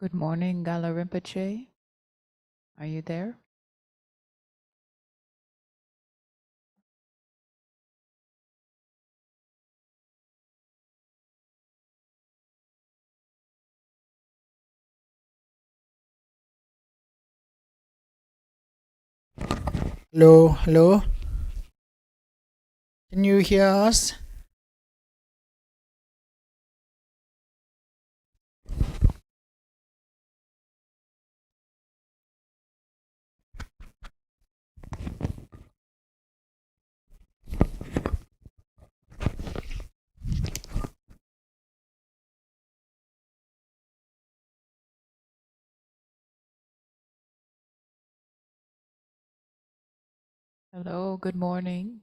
Good morning, Gala Rinpoche. Are you there? Hello, hello. Can you hear us? Hello, good morning.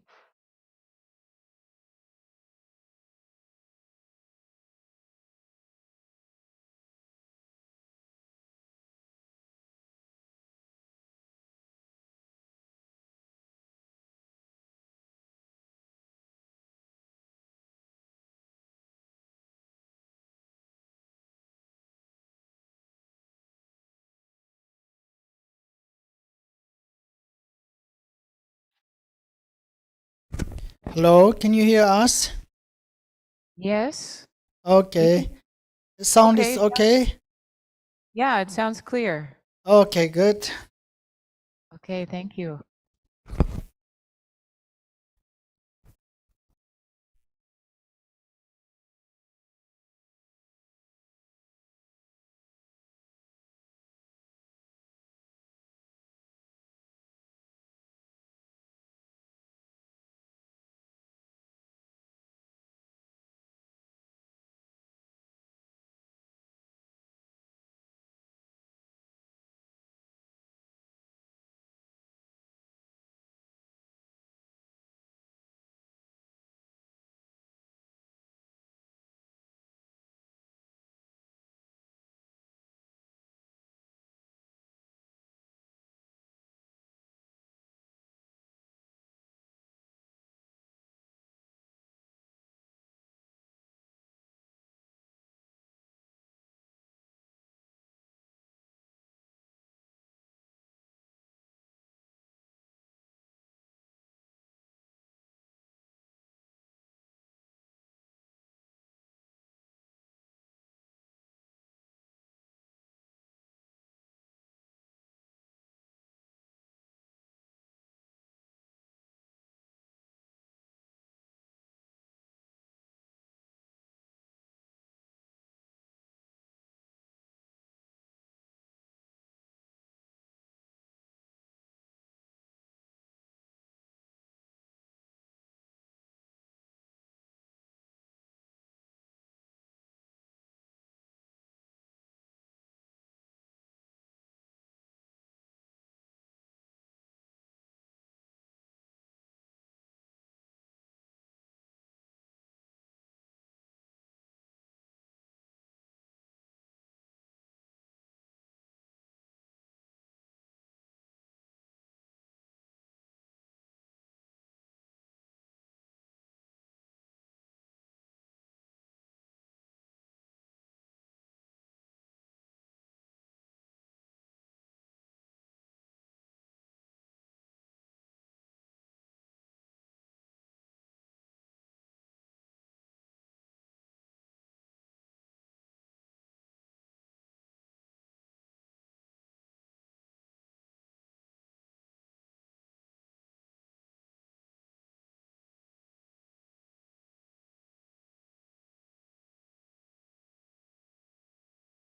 Hello, can you hear us? Yes, we can. Okay. The sound is Okay, okay? yeah, it sounds clear. Okay, good. Okay, thank you.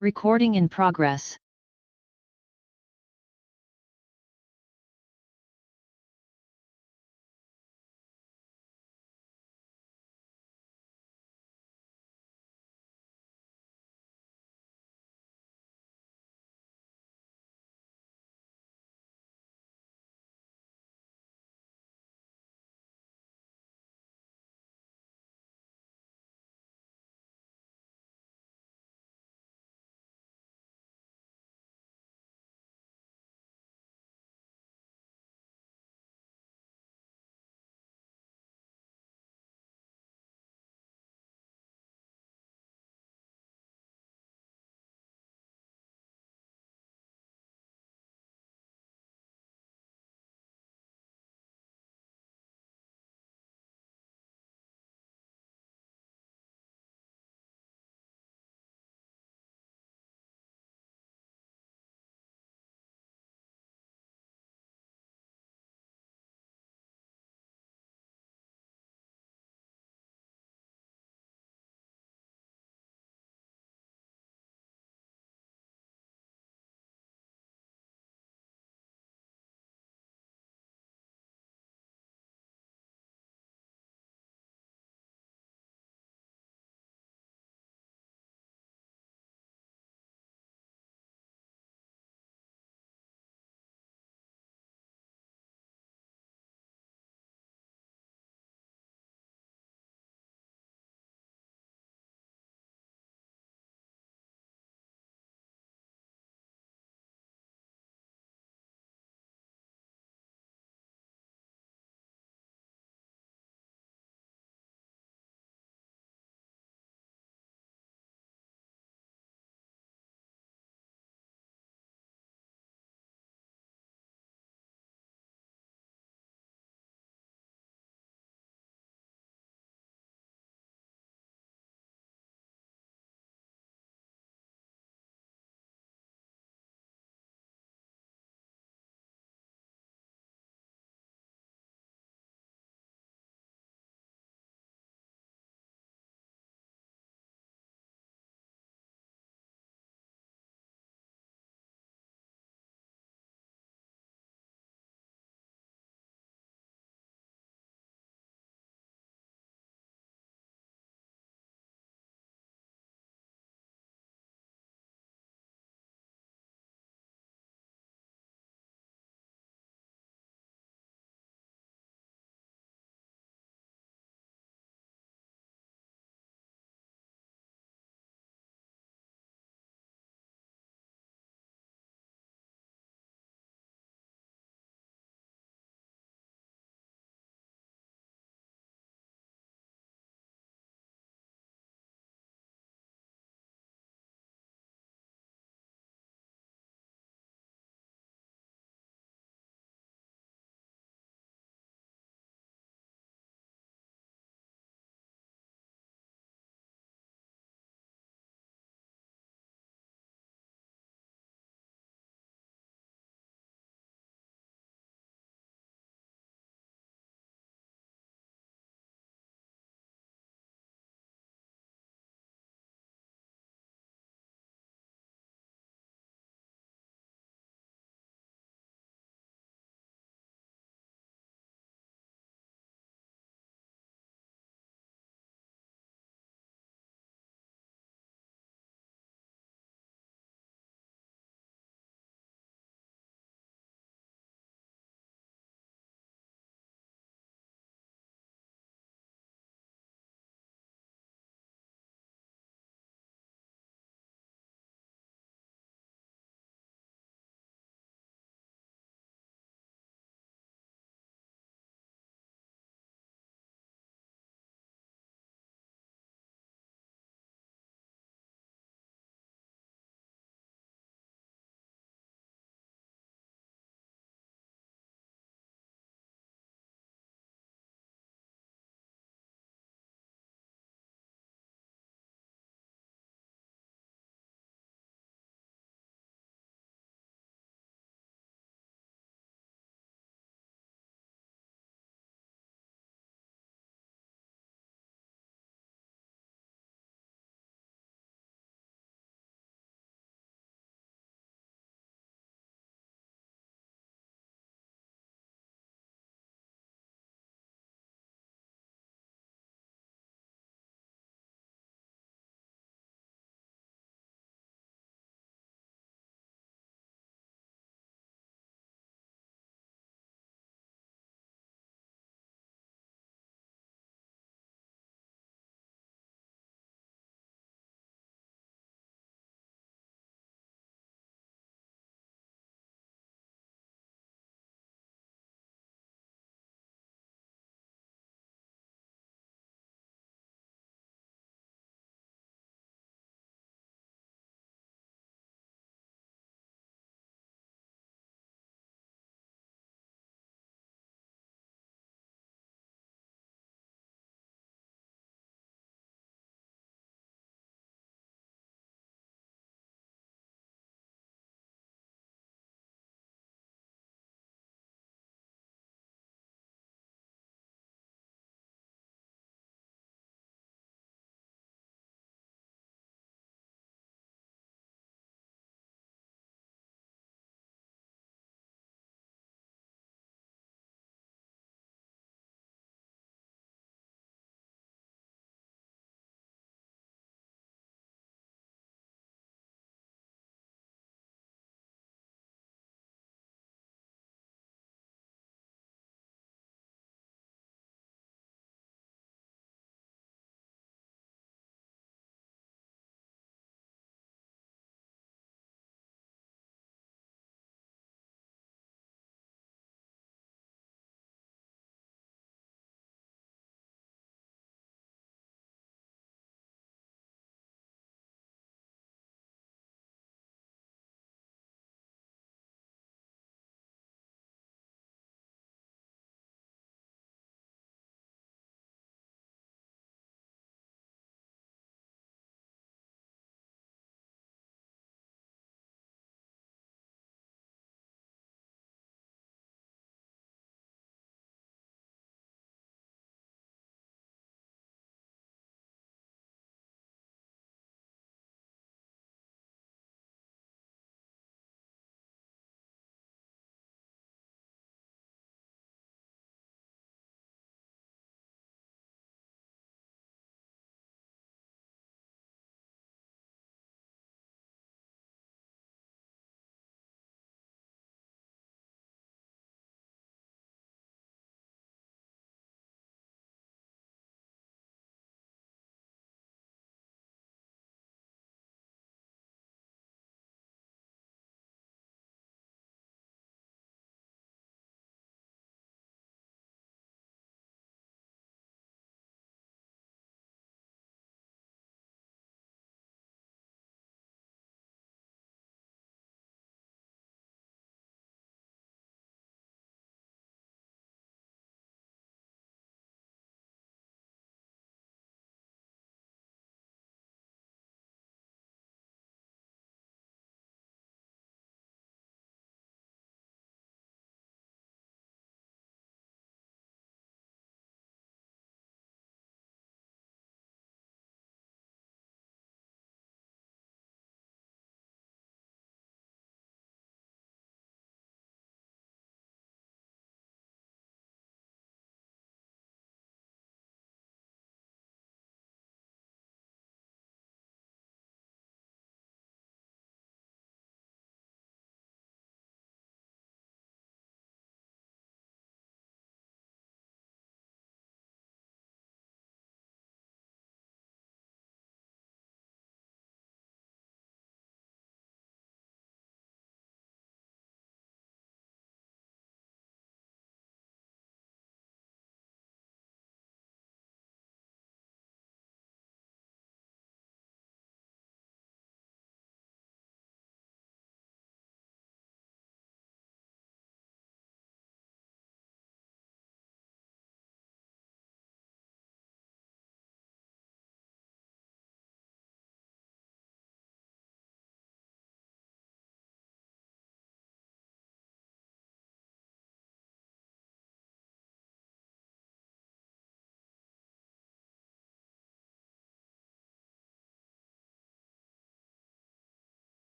Recording in progress.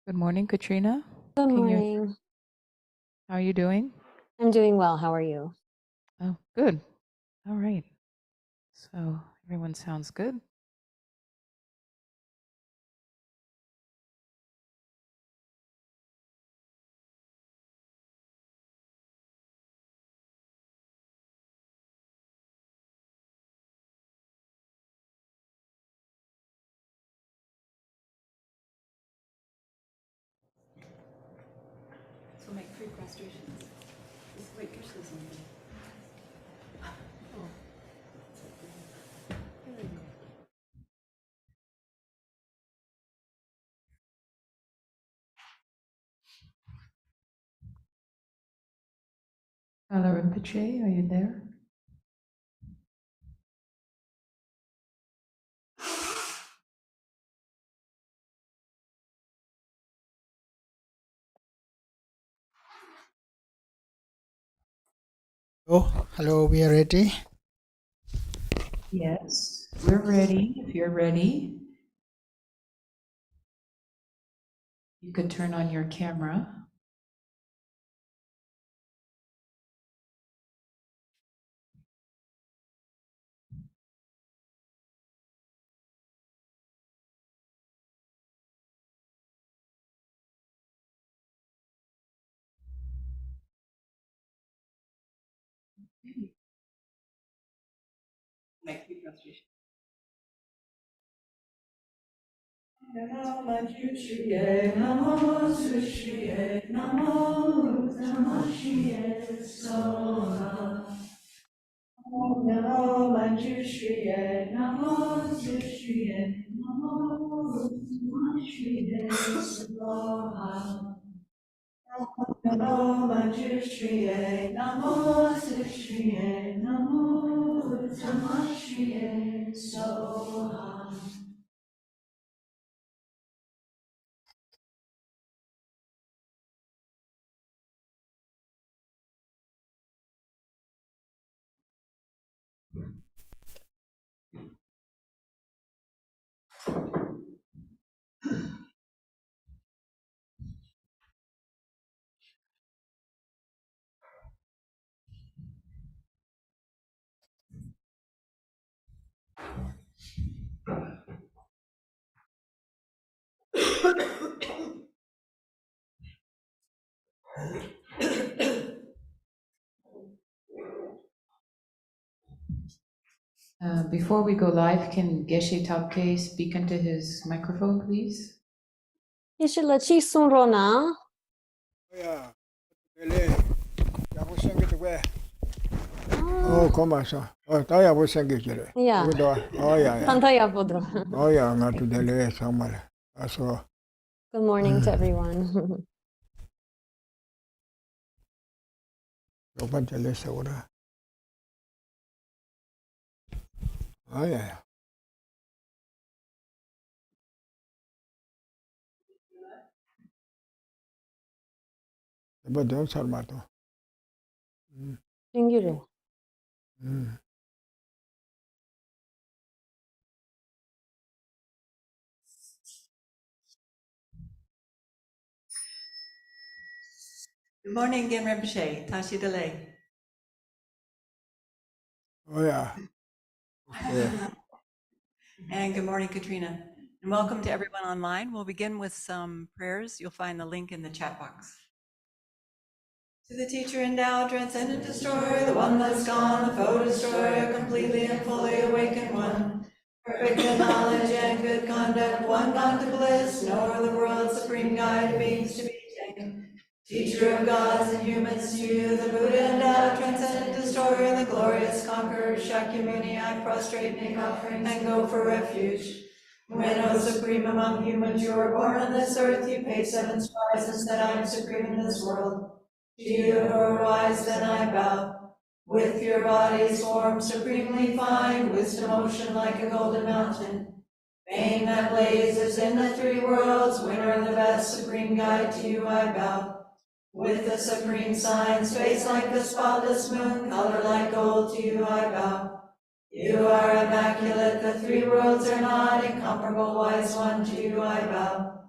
Good morning, Katrina. Good Can you, morning. how are you doing? I'm doing well. How are you? Oh, good. All right. So everyone sounds good. So make 3 prostrations. Wait, Krishna's on there. Hello, Rinpoche, are you there? Oh, hello, we are ready. Yes, we're ready. If you're ready, you could turn on your camera. Make 3 prostrations. Namo Manjushriye, Namo Sushriye, Namo Tamashriye, Soha. Namo Manjushriye, Namo Sushriye, Namo Tamashriye, Soha. Namo Manjushriye, Namo Sushriye, Namo Tamashriye, Soha. Before we go live, can Geshe Topke speak into his microphone, please? Ești la ce sunt Rona? Yeah, ele ya bu sengi de we. Oh, comment ça? Oh, ta ya bu sengi jere. Yeah. Oh, yeah. Pantaya podro. Oh, yeah, nga tu dele samal. Aso. Good morning to everyone. Yo ban dele sawra. Oh, yeah. Ba don sarma to. Singure. Good morning, Gim Rinpoche, Tashi Delay. Oh, yeah. Okay. And good morning, Katrina. And welcome to everyone online. We'll begin with some prayers. You'll find the link in the chat box. To the teacher endowed, transcendent destroyer, the one that's gone, the foe destroyer, completely and fully awakened one. Perfect in knowledge and good conduct, one gone to bliss, knower of the world, supreme guide, beings to be taken. Teacher of gods and humans to you, the Buddha endowed, transcendent destroyer, the glorious conqueror, Shakyamuni, I prostrate, make offering, and go for refuge. When, O supreme among humans, you were born on this earth, you paid 7 strides and said, I am supreme in this world. To you who are wise, then I bow. With your body's form supremely fine, wisdom ocean like a golden mountain. Fame that blazes in the 3 worlds, winner of the best, supreme guide, to you I bow. With the supreme signs, face like the spotless moon, color like gold, to you I bow. You are immaculate, the 3 worlds are not, incomparable wise one, to you I bow.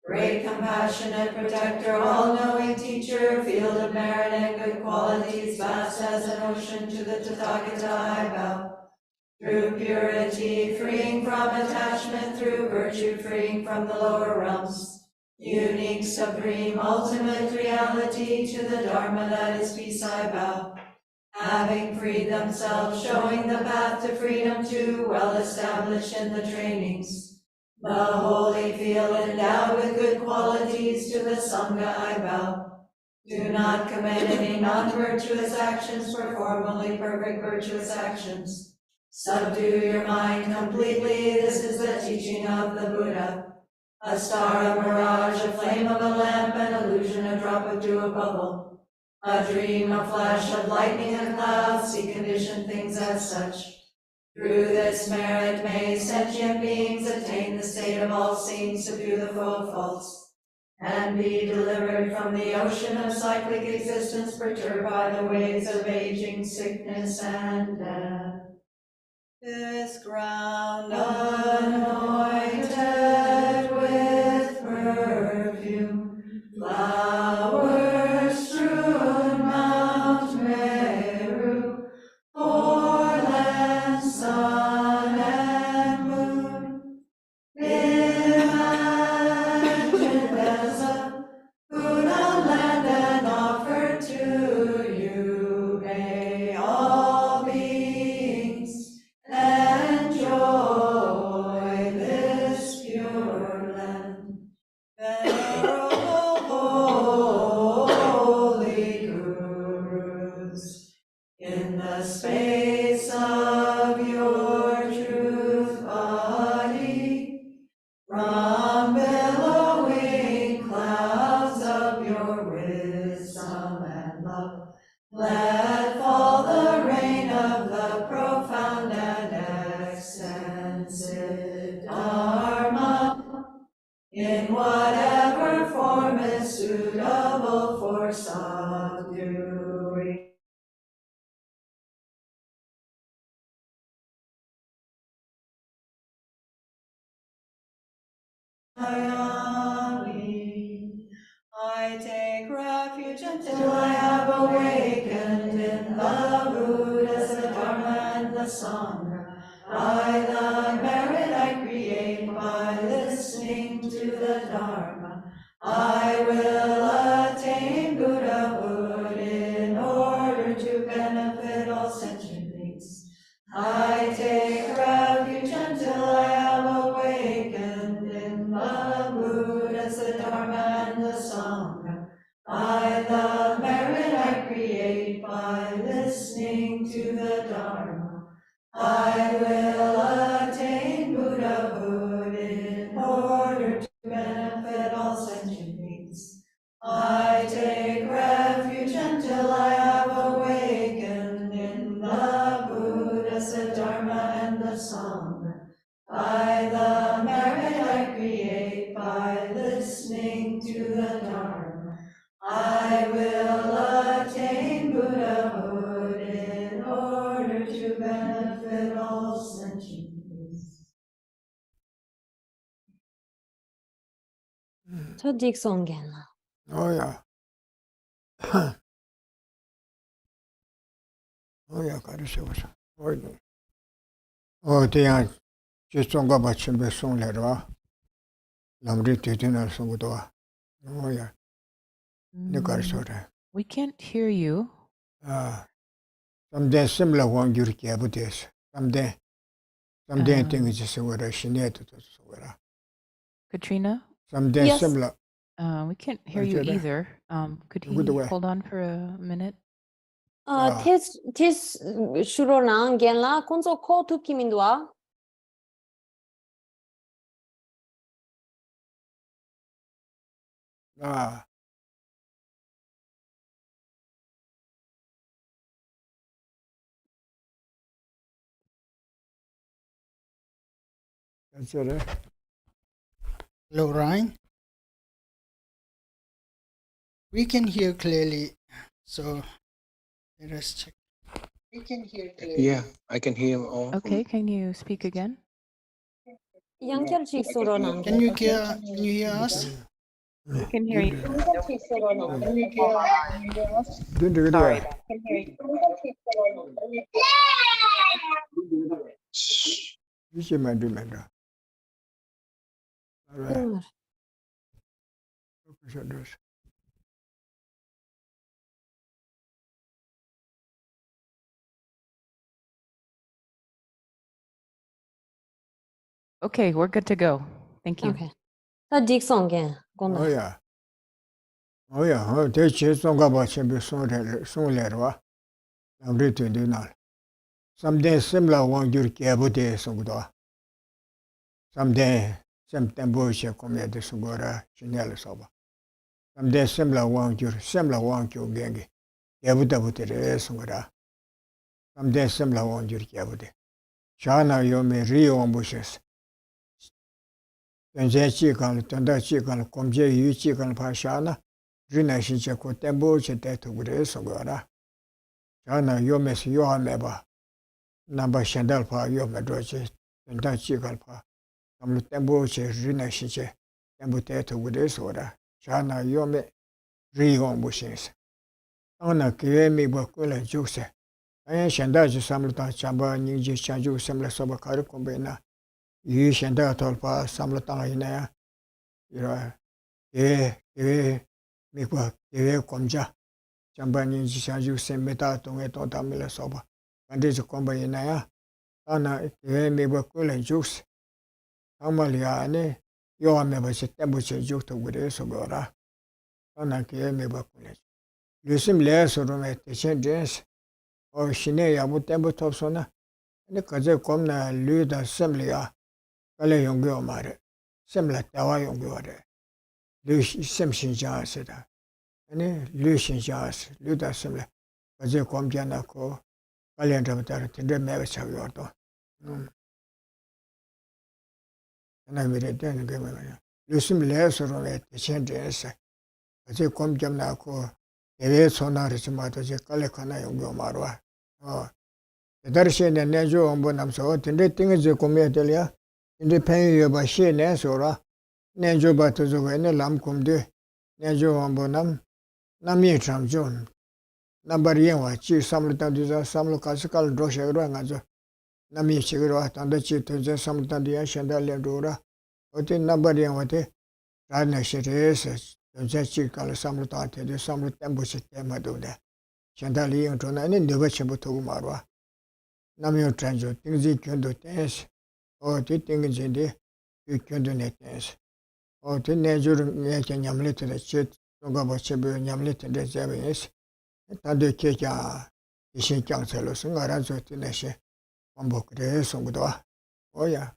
Great compassionate protector, all-knowing teacher, field of merit and good qualities, vast as an ocean, to the Tathagata I bow. Through purity, freeing from attachment, through virtue, freeing from the lower realms. Unique, supreme, ultimate reality, to the Dharma that is peace I bow. Having freed themselves, showing the path to freedom too, well established in the trainings. The holy field endowed with good qualities, to the Sangha I bow. Do not commit any non-virtuous actions, perform only perfect virtuous actions. Subdue your mind completely, this is the teaching of the Buddha. A star, a mirage, a flame of a lamp, an illusion, a drop of dew, a bubble. A dream, a flash of lightning, a cloud, see conditioned things as such. Through this merit may sentient beings attain the state of all seeing, subdue the foe of faults, and be delivered from the ocean of cyclic existence, perturbed by the waves of aging, sickness, and death. This ground anointed with perfume, flowers strewn Mount Meru, foreland sun and moon, imagined as a Buddha land and offered to you, may all beings enjoy this pure land. Venerable holy gurus, in the space of your truth body, from billowing clouds of your wisdom and love, let fall the rain of the profound and extensive Dharma, in whatever form is suitable for subduing. I take refuge until I have awakened in the Buddhas, the Dharma, and the Sangha. By the merit I create by listening to the Dharma, I will attain Buddhahood in order to benefit all sentient beings. I take refuge until I have awakened in the Buddhas, the Dharma, and the Sangha. By the merit I create by listening to the Dharma, I will attain Buddhahood in order to benefit all sentient beings. I take refuge until I have awakened in the Buddhas, the Dharma, and the Sangha. By the merit I create by listening to the Dharma, I will attain Buddhahood in order to benefit all sentient beings. 첫 직송겐라. 어야. 어야, 가르쳐보자. 어디야, 지송가 받침배 송래라. 남리 뒤뒤나 송구도 와. 어야, 네 가르쳐라. We can't hear you. 아, something similar one you get about this. Something thing is just what I should do. Katrina, Something Yes. similar. we can't hear you Okay, there. either. Could he Good way. hold on for a minute? tis shuronan genla konso ko tukimindwa. 아, that's it. Hello, Ryan. We can hear clearly, so let us check. We can hear clearly. Yeah, I can hear him all. Okay, can you speak again? 양결 직송로난 Can you hear us? We can hear you. Didn't Sorry. 이제 만들면다. Good. Okay, we're good to go. Thank you. Okay. 다 딕성 again. 건다. 어야, 대체 송가 봐체비 송래와. 남리 된디날. Someday similar one you 개부대 송도. Someday 샘템보시 코메데 송거라 신έλ 서바. Someday similar one you 갱게. 개부다부터 송거라. Someday similar one you 개부대. 샤나 요메 리오 모시스. 전제치 간 전다치 간 검제 유치 간 파샤나 리나시체 코 템보체 대토그레 송거라. 샤나 요메스 요하메바. Namba Shandal Pa Yomadroche, and Dachi Galpa, Amlu Temboche, Rina Shiche, Tembuteto with this order, Shana Yome, Rigon Bushins. Anna Kiemi Bakula Juse, I Shandaji Samluta Chamba, Niji Chanju, Samla Sobakaru Combina, Yi Shanda Tolpa, Samlata Inaya, Mikwa, Komja, Chamba Niji Chanju, Semeta, Tongeto Tamila Soba. Andis komba inaya, ana me bakula juice. Amaliane, yo ameba tembuche juice to gure sogora. Ana me bakula. Lusim less or romantic dance, or shine yabu tembo topsona, and the kaze comna luda semlia, Kale yongo mare, semla tawa yongo. Lush semshin jas, and Lushin jas, luda semla, kaze comjanako. Kalyandravatara tindre mewa chaviyordo. And I then again. Lusim less or it, the change is. As a comjamnako, a sonarisimata, Kalekana Yongo Marwa. Oh, the Darshan and Nejo on Bonam so, Tindre things you come here, in the pain you by she Nesora, Nejo Batazo, and Lam Kumde, Nejo on Bonam, Nami Tram John. Number yen chi samlutan diza samlu kasikal droshe rangazo nami chigro atanda chi tuje samlutan dia shanda lendura oti number yen wate rana shires tuje chi kal samlutan te de samlutan busi tema dode shanda li yen tona ni neba chembu to marwa nami yo tranjo tingzi kyondo tes o ti tingzi de kyondo ne tes o ti nejur ne nyamle te che tonga ba chebe nyamle te de zebes Tade Keka, the Shin Council, and I answer to Neshe, on book the Songudoa. Oh, yeah.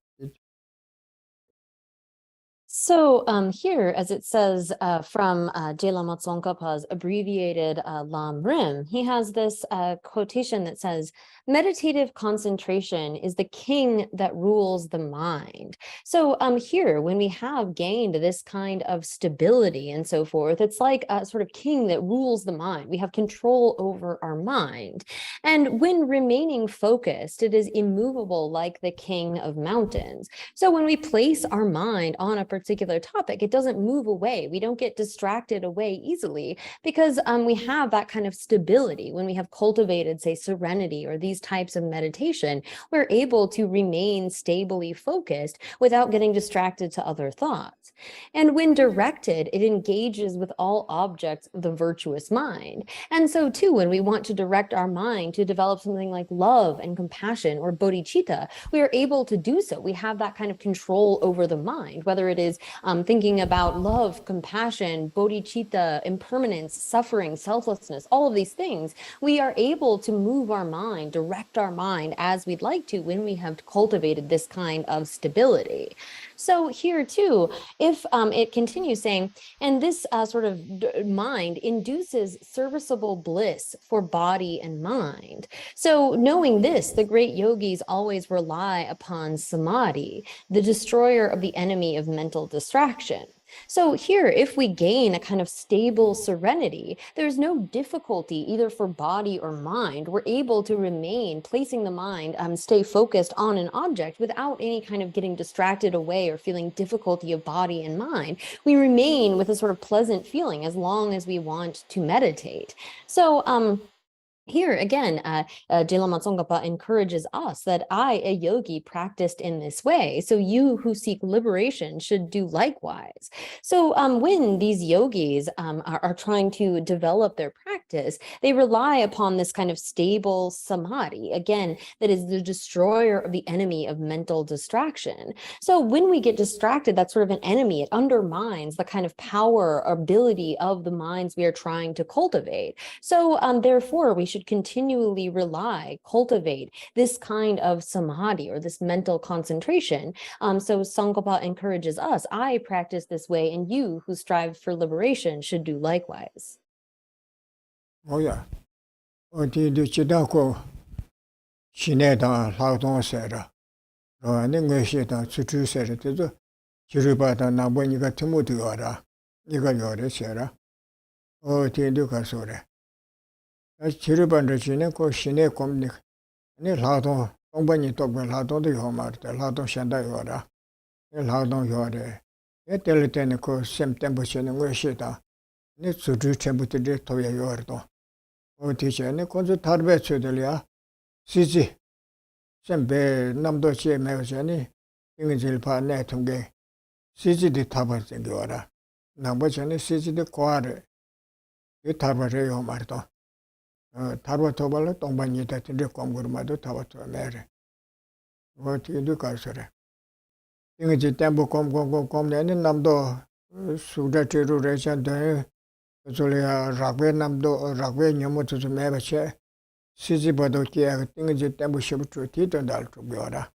So here, as it says from Lama Tsongkhapa's abbreviated Lam Rim, he has this quotation that says, meditative concentration is the king that rules the mind. So here, when we have gained this kind of stability and so forth, it's like a sort of king that rules the mind. We have control over our mind. And when remaining focused, it is immovable like the king of mountains. So when we place our mind on a particular topic, it doesn't move away. We don't get distracted away easily because we have that kind of stability. When we have cultivated, say, serenity or these types of meditation, we're able to remain stably focused without getting distracted to other thoughts. And when directed, it engages with all objects of the virtuous mind. And so too, when we want to direct our mind to develop something like love and compassion or bodhicitta, we are able to do so. We have that kind of control over the mind, whether it is thinking about love, compassion, bodhicitta, impermanence, suffering, selflessness, all of these things. We are able to move our mind, direct our mind as we'd like to when we have cultivated this kind of stability. So here too, if it continues saying, and this sort of mind induces serviceable bliss for body and mind. So knowing this, the great yogis always rely upon samadhi, the destroyer of the enemy of mental distraction. So here, if we gain a kind of stable serenity, there's no difficulty either for body or mind. We're able to remain placing the mind, stay focused on an object without any kind of getting distracted away or feeling difficulty of body and mind. We remain with a sort of pleasant feeling as long as we want to meditate. So, here again, Lama Tsongkhapa encourages us that I, a yogi, practiced in this way. So you who seek liberation should do likewise. So when these yogis are trying to develop their practice, they rely upon this kind of stable samadhi, again, that is the destroyer of the enemy of mental distraction. So when we get distracted, that's sort of an enemy. It undermines the kind of power or ability of the minds we are trying to cultivate. So therefore, we should continually cultivate this kind of samadhi or this mental concentration. So Tsongkhapa encourages us, I practice this way, and you who strive for liberation should do likewise. Oh yeah. 어디도 지다고 시내다劳动社라. 아는 것이다 수출세를 지르바다 나보니까 드무드어라. 이거 요래세라. 어디도 가서래. 지르반을 지는 그 시내 공립. 아니劳动 동반이 또劳动도 요마르다.劳动현다 요라.劳动 요래. 에텔 때는 그 셈템버 지는 것이다. 네 수출 전부터 도야 요르도. 어디서네 건조 다르베츠들이야. 시지. 셈베 남도시에 매우자니 인근질 파네 통계 시지디 타버진 거라. 남보전에 시지디 고아를 이 타버려요 말도. 타버 토발로 동반이 됐는데 공부르마도 타버터 매래. 어디도 가서래. 인근질 템보 공내는 남도 수다체로 레전드 저리야 락베 남도 락베 녀모도 좀 매버체 시지버도 기야 띵지 템보 셔부터 뒤던달 좀 요라.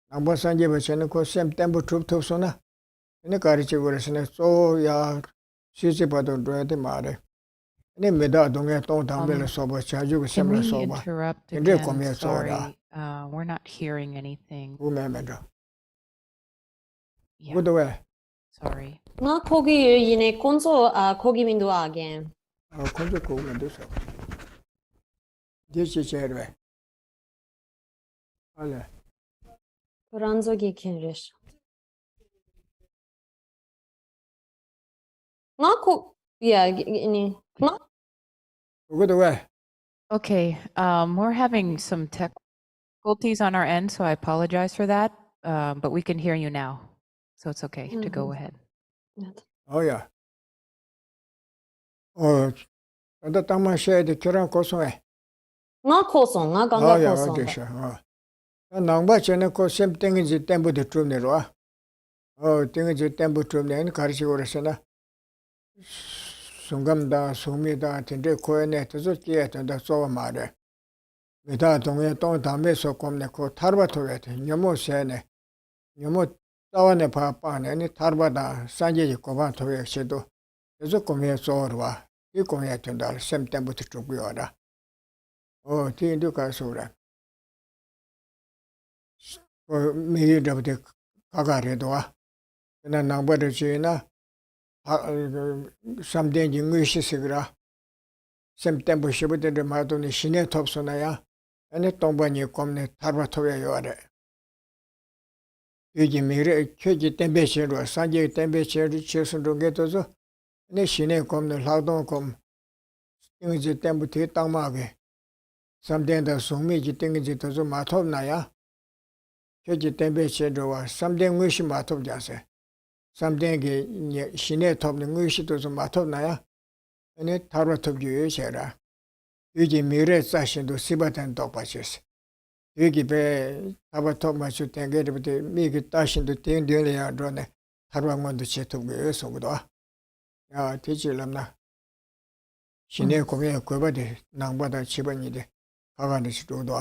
남보산제 버체는 그 셈 템보 툭툭소나 네 가르치고 그러시네 소야 시지버도 줘야돼 말해. 네 메다 동에 또 담벨 소버 자주고 Can 셈을 we 소버. interrupt 근데 again? 고미에 Sorry, 쏘라. we're not hearing anything. 우매매다. Yeah, 그것도 왜? sorry. 나 거기 이네 콘소 거기 민도 아게. 건조 고우면 돼서. 디시 제일 왜? 알레. 그란저기 킨리시. 나 그것도 왜? Okay, we're having some difficulties on our end, so I apologize for that. But we can hear you now, so it's okay to go ahead. 어야. 근데 땅만 쉬어야 돼. 결혼 고소해. 나 코송, 나 강가 어야, 코송. 어디서. 낭바 전에 셈 땡이지 tem부터 좀 내려와. 땡이지 tem부 좀 내는 가르치고 그랬으나. 순감다, 소미다, 텐데 코에네 뜻을 끼었다 쏘아 말해. 메다 동에 또 담에서 꼼네 코 타르바토에 녀모 세네. 녀모 따와네 파파네 니 타르바다 산제지 코바토에 시도. 그래서 꼼에 쏘어와. 이 꼼에 된다. 셈템부터 죽고요라. 티인도 가서라. 미리더부터 가가래도와. 그나 남버를 지나 삼대 잉의시스그라 셈템버 시부터 마도니 시내 톱소나야 아니 동반이 꼼네 타르바토에 요래 여기 미래 켜지 템베시로 산제 템베시로 치선도 게도서 네 시내 꼼네劳动꼼 잉지 템부터 땅마게 삼대다 송미지 땡지 도서 마톱나야 켜지 템베시로와 삼대 의시 마톱자세 삼대게 시내 톱는 의시도 좀 맡았나야? 아니 타로 톱주에 제라. 여기 미래 자신도 시바탄 똑바쳤어. 여기 배 타바톱 맞추 땡게르부터 미기 따신도 땡땡이야 그러네. 타로왕만도 제톱고요 속도. 야 되질람나. 시내 고개 고바데 낭바다 집안이데 가가는 시도도.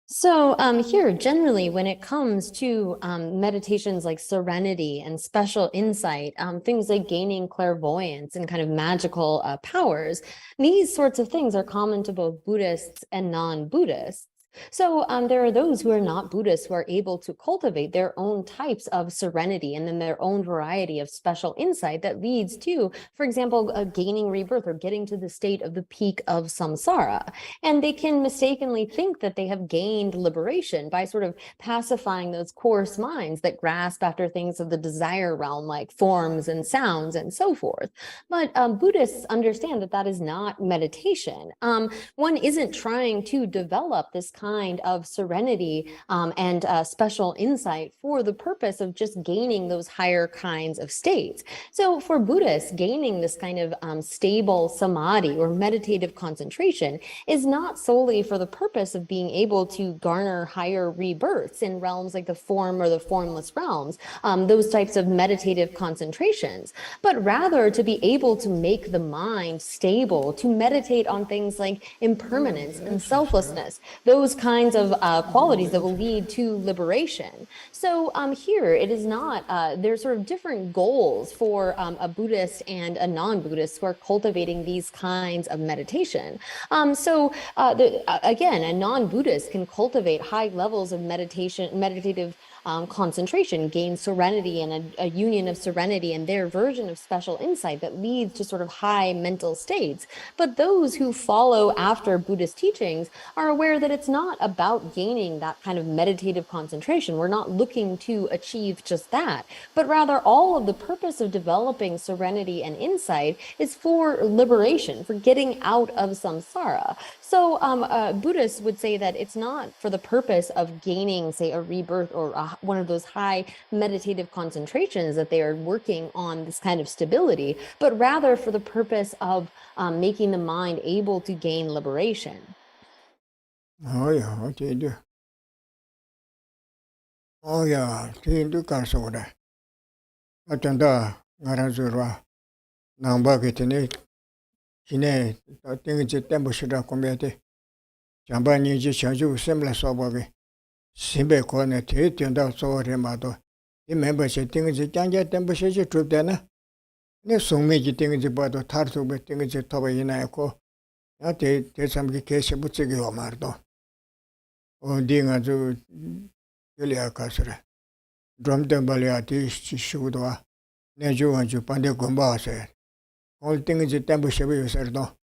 So here, generally, when it comes to meditations like serenity and special insight, things like gaining clairvoyance and kind of magical powers, these sorts of things are common to both Buddhists and non-Buddhists. So there are those who are not Buddhists who are able to cultivate their own types of serenity and then their own variety of special insight that leads to, for example, gaining rebirth or getting to the state of the peak of samsara. And they can mistakenly think that they have gained liberation by sort of pacifying those coarse minds that grasp after things of the desire realm, like forms and sounds and so forth. But Buddhists understand that that is not meditation. One isn't trying to develop this kind of serenity and special insight for the purpose of just gaining those higher kinds of states. So for Buddhists, gaining this kind of stable samadhi or meditative concentration is not solely for the purpose of being able to garner higher rebirths in realms like the form or the formless realms, those types of meditative concentrations, but rather to be able to make the mind stable, to meditate on things like impermanence and selflessness, those kinds of qualities that will lead to liberation. So here it is not, there's sort of different goals for a Buddhist and a non-Buddhist who are cultivating these kinds of meditation. Again, a non-Buddhist can cultivate high levels of meditative concentration, gain serenity and a union of serenity and their version of special insight that leads to sort of high mental states. But those who follow after Buddhist teachings are aware that it's not about gaining that kind of meditative concentration. We're not looking to achieve just that, but rather all of the purpose of developing serenity and insight is for liberation, for getting out of samsara. So Buddhists would say that it's not for the purpose of gaining, say, a rebirth or one of those high meditative concentrations that they are working on this kind of stability, but rather for the purpose of making the mind able to gain liberation. Oh yeah, okay, do. Oh yeah, do karsora. Atanda ngarazura. Namba getene kine tingi tembo shira komete. Jamba niji chanju semla sobage. Simbe kone te tenda sore mato. I member se tingi janja tembo sheji trupdana. Ne sungme ji tingi bado tartu be tingi toba ina ko. Ya te samki kese butsigi wa mardo. O dinga zu yulia kasra. Drum tembali ati shudwa. Ne ju wanju pande gomba se. All tingi tembo shebi usardo.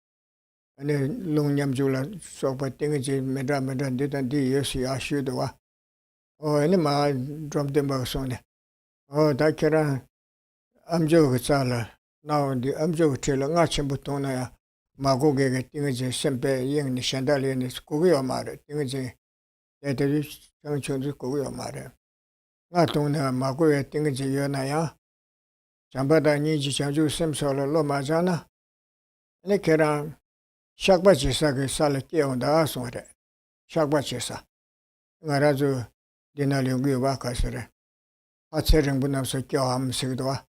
Ane long nyam jula sopa tingi medra ditan di yosi ashudwa. O ane ma drum temba sone. O da kira amjo gsala. Now the amjo chela nga chembutona ya. Mago gege tingi sempe yeng ni shandali ni kugiyo mare. Tingi 애들이 정천지 고요 말해. 나 동네 마고에 띵지 연나야. 잠바다니 지장주 셈설로 로마잖아. 내 걔랑 샥바지사게 살에 깨운다 소래. 샥바지사. 나라주 디나리오기 와카스래. 하체령 분함서 껴함식도 와.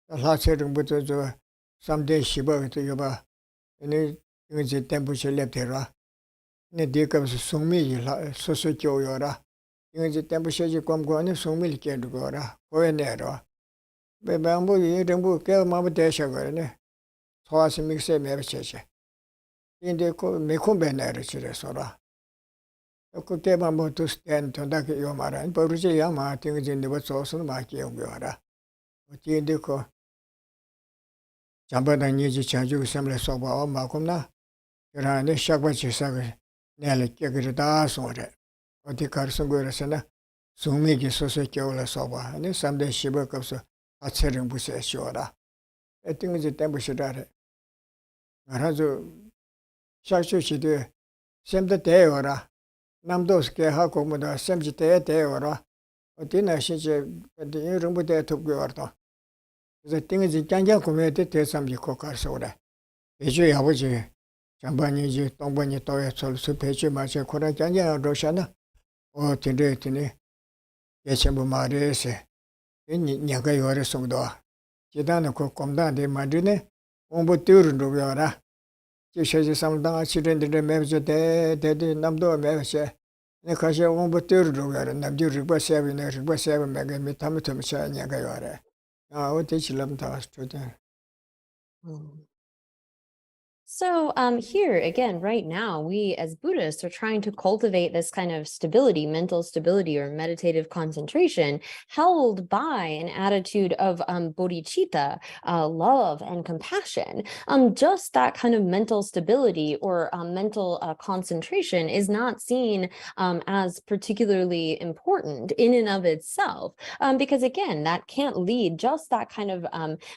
하체령부터 저 3대 10억 여봐. 이 이제 템포실 랩테라. 네 디가서 송미 소소 교요라 이제 템포시지 검고는 송미를 깨두고라 고에내로 배방부 이름부 깨마부 대셔거네 소아시 믹스에 매버체체 인데 그 메콤베네르 지레서라 그 깨마부 투스텐 돈다게 요 말은 버르지 야마 띵진데 버서스는 마키 용거라 어디인데 그 잠바다니지 자주 semle 소바 마콤나 그러네 샥바치사가 내를 깨그르다 소래 어디 가르성거라서나 송미기 소소 겨울에 써봐 아니 3대 10억 값서 아체령 부세 쉬어라 에팅이 땜부시다래 말아줘 샤쇼시데 셈데 대어라 남도스케 하고 뭐다 셈지 대어라 어디나 시제 이런 부대 톱고어다 그래서 띵이 짱짱 고메데 대삼지 코카서래 예주 아버지 잠반이지 동반이 또에 솔수 배치 마세 코라 짱짱 로샤나 tinre yechen mare se nyaga yore songdo jidana ko komda de madine ombo tur ndo yora je sheje samda chirende mevje de namdo mevse ne kashe ombo tur ndo yora namju riba sebe mega mitam cha nyaga yore o te chilam ta stote. So here again, right now, we as Buddhists are trying to cultivate this kind of stability, mental stability or meditative concentration held by an attitude of bodhicitta, love and compassion. Just that kind of mental stability or mental concentration is not seen as particularly important in and of itself. Because again, that can't lead, just that kind of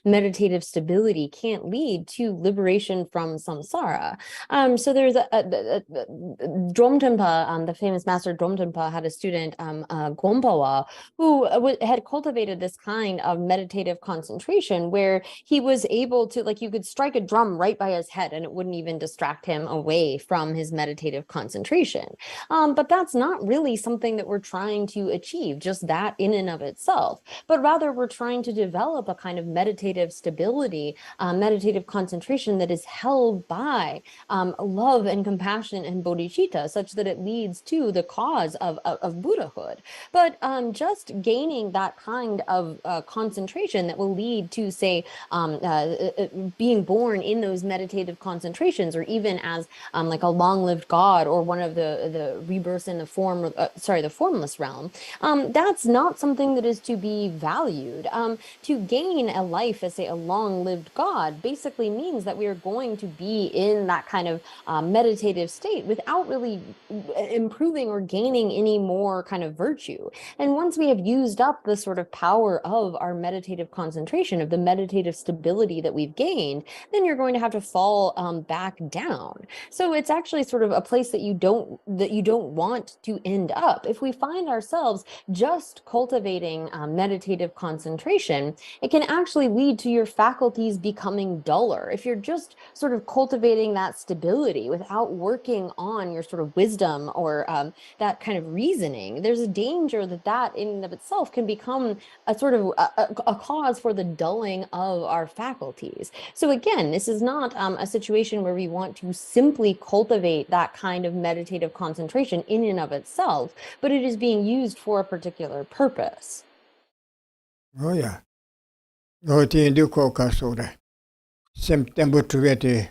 meditative stability can't lead to liberation from samsara. So there's Dromtenpa, the famous master Dromtenpa had a student, Gompawa, who had cultivated this kind of meditative concentration where he was able to, like, you could strike a drum right by his head and it wouldn't even distract him away from his meditative concentration. But that's not really something that we're trying to achieve, just that in and of itself, but rather we're trying to develop a kind of meditative stability, meditative concentration that is held by love and compassion and bodhicitta, such that it leads to the cause of Buddhahood. But just gaining that kind of concentration that will lead to, say, being born in those meditative concentrations, or even as like a long-lived god or one of the rebirths in the the formless realm, that's not something that is to be valued. To gain a life as, say, a long-lived god basically means that we are going to be in that kind of meditative state without really improving or gaining any more kind of virtue. And once we have used up the sort of power of our meditative concentration, of the meditative stability that we've gained, then you're going to have to fall back down. So it's actually sort of a place that you don't want to end up. If we find ourselves just cultivating meditative concentration, it can actually lead to your faculties becoming duller. If you're just sort of cultivating that stability without working on your sort of wisdom or that kind of reasoning, there's a danger that that in and of itself can become a sort of a cause for the dulling of our faculties. So again, this is not a situation where we want to simply cultivate that kind of meditative concentration in and of itself, but it is being used for a particular purpose. Oh yeah. No tindu ko kasura. Sem tembu tuveti.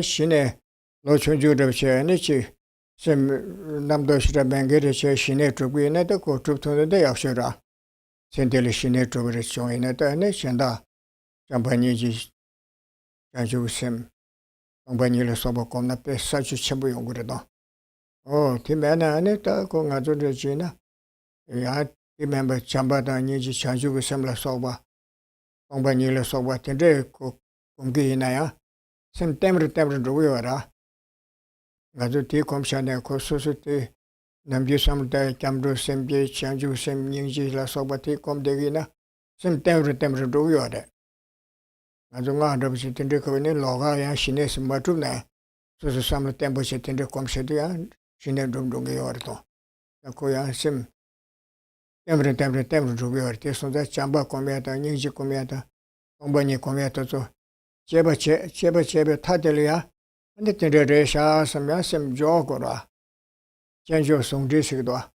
Shine lo chunju de che ne chi. Sem namdo shira bengere che shine tubu ne de ko tupton de yakshira. Sendele shine tubu re choine de ne shenda. Champani ji janju sem. Champani le sobo komna pe sachu chembu yongure do. Oh, timena ne ta ko ngazo de china. Ya remember chamba da ni ji chanju sem la soba. Champani le soba tende ko kumgi na ya. Sem temru do yora. Ngazo ti komshane ko susu ti namju samda kamdo semje chanju sem nyingji la soba ti komdegi na. Sem temru do yora. Ngazo nga ndo bi tende ko ne loga ya shine sem matu na. Susu samlo tempo che tende komshedi ya shine dum yora to. Ko ya sem temru do yora ti sonda chamba kometa nyingji kometa. Kombani kometa to. Cheba tadeli ya. Ane tende re sha samya sem jogora. Janjo songdi sigdwa.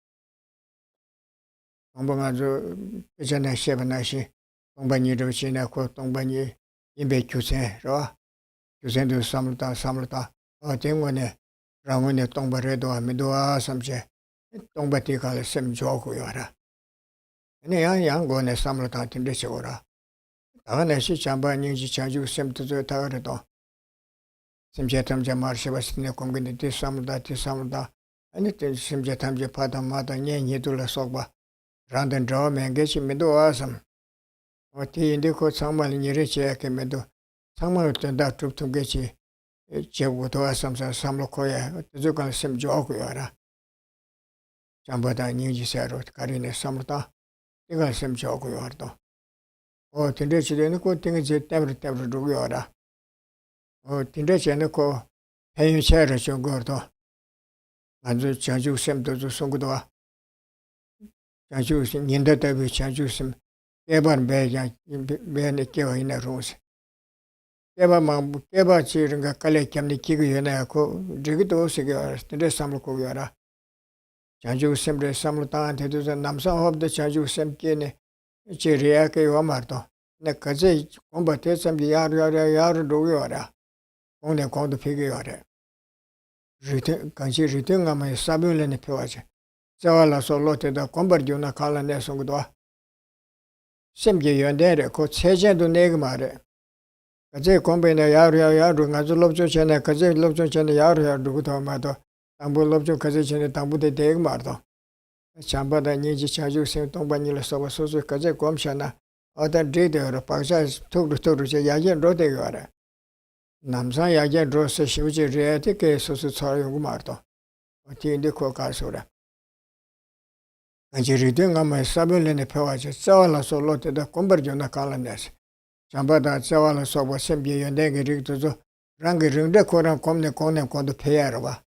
Tongba nga zo pechana sheba nashi. Tongba nyi ruchi na ko tongba nyi inbe kyusen, rwa. Kyusen do samluta. Tengo ne rango ne tongba re doa mi doa samche. Tongba ti kala sem jogo yora. Ane yang go ne samluta tende chigora. Taga nashi chamba nyingji chanju sem tuzo tagare do. Simche tamche marsheba sitne komgini ti samluta. Ane te simche tamche pada mada nye nyedula sokba. Randan drawa mengechi mido asam. O ti indi ko tsangmali nyeri che ke mido. Tsangmali tenda truptum gechi che wuto asam sa samlo koya. Tizu kan sim jogu yara. Chambada nyingji sero karine samluta. Tiga sim jogu yordo. O tinde chide ko tingi che temru dugu yara. O tinde che ko penyu chere chungordo. Anzu chanju sem dozu songudwa. Chanju sem nyinda tabi chanju sem keban be ne kewa ina rungsi. Keba chi ringa kale kiamni kigu yona ko drigido sige wara, tinde samlu kogu yara. Chanju sem re samlu taan te duza namsa hobda chanju sem kene chi riya ke yuwa marto. Ne kaze komba te sambi yaru dogu yara. 공내 공도 피기요래 리트 간지 리트가 뭐 사변lên 표하지 자와라 솔로테다 콤버디오나 칼라네 송도 심게 연대래 그 체제도 내가 말해 그제 콤베네 야루야루 가지 롭죠 전에 그제 롭죠 전에 야루야 누구도 마도 당부 롭죠 그제 전에 당부대 대가 말도 잠바다 니지 차주 생 동반일을 써봐 소소 그제 꼼샤나 어떤 데이터로 박사 톡톡 제 야ген 로데가래 남산 야gen 로스 시우지 레티케 소소 처용 말도 어디인데 거 가서라 안지리든 아마 사벨레네 표하지 자와라 솔로테다 콤버지오나 칼라네스 잠바다 자와라 소보 셈비에 연대게 리도조 랑게 링데 코랑 콤네 코네 코도 페야로바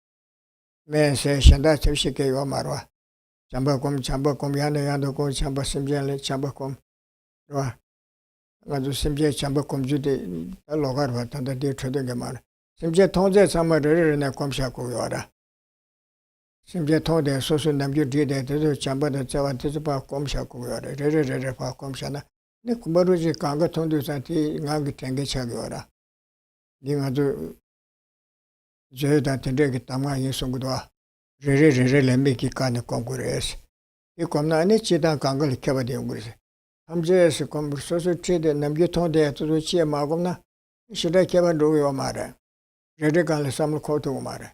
메세 샨다 쳔시케 요 마로와 잠바콤 야네 야도 고 잠바 셈비엘레 잠바콤 와 아주 셈비에 잠바콤 주데 로가르 바탄다 데 트데게 말 셈비에 통제 사마르르네 콤샤고 요라 심지어 통대 소소 남겨 뒤에 대도 잠바다 자와 뜻바 꼼샤고 요래 레레레레 바 꼼샤나 네 구마루지 강가 통도산티 나기 땡게 차겨라 닝아주 제다 텐데게 담아 예송도 레레레레 렘베기 칸에 꼼고레스 이 꼼나네 치다 강가를 켜바데 옹그리세 함제에서 꼼부 소소 치데 남겨 통대 또 치에 마곰나 시다 켜바 로요 마래 레레간을 삼을 코도 마래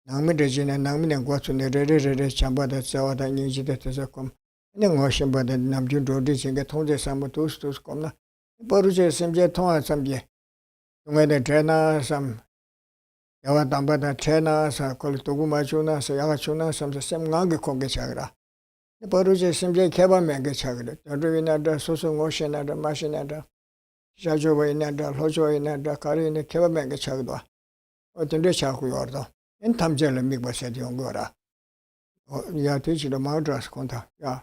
낭미르지네 낭미네 고츠네 레레레레 참바다 자와다 니지데 테서콤 능어심바다 남준도디 징게 통제 삼부 도스도스 콤나 버루제 심제 통화 삼제 동에데 제나 삼 야와 담바다 제나 사 콜토구 마주나 사 야가 주나 삼세 셈강게 공게 차그라 버루제 심제 개발면게 차그라 저르위나다 소송오시나다 마시나다 자조바이나다 로조이나다 가리네 개발면게 차그도 어떤데 차고 요르도 in tamjele mikba sedi ongora ya teaching the madras konta ya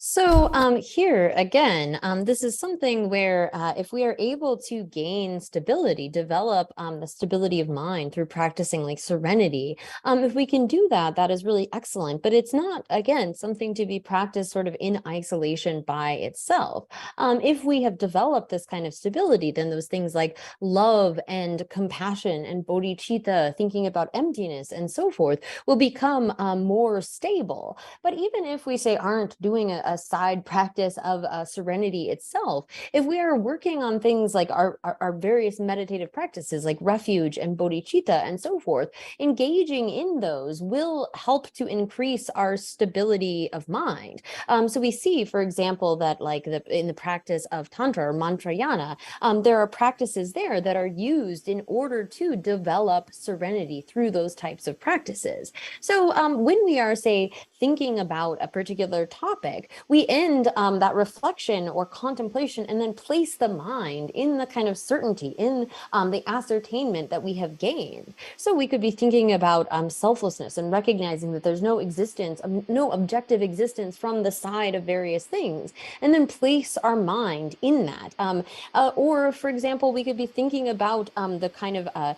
So here again, this is something where if we are able to gain stability, develop the stability of mind through practicing like serenity, if we can do that, that is really excellent. But it's not, again, something to be practiced sort of in isolation by itself. If we have developed this kind of stability, then those things like love and compassion and bodhicitta, thinking about emptiness and so forth, will become more stable. But even if we say aren't doing a side practice of serenity itself, if we are working on things like our various meditative practices like refuge and bodhicitta and so forth, engaging in those will help to increase our stability of mind. So we see, for example, that like in the practice of Tantra or Mantrayana, there are practices there that are used in order to develop serenity through those types of practices. So when we are, say, thinking about a particular topic, we end that reflection or contemplation and then place the mind in the kind of certainty, in the ascertainment that we have gained. So we could be thinking about selflessness and recognizing that there's no existence, no objective existence from the side of various things, and then place our mind in that. Or, for example, we could be thinking about the kind of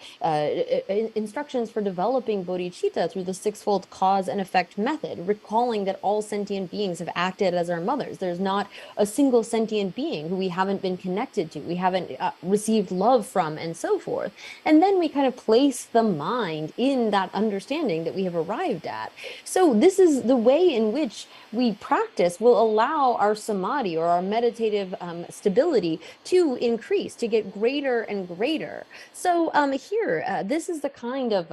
instructions for developing bodhicitta through the sixfold cause and effect method, recalling that all sentient beings have acted as our mothers. There's not a single sentient being who we haven't been connected to, we haven't received love from, and so forth. And then we kind of place the mind in that understanding that we have arrived at. So this is the way in which we practice will allow our samadhi or our meditative stability to increase, to get greater and greater. So here, this is the kind of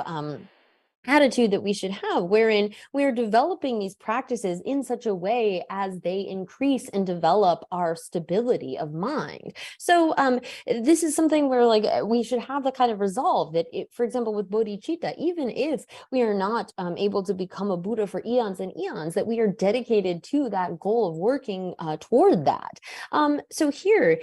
attitude that we should have, wherein we're developing these practices in such a way as they increase and develop our stability of mind. So this is something where like we should have the kind of resolve that, for example, with bodhicitta, even if we are not able to become a Buddha for eons and eons, that we are dedicated to that goal of working toward that. So here,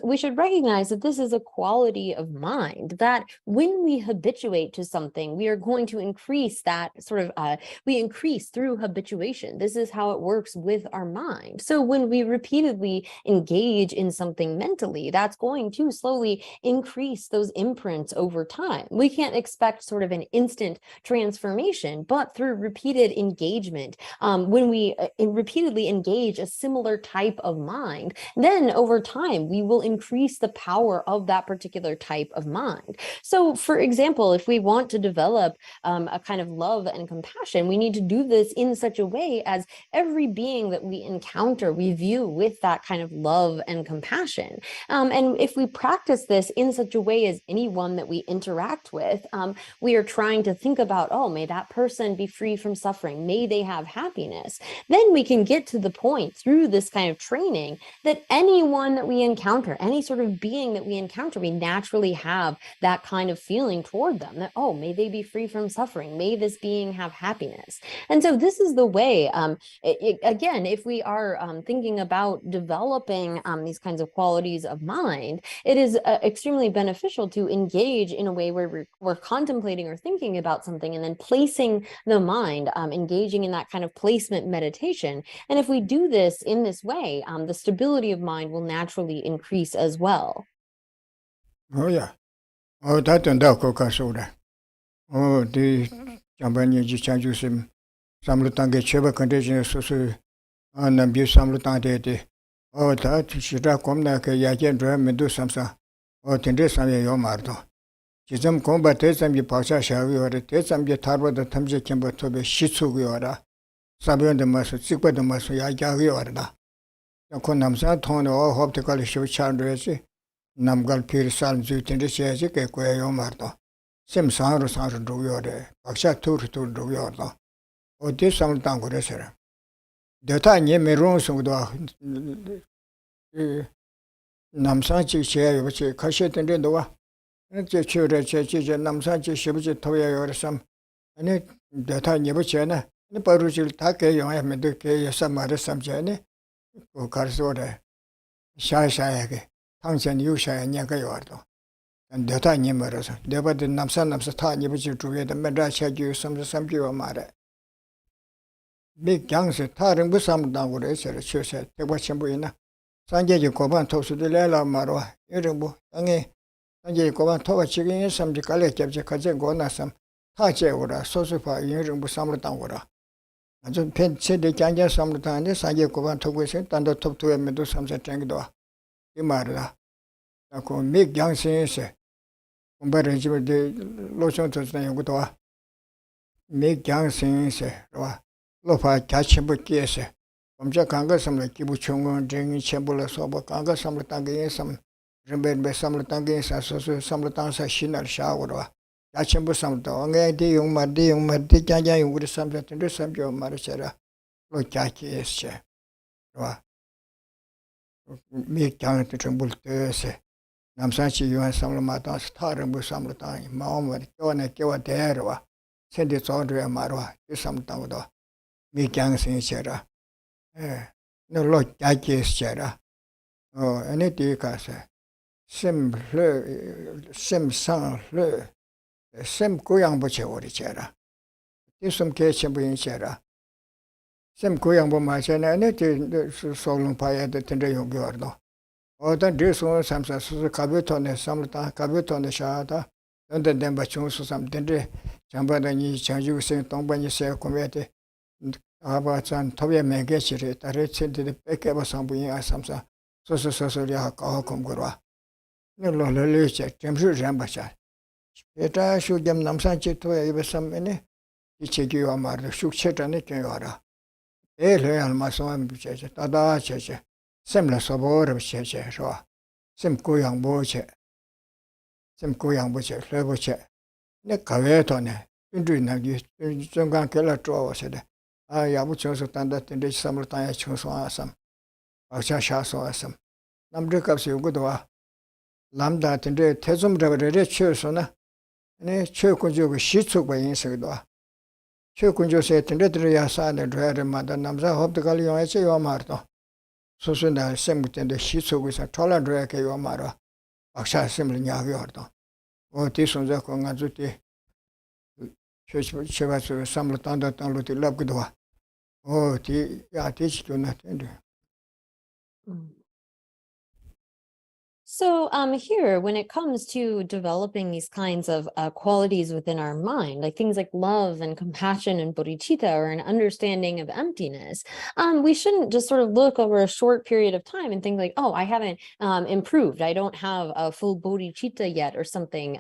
we should recognize that this is a quality of mind, that when we habituate to something, we are going to increase that sort of, we increase through habituation. This is how it works with our mind. So when we repeatedly engage in something mentally, that's going to slowly increase those imprints over time. We can't expect sort of an instant transformation, but through repeated engagement, when we repeatedly engage a similar type of mind, then over time, we will increase the power of that particular type of mind. So for example, if we want to develop a kind of love and compassion, we need to do this in such a way as every being that we encounter, we view with that kind of love and compassion. And if we practice this in such a way as anyone that we interact with, we are trying to think about, oh, may that person be free from suffering, may they have happiness. Then we can get to the point through this kind of training that anyone that we encounter, any sort of being that we encounter, we naturally have that kind of feeling toward them, that, oh, may they be free from suffering, may this being have happiness. And so this is the way, again, if we are thinking about developing these kinds of qualities of mind, it is extremely beneficial to engage in a way where we're contemplating or thinking about something and then placing the mind, engaging in that kind of placement meditation. And if we do this in this way, the stability of mind will naturally increase as well. Oh yeah. Oh, that and that coca soda. Oh, the Jambani Chanjusim, Samlutange Cheva condition so and abuse Samlutante. Oh, that Shira Comna Yajan Dram and do samsa. Oh, Tendesam Yomardo. Jism combat Tesam Pasha Shavi or Tesam Yatarba the Tamja Kimber to be Shitsu Giora. Sabian the Masu, Sikpa the Masu Yajavi orda. The Konamsa Tono or optical show Chandresi. Namgal Pir Sal Zutindici Equayo Marto. Sim Sanro Sanro Duviore, Paksha Tur to Duviordo. O this some tango reser. The time ye me rons with Namsanchi chair, which a cashet and Doa. And the children, Namsanchi Shibuji Toya or some. And it the time ye chena. The Parujil Take, you have me do some other some journey. O Carsore. Shy Shayake. Tangsan Yusha and Yakayordo. And the time numerous. There were the Namsan of the time you to get the Madrasa you some pure matter. Big youngs at Taring with some down with a church at the Wachambuina. Sanjay Koban told to the Lela Marwa, Irumbu, Ange, Sanjay Koban told chicken some the college of the Kazan Gona some Tache or a Sosufa, Irumbu Samratangura. And then Pen said the Kanja Samratan, Sanjay Koban told with it, and the top to a medu some Tangdo. Imara. I could make young sins. Compared to the lotion to the Yogotoa. Make young sins. Lofa catchable case. From Jakanga, some like Kibuchungo, drinking Chambula Soba, Kanga, some Latangi, some remember some Latangis, and some Latansa Shinal shower. Catchable some dog, a day, my day, my day, with something to do some your Maricera. Look, Jackie is. Make young to tremble to Namsanchi, you and some Matans, Tarum with some time, Mahomet, Gona Kiwa Terra, send it all to Marwa, do some tango. Make young sing Chera. No lot Jackie is Chera. Oh, and it is Sim Sang Le, Sim Goyang Butcher or Chera. There's some kitchen being Chera. Sim Goyang Bomachan, and it is so long pie at the Tender Yogurdo. Oh, then this one, some Cabuton, some Cabuton the Shata, and then Bachon, some Tender, Jambadani, Chanju, Saint Tombani, say, Committee. About some Toya Megachiri, I read to the Peck of some being as some so Gura. No longer Jamsu Jambacha. Peter should them Namsanchi to ever some many. Ichi Amar, the Shuk Chet and Nikiora. Ele Mason Church, Tada Church, Semla Sabor of Church, Sim Kuyang Boche, Sim Kuyang Boche, Leboche, Nekavetone, Indrin, Jungan Killer Draw said. I would choose to stand that in this summertime. I choose awesome. I shall so awesome. Namdrickups you good. Lambda and the Tesum Reverend Chusona, and a Chokunjo Shitsu by inside. Chokunjo said, and let Ria San and Dread Mother Namza hope the Galion I say your Marto. So soon I assembled in the Shitsu with a taller drake your Mara. Aksha assembling Yaviordo. Oh, this one's a Kongazuti. Shivas Samla Tanda Tanlu Labgudwa. Oh, I teach you nothing. Mm. So here, when it comes to developing these kinds of qualities within our mind, like things like love and compassion and bodhicitta, or an understanding of emptiness, we shouldn't just sort of look over a short period of time and think like, oh, I haven't improved. I don't have a full bodhicitta yet or something.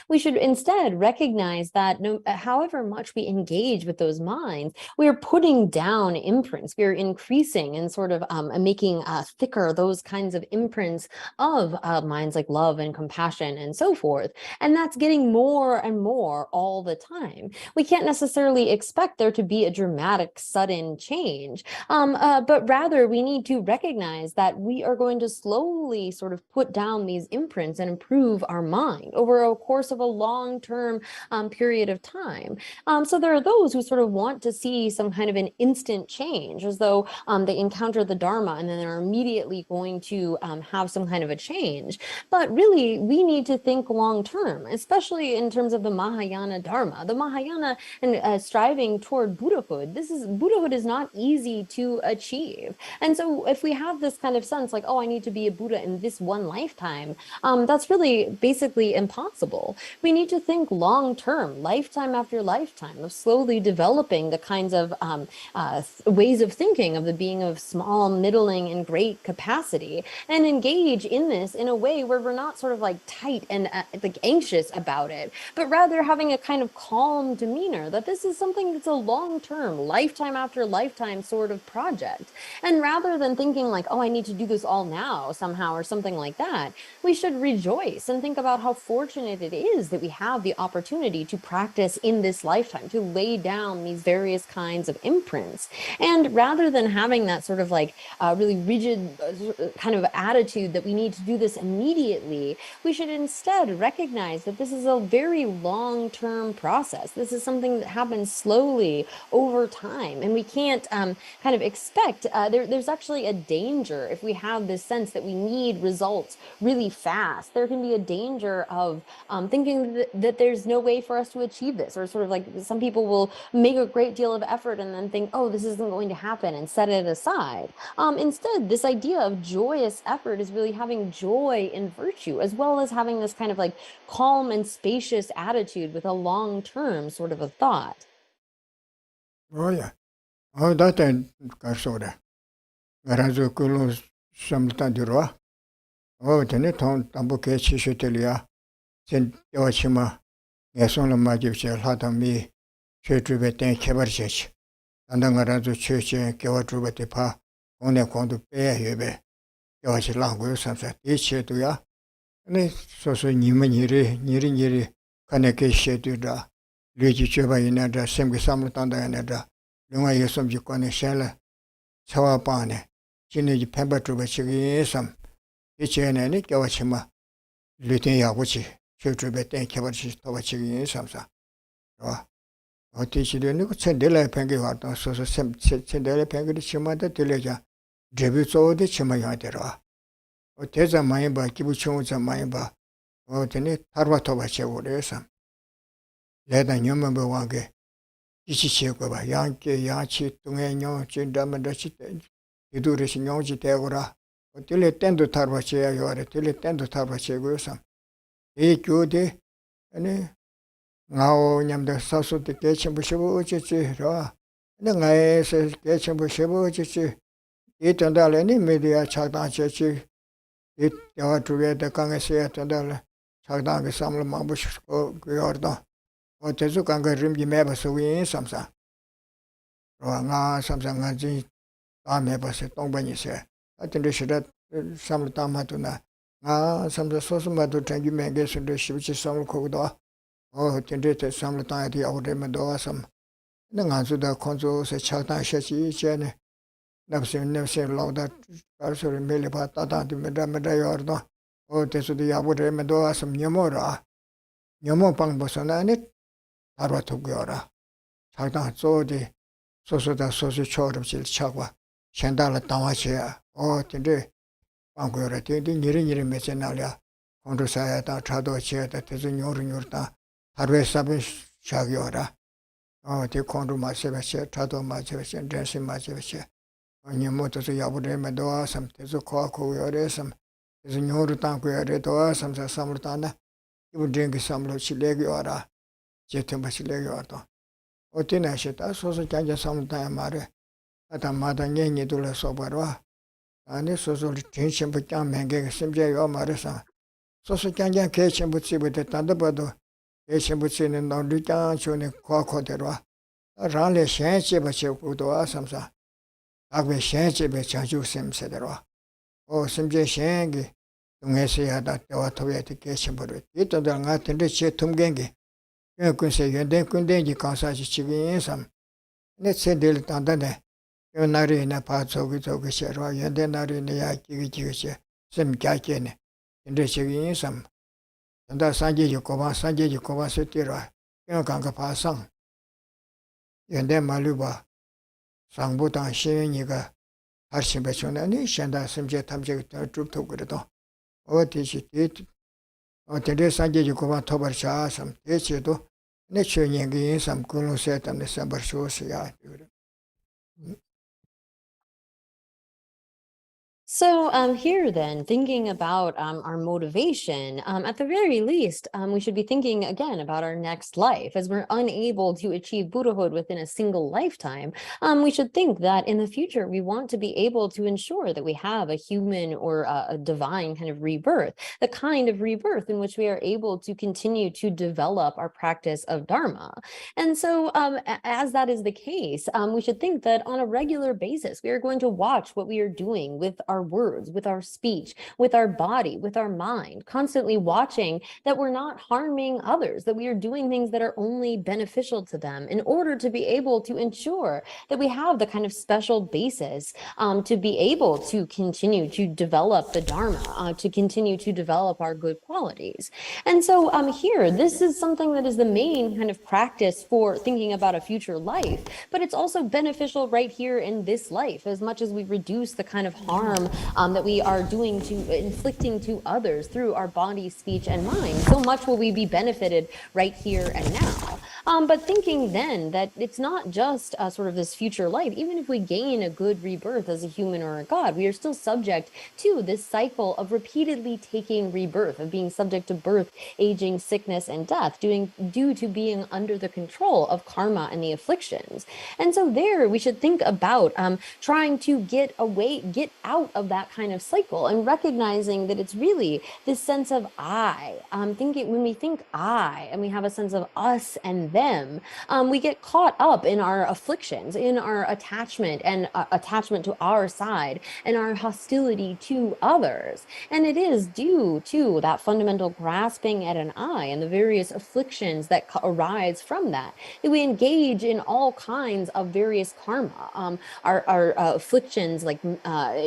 We should instead recognize that however much we engage with those minds, we are putting down imprints. We are increasing and sort of making thicker those kinds of imprints of minds like love and compassion and so forth. And that's getting more and more all the time. We can't necessarily expect there to be a dramatic, sudden change, but rather we need to recognize that we are going to slowly sort of put down these imprints and improve our mind over a course of a long-term period of time. So there are those who sort of want to see some kind of an instant change, as though they encounter the Dharma and then they're immediately going to have some kind of a change. But really, we need to think long term, especially in terms of the Mahayana Dharma. The Mahayana and striving toward Buddhahood, Buddhahood is not easy to achieve. And so if we have this kind of sense like, oh, I need to be a Buddha in this one lifetime, that's really basically impossible. We need to think long term, lifetime after lifetime, of slowly developing the kinds of ways of thinking of the being of small, middling, and great capacity, and engage in this in a way where we're not sort of like tight and like anxious about it, but rather having a kind of calm demeanor, that this is something that's a long-term, lifetime after lifetime sort of project. And rather than thinking like, oh, I need to do this all now somehow or something like that, we should rejoice and think about how fortunate it is that we have the opportunity to practice in this lifetime, to lay down these various kinds of imprints. And rather than having that sort of like really rigid kind of attitude that we need to do this immediately, we should instead recognize that this is a very long-term process. This is something that happens slowly over time, and we can't kind of expect, there's actually a danger if we have this sense that we need results really fast. There can be a danger of thinking that there's no way for us to achieve this, or sort of like some people will make a great deal of effort and then think, oh, this isn't going to happen, and set it aside. Instead, this idea of joyous effort is really having joy in virtue, as well as having this kind of like calm and spacious attitude with a long-term sort of a thought. Oh, yeah. Oh, that and Garsoda. Garazo Kulu Samtandura. Oh, Teneton, Tambuke Chishutelia, Saint Yoshima, Yasola Majivcha, Hatami, Chetrubete Kevarchech, and Angarazo Church, Kewatrubetepa, on a quantum pay Hebe, Yoshi Langu, Samsa, each to ya. And so Niri, Kaneke Shetuda, Luigi Chuba in Adra, Semgi Samutanda and Adra, Lunga Yosum Jukone Shella, Sawapane, Chini Pemba Trubachi, some, each and any Kawachima, Lutin Yawachi, Chutrubet and Kavachi Tawachi in Samsa. Or teach you the new Sendela Pengi, so Sendela Pengi Chimata Tileja, Debut all the Chimayatera. O Teza Mayba, Kibuchonza Mayba, or Tene Tarvatova Chevoresa. Let a human Wange, Ichikova, Yankee, Yachi, Tunganyo, Chindamadachi, you do this in Yoji Teora, or till it tend to Tarvache, you are till it tend to Tarvache Gusam. E. Judy, and now Yam the South of the Kitchen Bushabuchi, and I says Kitchen Bushabuchi, it and all any media Chagdan it yawa truge the Kangase and Chagdan Samla Mabush Gordo, or Tezukanga Rimji Meba so we in Samsa. Ranga Samsangaji, Amebas, Tongbani. I think they should have some Tamatuna. Some the Sosuma to Tangi Megas and the Shivichi Sam Koda, or Tendete some time the Audemado some. Then answer the consul said Chagdan Shachi, Chen. Never seen long that also really about that to Medayordo, or Tesu the Abu Medoa some Yamora. Yamopang Bosananit, Tarvatugora. Chagdan so the Sosa Sosu Chord of Chilchagua, Chandala Tamachia, or Tende, Angora, Niri Mecenalia, Condosayata, Trado Chia, that is in Yorta, Harvest Sabish Chagiora, 디 콘도 마세베체 타도 마세베체 댄스 마세베체 아니 모토서 야부레메 도아 삼테서 코아코 요레섬 그래서 뇨르 땅고 요레 도아 삼사 삼르타나 이부 딩기 삼로 실레기 와라 제템바 실레기 와도 어때나시다 소소 장자 삼르타 말에 아다 마다 녜니 둘러 소바와 아니 소소 텐션부 짱 맹게 심제 요 말에서 소소 장자 개천부 집에 단도 봐도 개천부 집는 너리 짱 쇼네 코아코대로 라레 셴체 버체 고도아 삼사 악베 셴체 베 자주 셈세대로 심제 셴기 동해서야다 때와 토베티 개천부를 이또들 같은데 제 tum겐기 근세 연대 군대지 가사지 지긴 삼 네세들 단단해 요 나리나 파초기 저기 셔와 연대 나리네 야기기지 셈갸게네 근데 지긴 삼 단다 산지지 고바 세티라 요 강가 파상 연대 말루바 상부당 시인이가 하시베촌에 셴다 심제 탐제 쭉 그래도 어디시 어디에 산지지 고바 토버샤 삼 대체도 내 최년기 삼 군로세 때문에 삼버쇼스야 So here then, thinking about our motivation, at the very least, we should be thinking again about our next life. As we're unable to achieve Buddhahood within a single lifetime, we should think that in the future, we want to be able to ensure that we have a human or a divine kind of rebirth, the kind of rebirth in which we are able to continue to develop our practice of Dharma. And so as that is the case, we should think that on a regular basis, we are going to watch what we are doing with our words, with our speech, with our body, with our mind, constantly watching that we're not harming others, that we are doing things that are only beneficial to them in order to be able to ensure that we have the kind of special basis to be able to continue to develop the Dharma, to continue to develop our good qualities. And so here, this is something that is the main kind of practice for thinking about a future life, but it's also beneficial right here in this life, as much as we reduce the kind of harm that we are inflicting to others through our body, speech, and mind. So much will we be benefited right here and now. But thinking then that it's not just sort of this future life, even if we gain a good rebirth as a human or a god, we are still subject to this cycle of repeatedly taking rebirth, of being subject to birth, aging, sickness, and death, due to being under the control of karma and the afflictions. And so there we should think about trying to get out of that kind of cycle and recognizing that it's really this sense of I. When we think I and we have a sense of us and them, we get caught up in our afflictions, in our attachment and attachment to our side and our hostility to others. And it is due to that fundamental grasping at an I and the various afflictions that arise from that we engage in all kinds of various karma. Our afflictions like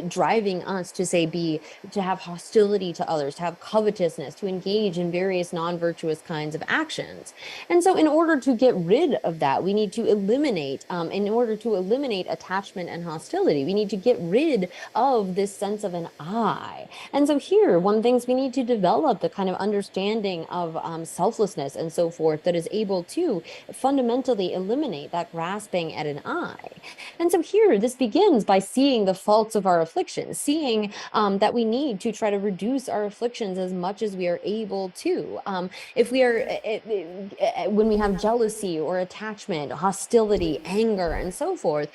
driving us to to have hostility to others, to have covetousness, to engage in various non-virtuous kinds of actions. And so in order to get rid of that, we need to eliminate, in order to eliminate attachment and hostility, we need to get rid of this sense of an I. And so here, one thing is we need to develop the kind of understanding of selflessness and so forth that is able to fundamentally eliminate that grasping at an I. And so here, this begins by seeing the faults of our afflictions, seeing that we need to try to reduce our afflictions as much as we are able to. If we are, when we have jealousy or attachment, hostility, anger, and so forth,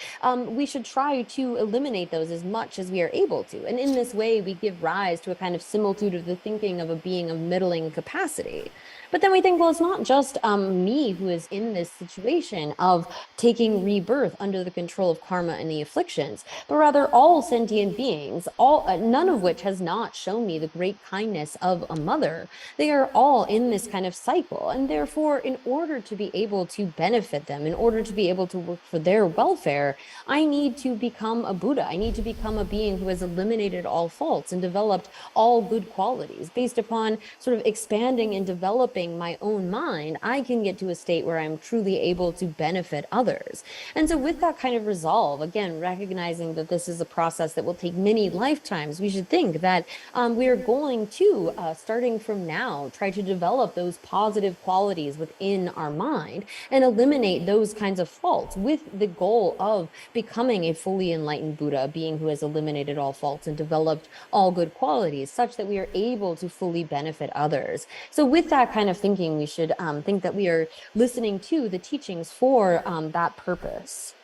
we should try to eliminate those as much as we are able to. And in this way, we give rise to a kind of similitude of the thinking of a being of middling capacity. But then we think, well, it's not just me who is in this situation of taking rebirth under the control of karma and the afflictions, but rather all sentient beings, none of which has not shown me the great kindness of a mother. They are all in this kind of cycle. And therefore, in order to be able to benefit them, in order to be able to work for their welfare, I need to become a Buddha. I need to become a being who has eliminated all faults and developed all good qualities. Based upon sort of expanding and developing my own mind, I can get to a state where I'm truly able to benefit others. And so with that kind of resolve, again, recognizing that this is a process that will take many lifetimes, we should think that we are going to, starting from now, try to develop those positive qualities within our mind. mind and eliminate those kinds of faults with the goal of becoming a fully enlightened Buddha, a being who has eliminated all faults and developed all good qualities such that we are able to fully benefit others. So with that kind of thinking, we should think that we are listening to the teachings for that purpose.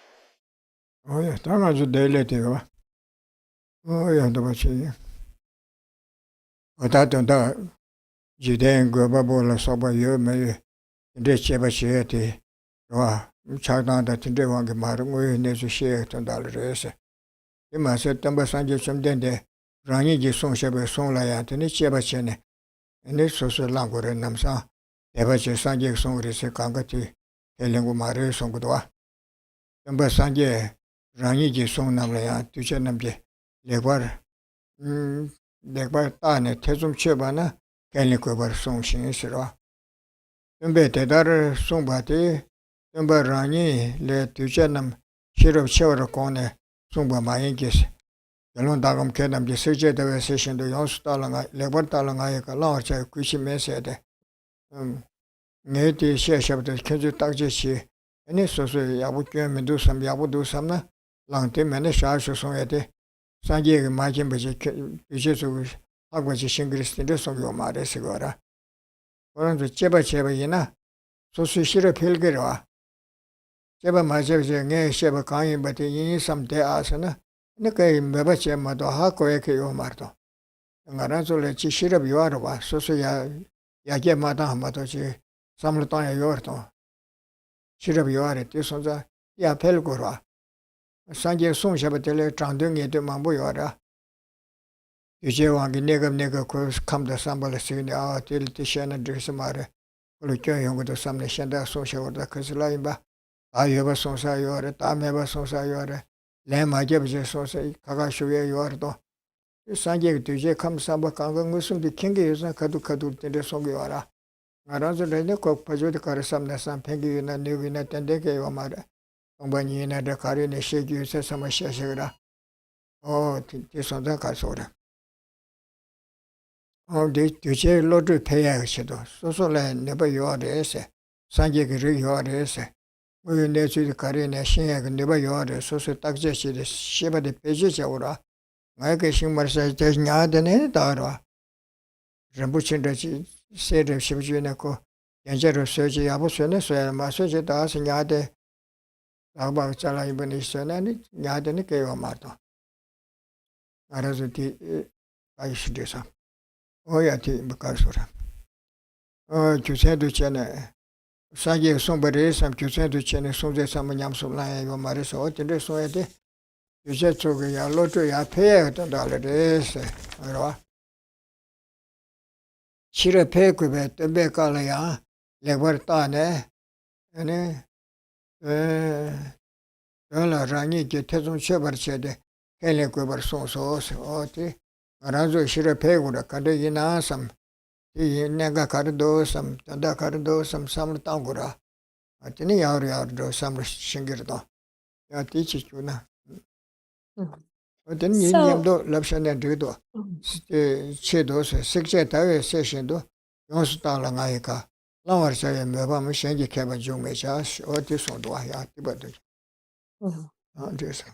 예, 당아주 데일레티가 야, 도바치. 어다던다 지된 거바볼라 소바 요메 데체바시에티 와 차단다 tindewan게 말은 왜 내주 시에 던달레스 이마세 덤바 산제 좀 된데 라니지 송샤베 송라야 되니 제바체네 네 소소 랑고레 남사 대바체 산제 송리세 강가티 헬랭고 말을 송고도와 덤바 산제 라니지 송남라야 두체 남제 레과르 레과 따네 태좀 쳐바나 갤리코버 송신이시로 덤베 대다를 송바티 덤바 라니 레 두체 남 시럽 채워라 고네 송바 마인게스 결론 다금 개남지 세제대회 세션도 연수달랑아 레버달랑아이가 라어차 구시메세데 네디 시샤부터 켜주 딱지시 아니 소소 야부께면도 삼 야부도 삼나 랑테면에 샤쇼송에데 산지에 마침버지 유제소 하고지 싱그리스인데 소요 말에서거라 그런데 제바이나 소수 싫어 별거라 제바 마제제 네 셰바 강이 버티 인삼대 아서나 네게 메바체마도 하고에 그요 말도 나라솔에 지시럽 요하러 와 소소야 야게마다 한마도지 삼르타야 요르도 시럽 요하래 뒤선자 야 펠고라 산제 송샤버텔에 장등에도 망보 요하라 유제왕이 내가 그 감다 삼발스니 아 딜티샤나 드스 말에 그렇게 용어도 삼내 챤다 소샤고다 그슬라임바 아여바 송사 요하래 다메바 송사 요하래 레마제브제 소사 가가쇼에 요하르도 산제 뒤제 감사바 강강 무슨디 캥게 요사 카두 텐데 송게 와라 알아서 레네 꼭 파조데 카르삼나삼 팽기나 네위나 텐데게 요마라 동반이나 데 카리네 셰기유세 사마샤시라 뒤선다 가소라 뒤제 로드 페야시도 소소레 네바 요하레세 산제게 요하레세 왜 내주의 가리네 신야가 네바 요하레 소소 딱제시데 시바데 페지자오라 나에게 신말사 대냐데네 다라 렘부친다지 세르 시부지네고 연자로 서지 야부스네 소야 마서지 다스냐데 아바 잘라 이번에 있어나니 냐데네 개와 말도 알아서디 아이시데사 오야티 무카소라 주세도 전에 사기 송버리 삼 주세도 전에 송제 삼냠솔라에 요 말에서 어떻게 소야데 유제 쪽에 야로도 야페에 던달레스 알아 치레 페크베 때베 깔아야 레버타네 아니 열라 라니게 태좀 셔버체데 헬레고버 소소스 어디 알아서 치레 페고라 카데이나 삼 이 내가 가르도 삼 단다 가르도 삼 삼을 땅고라 아티니 야르야르도 삼을 싱기르도 야 티치구나 어떤 일념도 랍션에 들도 체도서 색제 다외 세션도 연수달랑아이가 라워샤에 매밤을 생기 개발 중매자 어디 손도 와야 티버도 그래서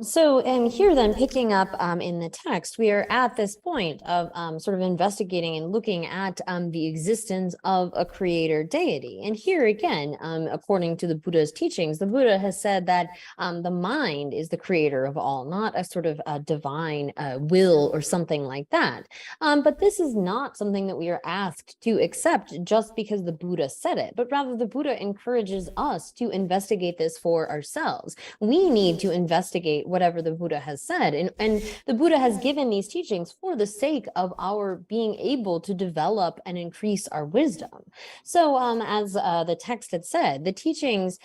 So, and here then picking up in the text, we are at this point of sort of investigating and looking at the existence of a creator deity. And here again, according to the Buddha's teachings, the Buddha has said that the mind is the creator of all, not a sort of a divine will or something like that. But this is not something that we are asked to accept just because the Buddha said it, but rather the Buddha encourages us to investigate this for ourselves. We need to investigate whatever the Buddha has said. And the Buddha has given these teachings for the sake of our being able to develop and increase our wisdom. So as the text had said, the teachings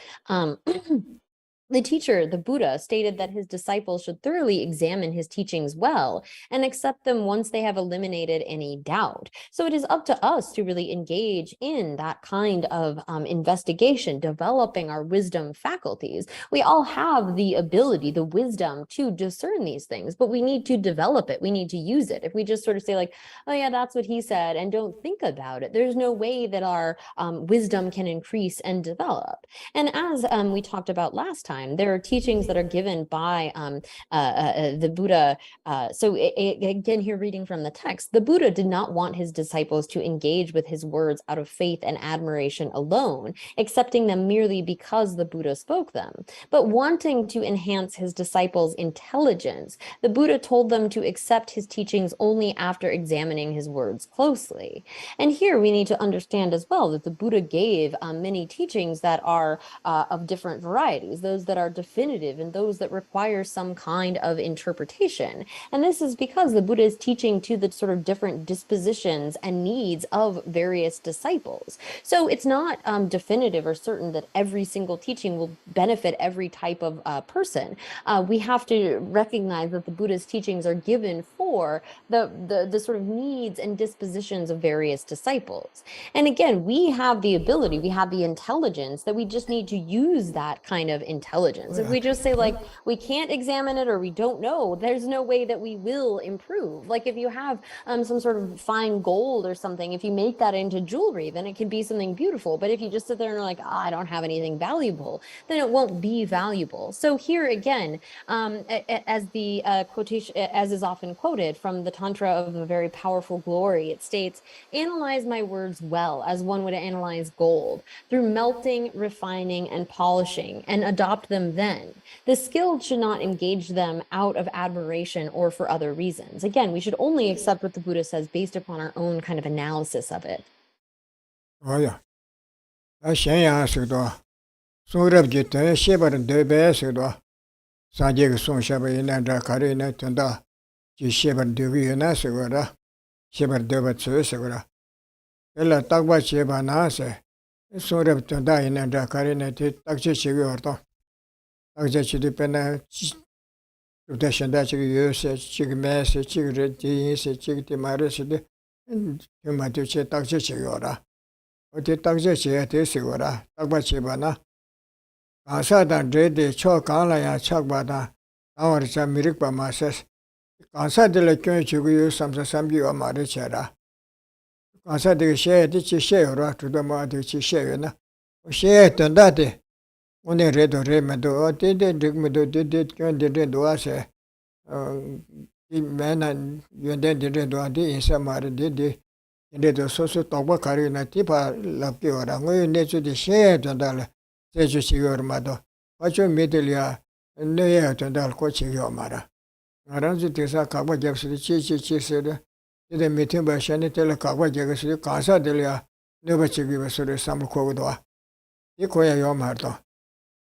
The teacher, the Buddha, stated that his disciples should thoroughly examine his teachings well and accept them once they have eliminated any doubt. So it is up to us to really engage in that kind of investigation, developing our wisdom faculties. We all have the ability, the wisdom to discern these things, but we need to develop it. We need to use it. If we just sort of say like, oh yeah, that's what he said, and don't think about it, there's no way that our wisdom can increase and develop. And as we talked about last time, there are teachings that are given by the Buddha. Again, here reading from the text, the Buddha did not want his disciples to engage with his words out of faith and admiration alone, accepting them merely because the Buddha spoke them. But wanting to enhance his disciples' intelligence, the Buddha told them to accept his teachings only after examining his words closely. And here we need to understand as well that the Buddha gave many teachings that are of different varieties, those that are definitive and those that require some kind of interpretation. And this is because the Buddha is teaching to the sort of different dispositions and needs of various disciples. So it's not definitive or certain that every single teaching will benefit every type of person. We have to recognize that the Buddha's teachings are given for the sort of needs and dispositions of various disciples. And again, we have the ability, we have the intelligence, that we just need to use that kind of intelligence. If we just say like, we can't examine it or we don't know, there's no way that we will improve. Like if you have some sort of fine gold or something, if you make that into jewelry, then it can be something beautiful. But if you just sit there and are like, oh, I don't have anything valuable, then it won't be valuable. So here again, as the quotation, as is often quoted from the Tantra of a Very Powerful Glory, it states, analyze my words well as one would analyze gold, through melting, refining, and polishing, and adopt them then. The skilled should not engage them out of admiration or for other reasons. Again, we should only accept what the Buddha says based upon our own kind of analysis of it. Oh yeah. Shen Sudo. Sungrab Jitan, Shebaran Debe Sudo. Sanjig Song Shabayina Karina Tunda. Shebar Duvina Segura. Shebar Deba Segura. Ella Tagba Shebanase. Sungrab Tunda in Karina Taxi Sigurto. Taxi Dipena. Protection that you use, chick mess, chick jeans, chick maris, and you might do taxi sigura. What the taxi sigura, Tagbachibana. Ansada dread the chokala and chakbada, our Samirikba masses. Ansad the lake you use some you are marichera. Ansad the share the share to the mother share. Share and that. When they read or remado, did they drink me do us a man and you then didn't do a day in some other did the social talk about carrying a tipa love you or I'm going to the share to dollar, says you see your mother. What you media and no year to dollar coaching your mother. Around the Tessa Kaba Japs the Chi said, the meeting by Shani Telekaba Jagas, Casa delia, never to give us some codoa. You call your mother.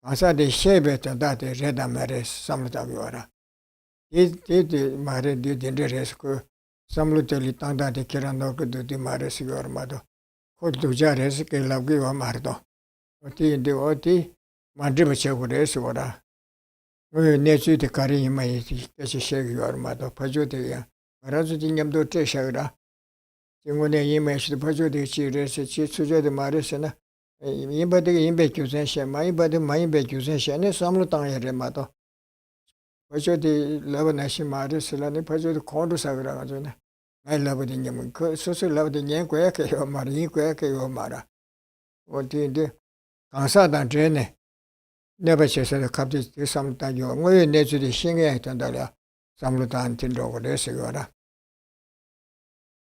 Asa de shebet and that is red amaris, some Taviora. It Mare did in the rescue, some little tanda de Kirano could do the Maris your mother. Could do Jares, Lagiva Mardo. Oti in the Oti, Madribacha would resora. We need to carry him, I shake your mother, Pajotia. Razutingam do Teshara. Jimone image the Pajoti, Chisuja the Marisana. Anybody in Becusation, my body, my Becusation, and some Lutang Remato. Pajo the Lavanashim Maris, Lani Pajo the Condo Sagrada. I love it in Yaman, so love the Yanquake or Marie Quake or Mara. What did the Kansad and Jene? Never says the captain sometime you are near to the Shinga and Dalia, some Lutan Tindo or Desegora.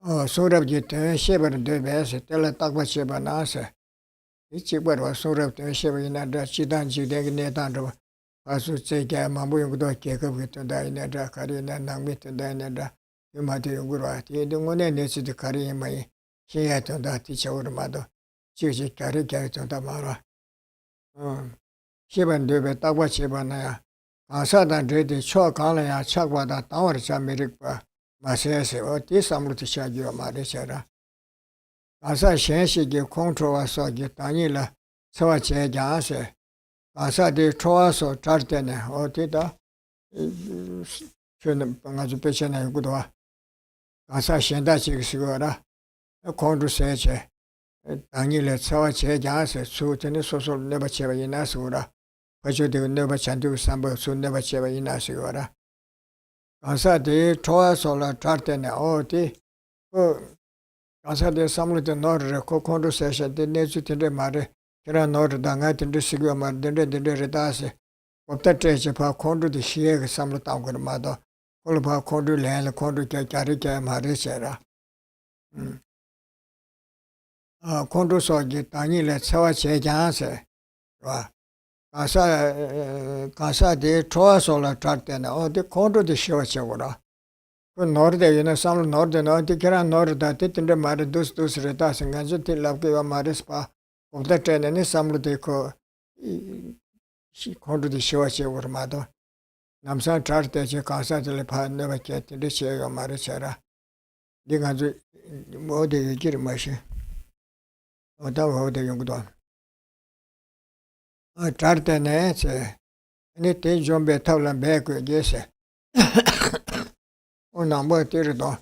Oh, so that you turn Shepherd de Bess, tell a talk about Shebanasa. It's was sort of the Shepherd in that she done, she did net under. I should say, Mamu, don't take up with the Dinah, Karina, and with the Dinah. You might do good right. You don't want any to the Karin, my she had on that teacher or mother. She was a carry carrot on the Mara. Sheban do it, Tawa Shebanaya. I said that the chalk on a chakwa that our Chamirikpa. Masese, or this I'm to share your Marishera. As I say, she give control, I saw get Tanila, so I say, Jase. 가사디 좋아서 잘 때네 어디다 저는 방아주 배치나 이거도 가사 현다 지기시거라 공주 세제 당일에 차와 제자세 수전에 소설 내가 제가 이나서라 가져도 내가 잔도 삼번 수 내가 제가 이나서라 가사디 좋아서 잘 때네 어디 그 가사디 삼루도 너를 공주 세제 내주던데 말에 그런 너를 당하던데 시고 말던데 데레다세 없다 봐 콘도도 시에가 삼로 땅거를 마도 콜 봐 콘도 래를 콘도 짜리게 말이세라 콘도 소지 당일에 차와 제장세 와 가사데 좋아서라 잘때나 어디 콘도도 쉬어쳐고라 그 노르데에는 삼로 노르데 어디 그런 노르다 뜻인데 말이 두스레다 생각지 til랍게와 말이스파 없다 때는 삼로데 그 콘도도 쉬어쳐고라 마도 남산 잘때 제 가사들 반내가 깼는데 제가 말이셔라 네가 아주 어디 얘기를 마시 어디 연구도 잘때네 제 네 대좀배 타올란 배그 제세 오늘 뭐 때려도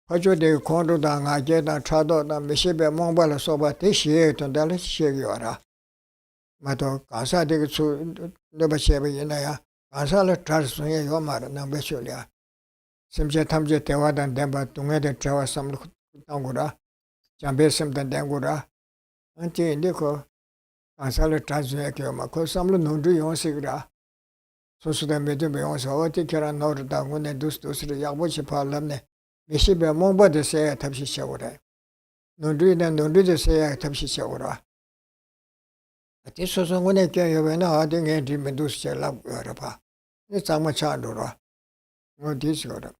가져대 콘도다 가게다 차도다 메시베 몽발을 써봐 대시에 된다를 시에요라 마도 가사되게 수 내가 셰베 이나야 가사를 잘 수행해 요 말은 남배쇼랴 심제 탐제 대화단 덴바 동에대 저와 삼로 땅고라 잠배심단 덴고라 안티 인데코 가사를 잘 수행해 요마코 삼로 논주 용식이라 소수된 매도 배워서 어떻게라 노르다 군에 두스두스를 약보치 팔람네 메시베 몽바데세 탑시셔오래 논주이나 논주데세 탑시셔오라 ati so송군에 껴여베나 아등에 디메두스절랍 여러봐 이 장마 차도라 어디서라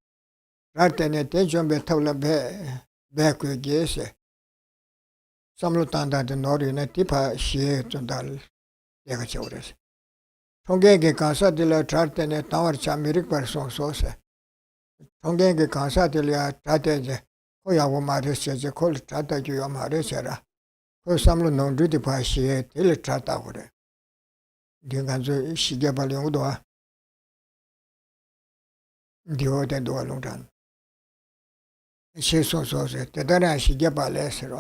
라테네 대좀베 탑라베 베크게세 삼로탄다데 노리네 티파 시에 좀달 내가 저래서 통계게 가사들라 트라테네 타워 차미릭 버송소세 통계게 가사들이야 트라테제 고야고 말했어제 콜 트라타주요 말했어라 그 삼로 농주디 바시에 딜 트라타 그래 네가 저 시계 발령도 와 디오데 도알롱단 시소소세 대단한 시계 발레스로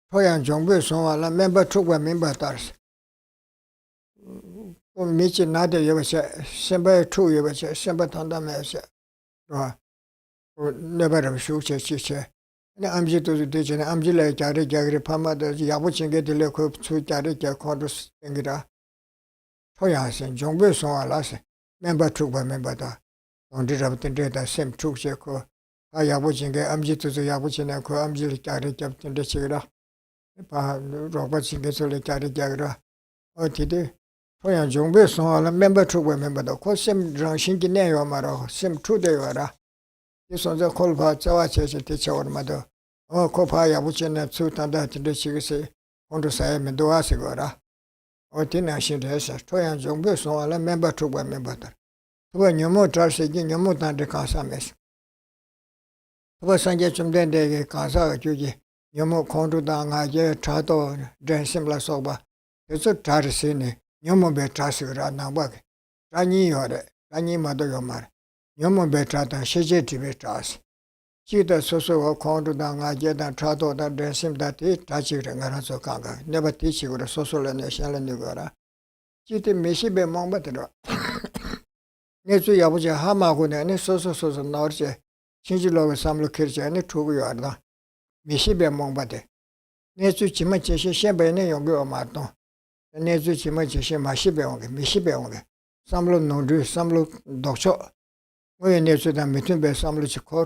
토양 정부 송알라 멤버 축과 멤버 따르스 미치 나데 여버세 셈바 투 여버세 셈바 탄다메세 와 네버럼 슈체 치체 네 암지도 되잖아 암질에 자리 자리 파마도 야부친게 들려 그 수자리 자 코드스 땡기라 토양선 정부 송알라세 멤버 축과 멤버다 온디라부터 데이터 셈 축체 그 야부친게 암지도 야부친에 그 암질 자리 잡던데 치라 바 로버친게 소리 자리 자리라 어디데 토양 정부 송알라 멤버 축과 멤버다 코셈 정신기 내요 말어 셈 투데요라 이 손자 콜바 자와 제제 대처얼마도 코파 야부친에 수탄다 진대시기세 온도사에 면도하시거라 어디나 신대서 토양 정부 송알라 멤버 축과 멤버다 그거 너무 잘세기 너무 단데 가사메스 그거 산제 좀 된데 가사가 주지 너무 공도당하게 차도 전심라 소바 그래서 잘세네 너무 배타시거라 나바게 아니요래 아니마도 요말 너무 배타다 시제집에 따스 지다 소소와 공도당하게다 차도다 전심다티 다치를 가라서 가가 내가 뒤치고라 소소를 샤는 거라 지대 메시베 몽바들어 내주 야부지 하마고네 소소소소 나오지 신질로가 삼로 kirchane 투고요 알다 미시베 몽바데 내주 지마 제시 셴베네 용거 마도 내주 지마 제시 마시베 온게 미시베 온게 삼로 노드 삼로 독초 왜 내주다 미튼베 삼로 치코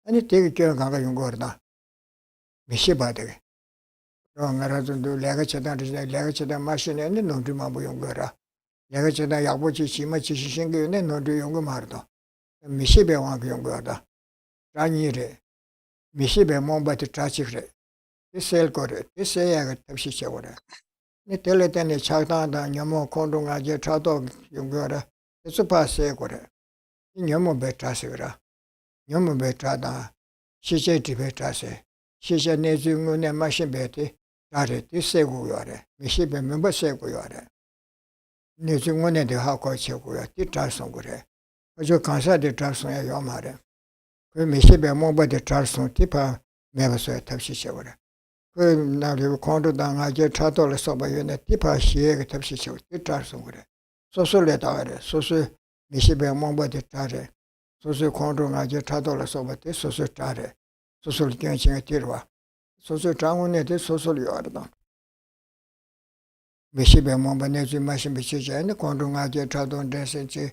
아니 되게 껴 가가 용거다 미시바데 영아라도 내가 제다 마시네 노드만 뭐 용거라 내가 제다 야부지 지마 제시 생겨네 노드 용거 말도 미시베 왕그 용거다 라니레 미시베 몽바티 트라치그레 이셀 거레 이세야가 탑시셔오라 네 텔레테네 차다다 녀모 콘동아제 차도 용거라 스파세 거레 이 녀모 베트라시그라 녀모 베트라다 시제 디베트라세 시제 내중문에 마신 베티 다리 뒤세고 요래 미시베 멤버 세고 요래 네 중원에도 하고 치고요 뒤잘송 그래 저 간사데 잘송에 요 말에 그 미시베 몽바데 잘송 티파 매버서에 탑시셔버려 그 나리 콘도당하게 차돌을 써봐요네 티파 시에게 탑시셔 뒤잘송 그래 소설에다 그래 소설 미시베 몽바데 잘해 소설 콘도당하게 차돌을 써봐대 소설 잘해 소설 경쟁에 들어와 소설 장원에도 소설이 와르다 미시베 몽바네 마신 비치자네 콘도당하게 차돌 데센지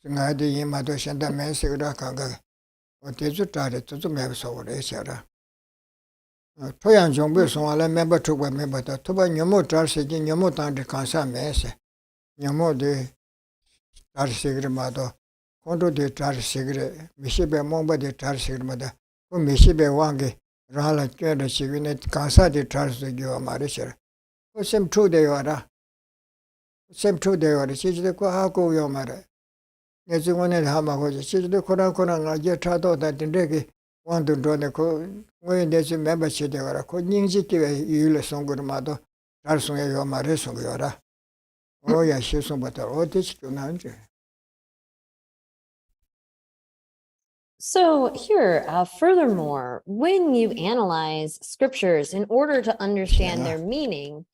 ngādi yīmā tō shiantā mēn sikirā kāngā o tēzū tāre tōzū mēba sōgō rē shiarā. Tōyāng chōngbō sōngā lā mēba chōkwa mēba tā tōpa nyōmō tār sikī nyōmō tāngdi kāngsā mē sē. Nyōmō dī tār sikirā mā tō kōntō dī tār sikirā mīshibē mōngba dī tār sikirā mā tā kō mīshibē wāngi rāla kyōrā sikirā nē kāngsā dī tār sikirā wā mā rē shiarā. Kō sēm chū dē yō rā. Sēm chū dē yō rā chīchidē kō hā kō yō mā rā. 예중원에 하마고 시도 코란코란 아제 차도다 된데기 원도도네 고 뭐에 내지 멤버십 되거라 고 닝지기에 이율 송거마도 달송에 요 말에 송거라 오야 시송부터 어디치도 나은지. So here, furthermore, when you analyze scriptures in order to understand their meaning,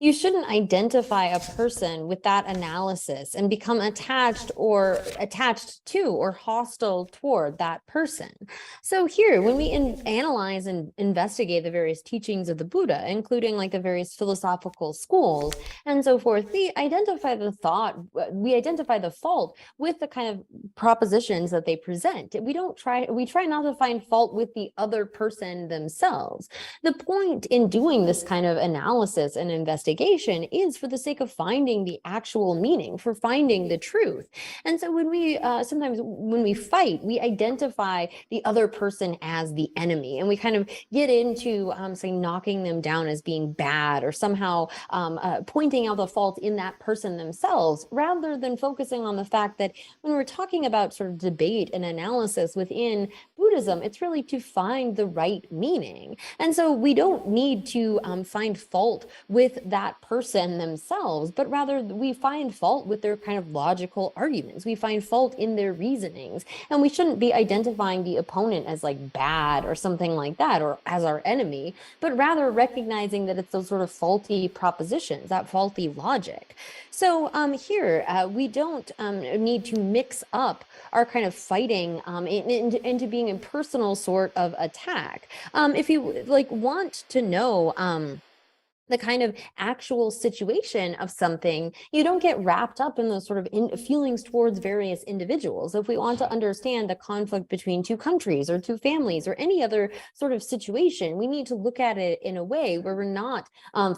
you shouldn't identify a person with that analysis and become attached to or hostile toward that person. So here, when we analyze and investigate the various teachings of the Buddha, including like the various philosophical schools and so forth, we identify the fault with the kind of propositions that they present. We try not to find fault with the other person themselves. The point in doing this kind of analysis and investigation is for the sake of finding the actual meaning, for finding the truth. And so when we sometimes when we fight, we identify the other person as the enemy, and we kind of get into say knocking them down as being bad, or somehow pointing out the fault in that person themselves, rather than focusing on the fact that when we're talking about sort of debate and analysis within Buddhism, it's really to find the right meaning. And so we don't need to find fault with that person themselves, but rather we find fault with their kind of logical arguments. We find fault in their reasonings, and we shouldn't be identifying the opponent as like bad or something like that, or as our enemy, but rather recognizing that it's those sort of faulty propositions, that faulty logic. So here, we don't need to mix up our kind of fighting into being a personal sort of attack. If you like want to know the kind of actual situation of something, you don't get wrapped up in those sort of feelings towards various individuals. If we want to understand the conflict between two countries or two families or any other sort of situation, we need to look at it in a way where we're not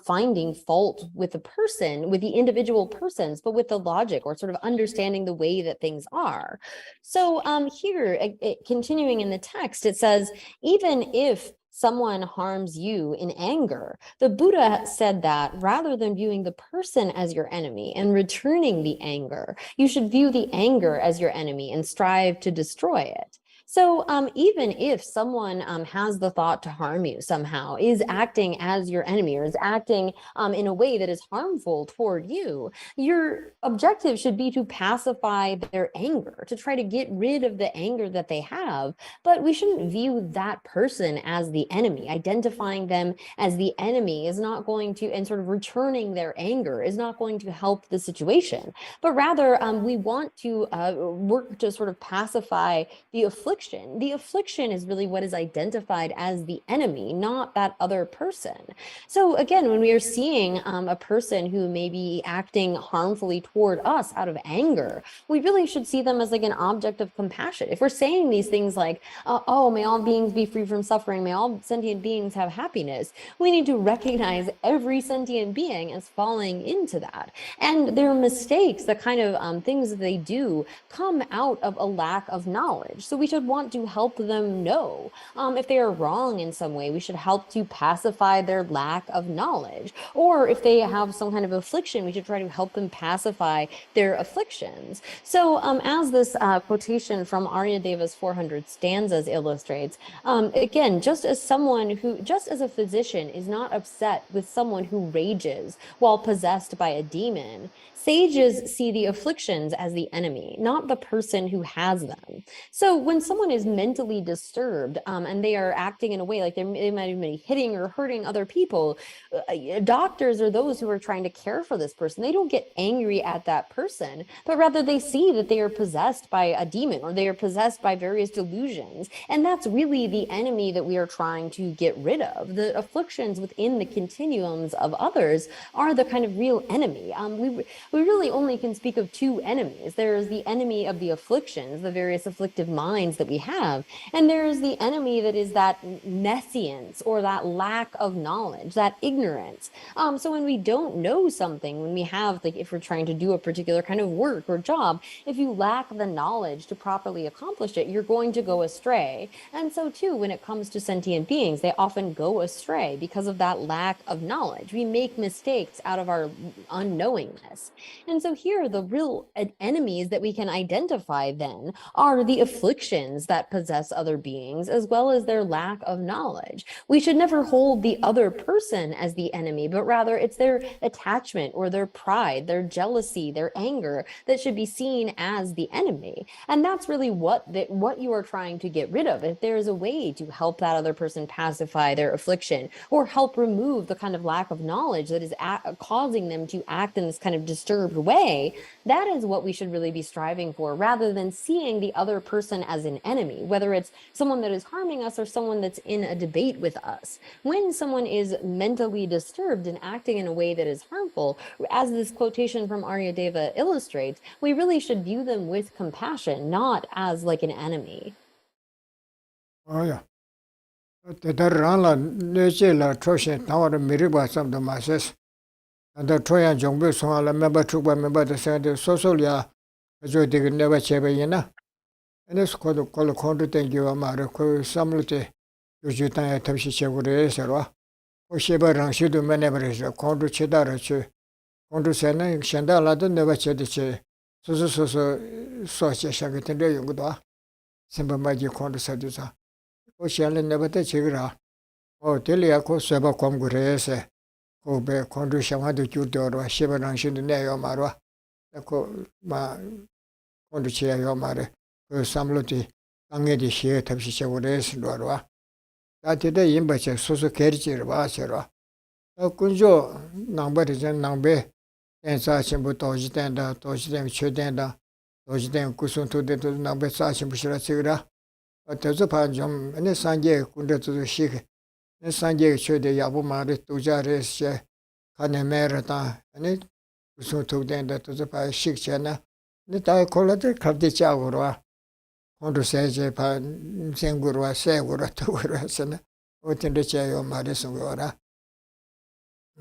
finding fault with the person, with the individual persons, but with the logic, or sort of understanding the way that things are. So here, continuing in the text, it says, even if someone harms you in anger, the Buddha said that rather than viewing the person as your enemy and returning the anger, you should view the anger as your enemy and strive to destroy it. So even if someone has the thought to harm you somehow, is acting as your enemy, or is acting in a way that is harmful toward you, your objective should be to pacify their anger, to try to get rid of the anger that they have. But we shouldn't view that person as the enemy. Identifying them as the enemy is not going to, and sort of returning their anger is not going to help the situation. But rather, we want to work to sort of pacify the affliction. The affliction is really what is identified as the enemy, not that other person. So again, when we are seeing a person who may be acting harmfully toward us out of anger, we really should see them as like an object of compassion. If we're saying these things like, oh, may all beings be free from suffering, may all sentient beings have happiness, we need to recognize every sentient being as falling into that. And their mistakes, the kind of things that they do, come out of a lack of knowledge. So we should should want to help them know. If they are wrong in some way, we should help to pacify their lack of knowledge. Or if they have some kind of affliction, we should try to help them pacify their afflictions. So as this quotation from Aryadeva's 400 stanzas illustrates, again, just as a physician is not upset with someone who rages while possessed by a demon, sages see the afflictions as the enemy, not the person who has them. So when someone is mentally disturbed and they are acting in a way like they might even be hitting or hurting other people, doctors or those who are trying to care for this person, they don't get angry at that person, but rather they see that they are possessed by a demon or they are possessed by various delusions. And that's really the enemy that we are trying to get rid of. The afflictions within the continuums of others are the kind of real enemy. We really only can speak of two enemies. There is the enemy of the afflictions, the various afflictive minds that we have, and there is the enemy that is that nescience or that lack of knowledge, that ignorance. So when we don't know something, when we have, like if we're trying to do a particular kind of work or job, if you lack the knowledge to properly accomplish it, you're going to go astray. And so too, when it comes to sentient beings, they often go astray because of that lack of knowledge. We make mistakes out of our unknowingness. And so here, the real enemies that we can identify then are the afflictions that possess other beings, as well as their lack of knowledge. We should never hold the other person as the enemy, but rather it's their attachment or their pride, their jealousy, their anger that should be seen as the enemy. And that's really what you are trying to get rid of. If there is a way to help that other person pacify their affliction or help remove the kind of lack of knowledge that is causing them to act in this kind of disturbed way, that is what we should really be striving for, rather than seeing the other person as an enemy, whether it's someone that is harming us or someone that's in a debate with us. When someone is mentally disturbed and acting in a way that is harmful, as this quotation from Aryadeva illustrates, we really should view them with compassion, not as like an enemy. Oh yeah. The Rana Nechila Troshan Tower Miriba some the masses. And the Troyan Jongbu Song, a member took by member the Santa Sosolia, as you dig never chebayina. And it's called a call to thank you, Amara, Samlute, Ujutan Tamshi Chevure, or Sheba Rangshidu Manevaris, a condu Chedarache, condu Sena, Shandala, the never chediche, so such a shagatan de Yuguda, Simba Magic condu Sadusa. Ocean never the Chigra, or Teliaco Seba Comgurese. Kobe Kondu Shamadu Judor, Shiva Rangshin Neo Marwa, the Kondu Chia Yomare, Samluti, Angedi Shia Tapsha Wores, Lorwa. That day in Bacha, Soso Kerchi, Vasera. A Kunjo, Nambarizan Nambe, and Sachin Butojitenda, Tojidem Chudenda, Tojidem Kusun to the Nambe Sachin Bushra Sigra. But there's a panjum, and the Sanje Kunda to the Shik. Sanje Chode Yabumari Tujares Kanemerata, and it so took them that to the Pai Shikchana. The Tai Colate Kadicha Urwa, Kondu Seje Pan Sengurwa, Segura, Tuguras, what in the Chayo Madison Gora.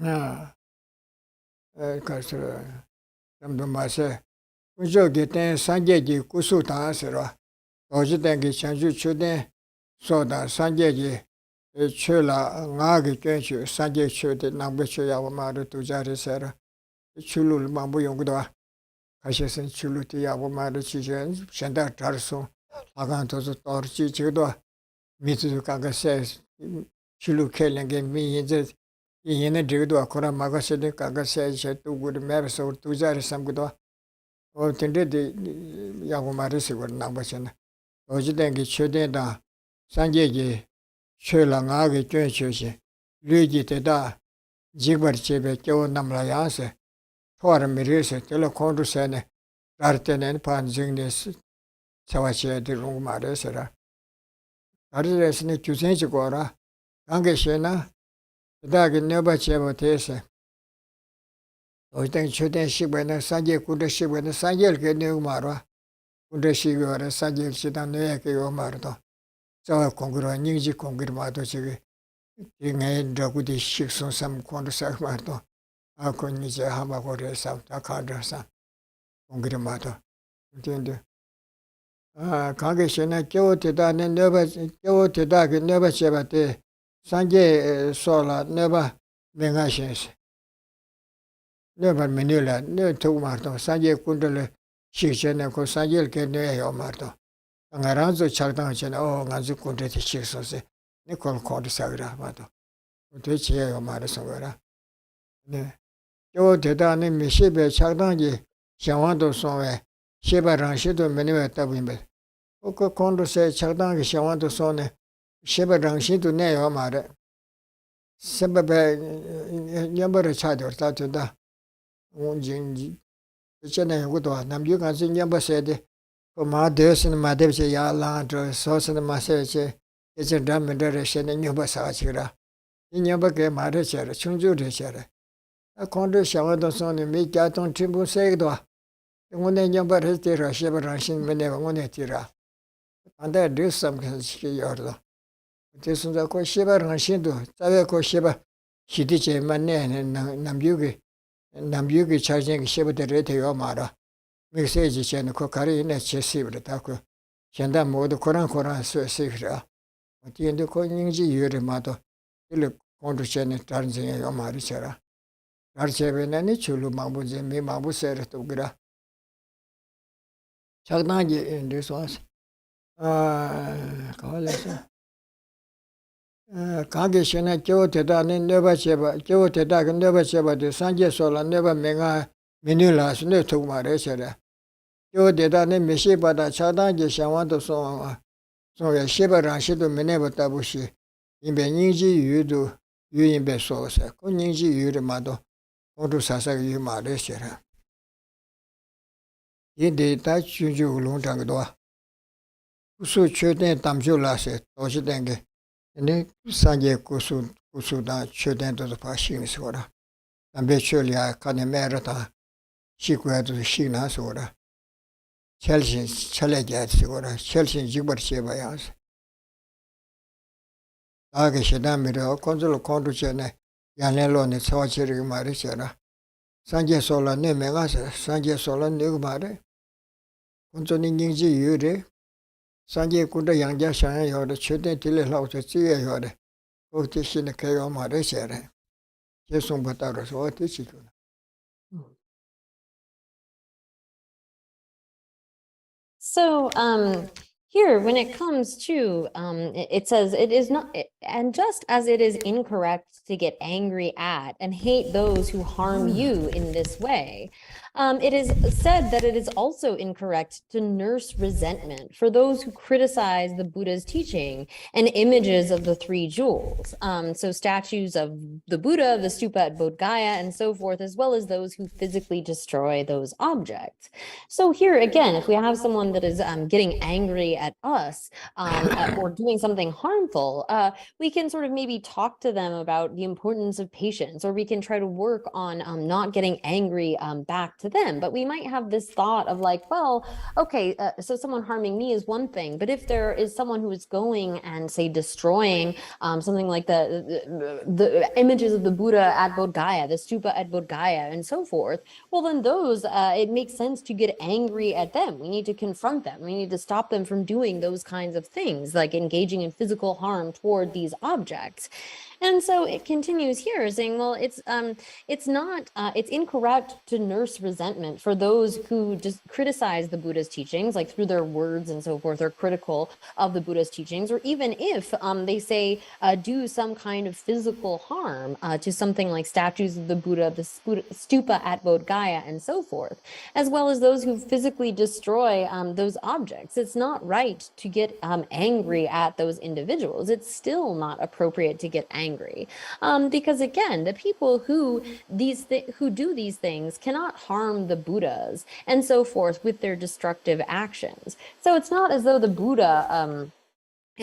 Ah, Castra, Namdumase. Ujo getting Sanjeji Kusuta Asera, Ojitangi Chanju Chude, Soda Sanjeji. Chula Nagi Kenchu, Sanjay Chute, Nambichu Yawamara to Jarisera, Chulu Mambu Yongda, Kashasan Chuluti Yawamara Chijan, Shanda Tarso, Agantos or Chichuda, Mitsu Kaga says, Chulu Kelling gave me in the Dudu, Akura Magasede, Kaga says, two good mares or two Jarisam Guda, or tended the Yawamarisi were Nambachan. Ojidangi Chudenda, Sanjay. Chula Nagi Church, Luigi Teda, Jigbar Chebe, Joe Namlayase, Tora Mirise, Telecondu Sene, Darten and Pan Zingnes, Sawache de Rumaresera. Arisne Chusenchi Gora, Angeshena, the Dag never Cheva Tese. I think Chuden Shibana Sanje Kuda Shibana Sanjel Genumara, Kuda Shigora, Sanjel Chidan Neke Omardo. So I congru Niji Congrimato Chigi. In Dragudi Shikson some Quantus Marto. I could Nija Hamagore South Akadra Congrimato. 강게 신에 겨우 대다네 너바 겨우 대다게 너바 제바데 산제 소라 너바 맹아신스 너바 메뉴라 너 토마토 산제 군들레 시체네 고 산제를 게네요 마도 안가란조 차르당체나 간주 군데티 시소세 네콜 코드 사그라 마도 되치요 말해서 거라 네 겨우 대다네 미시베 차르당지 샤완도 소에 시바랑시도 메뉴에 따보인베 그 콘도세 차르당게 샤완도 소네 시바랑시도 내요 말에 세바베 냠버를 차도 따준다 온진지 전에 그것도 남주 간지 냠버세데 그 마데스는 마데브제 야라도 소스는 마세제 이제 담면데르시는 냠버사치라 이 냠버게 말해셔 충주르셔 아 콘도 샤완도 소네 미자동 팀부세도 오늘 냠버를 때라 시바랑신 메네가 오늘 때라 안돼 드스am 그렇게 열어 대순자 고 시바랑신도 자외 고 시바 시디제 만네 남유기 차징 시바들에 되어 말아 메시지 전에 그 가리네 제시브를 다고 현대 모두 코란 쓰시라 어디인데 고 인지 유르마도 일 콘도션에 다른 생에 요 말이처라 가르체베나니 줄로 망부제 미 망부세를 또 그라 작나지 인데서 가을에서 가게 신에 겨우대다네 너바체바 겨우대다가 너바체바도 산제솔라 너바 맹아 메뉴라스 너 두고 말해셔라 겨우대다네 메시바다 차단지 샤완도 소야 시바랑시도 메네바다 부시 인베닝지 유도 유인베 소세 고닝지 유르마도 모두 사사가 유 말해셔라 이 데이터 주주 울롱장도 구수 최대 담조라세 도시된게 네 산제 구수다 최대도 파시미스거라 담배철이야 카네메르다 시구에도 시나서라 첼신 첼레게스거라 첼신 지버시바야스 아게 시다미로 컨트롤 컨트롤체네 야넬로네 서치르 말이셔라 산제 솔라네 메가세 산제 솔라네 말에 온전히 인지 유래 산제 군도 양자 상여의 최대 딜레라우서 지여여의 어디시네 개요 말이셔라 예송받아서 어디시고 So here, when it comes to, it says it is not, and just as it is incorrect to get angry at and hate those who harm you in this way, it is said that it is also incorrect to nurse resentment for those who criticize the Buddha's teaching and images of the three jewels. So statues of the Buddha, the stupa at Bodh Gaya, and so forth, as well as those who physically destroy those objects. So here again, if we have someone that is getting angry at us or doing something harmful, we can sort of maybe talk to them about the importance of patience, or we can try to work on not getting angry back to them. But we might have this thought of like, well, okay, so someone harming me is one thing, but if there is someone who is going and say destroying something like the images of the Buddha at Bodh Gaya, the stupa at Bodh Gaya, and so forth, well then those, it makes sense to get angry at them. We need to confront them. We need to stop them from doing those kinds of things, like engaging in physical harm toward these objects. And so it continues here saying, well, it's incorrect to nurse resentment for those who just criticize the Buddha's teachings, like through their words and so forth, are critical of the Buddha's teachings, or even if they say do some kind of physical harm to something like statues of the Buddha, the stupa at Bodh Gaya, and so forth, as well as those who physically destroy those objects. It's not right to get angry at those individuals. It's still not appropriate to get angry. Because again, the people who do these things cannot harm the Buddhas and so forth with their destructive actions. So it's not as though the Buddha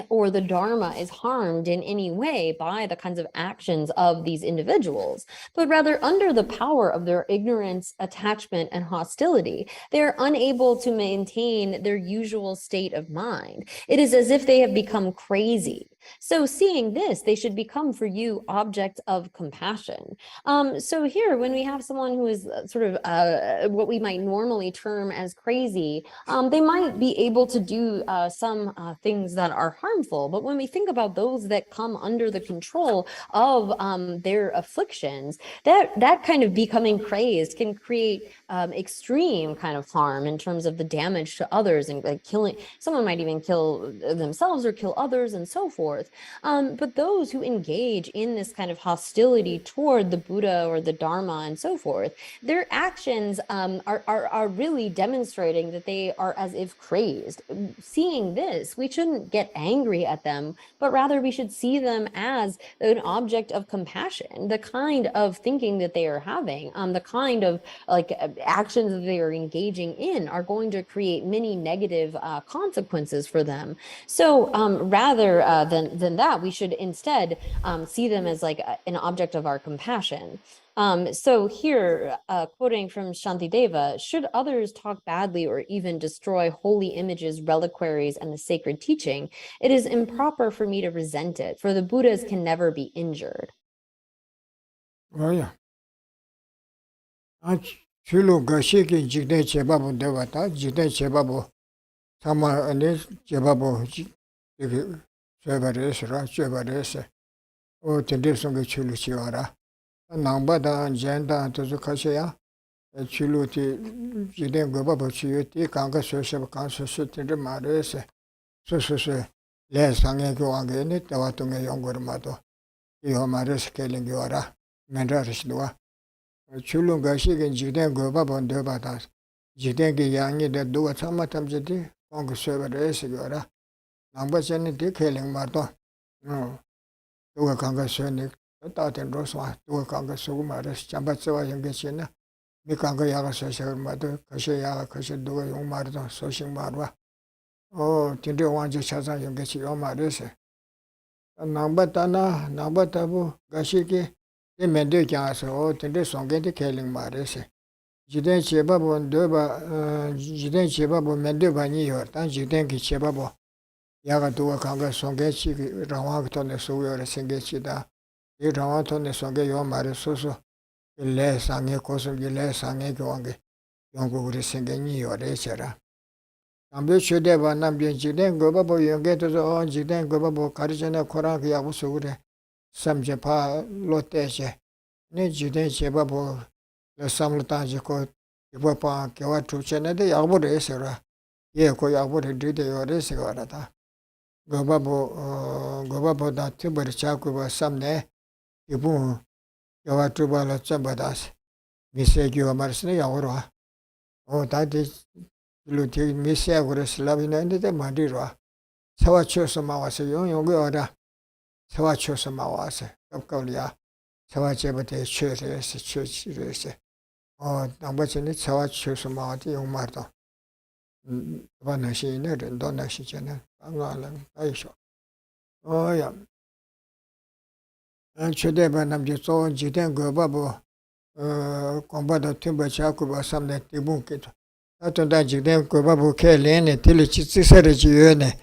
or the Dharma is harmed in any way by the kinds of actions of these individuals, but rather under the power of their ignorance, attachment, and hostility, they are unable to maintain their usual state of mind. It is as if they have become crazy. So seeing this, they should become for you objects of compassion. So here, when we have someone who is sort of what we might normally term as crazy, they might be able to do some things that are harmful. But when we think about those that come under the control of their afflictions, that kind of becoming crazed can create extreme kind of harm in terms of the damage to others, and like killing, someone might even kill themselves or kill others and so forth. But those who engage in this kind of hostility toward the Buddha or the Dharma and so forth, their actions are really demonstrating that they are as if crazed. Seeing this, we shouldn't get angry at them, but rather we should see them as an object of compassion, the kind of thinking that they are having, the kind of like actions that they are engaging in are going to create many negative consequences for them. So rather than that, we should instead see them as like an object of our compassion. So here, quoting from Shantideva, should others talk badly or even destroy holy images, reliquaries, and the sacred teaching, it is improper for me to resent it, for the Buddhas can never be injured. 뭐야? 아, 줄로 가시기 직대 제바부 되었다. 직대 제바부 참아 안에 제바부 이게 제바레스라 제바레스. 텐데송게 줄로 지어라. 남바다 젠다 도저 가셔야 줄로티 직대 거바부 지어티 강가 소셔 강소서 텐데 말레스. 소소소 레상에 교환게니 따와통에 연구를 마도 이거 말레스 켈링 교와라. 맨다르시도와 출론 가시게 지된 거바 본데바다 지된게 양이데 누가 참마탐지디 공부 서버를 해서거라 남바전에 디켈링 말도 누가 강가서니 따된 로스와 누가 강가서고 말해서 잠바서와 연계시나 미 강가 야가서 말도 가셔야 가셔 누가 용 말도 소식 말와 진짜 완전 차상 연계시 요 말해서 남바타나 남바타부 가시게 맨데 장서 텐데 송게데 켈링 마레세 지된 제바본 더바 지된 제바본 맨데 바니요 단 지된 기 제바보 야가 도가 강가 송게치 라와토네 소요레 생게치다 이 라와토네 송게 요 마레 소소 레 상게 코송게 레 상게 교왕게 영국으로 생게니요 레체라 남베 쉐데바 남변 지된 거바보 연게도 지된 거바보 가르잖아 코랑 야부 소그래 삼제파 로테제 네 지대 제바보 삼르타지고 이버파 개와 투체네데 야보레서라 예고 야보레 드데요레서라다 고바보다 티버리 차고바 삼네 이부 개와 투발라 쳔바다스 미세기와 마르스네 야오로와 다디 루티 미세고레 슬라비나인데 마디로와 사와초서 마와서 용용거라 사와초서 마와서 갑가울이야 사와제부터 추르스 추르스 남바전에 사와초서 마와디 용마도 바나시네 렌도나시잖아 방알랑 아이쇼 야 최대반 남지 소 지된 거 바보 공부도 팀버 자꾸바 삼네 티bun케도 아ton다 지된 거 바보 켈레네 틸리치 찌서르지요네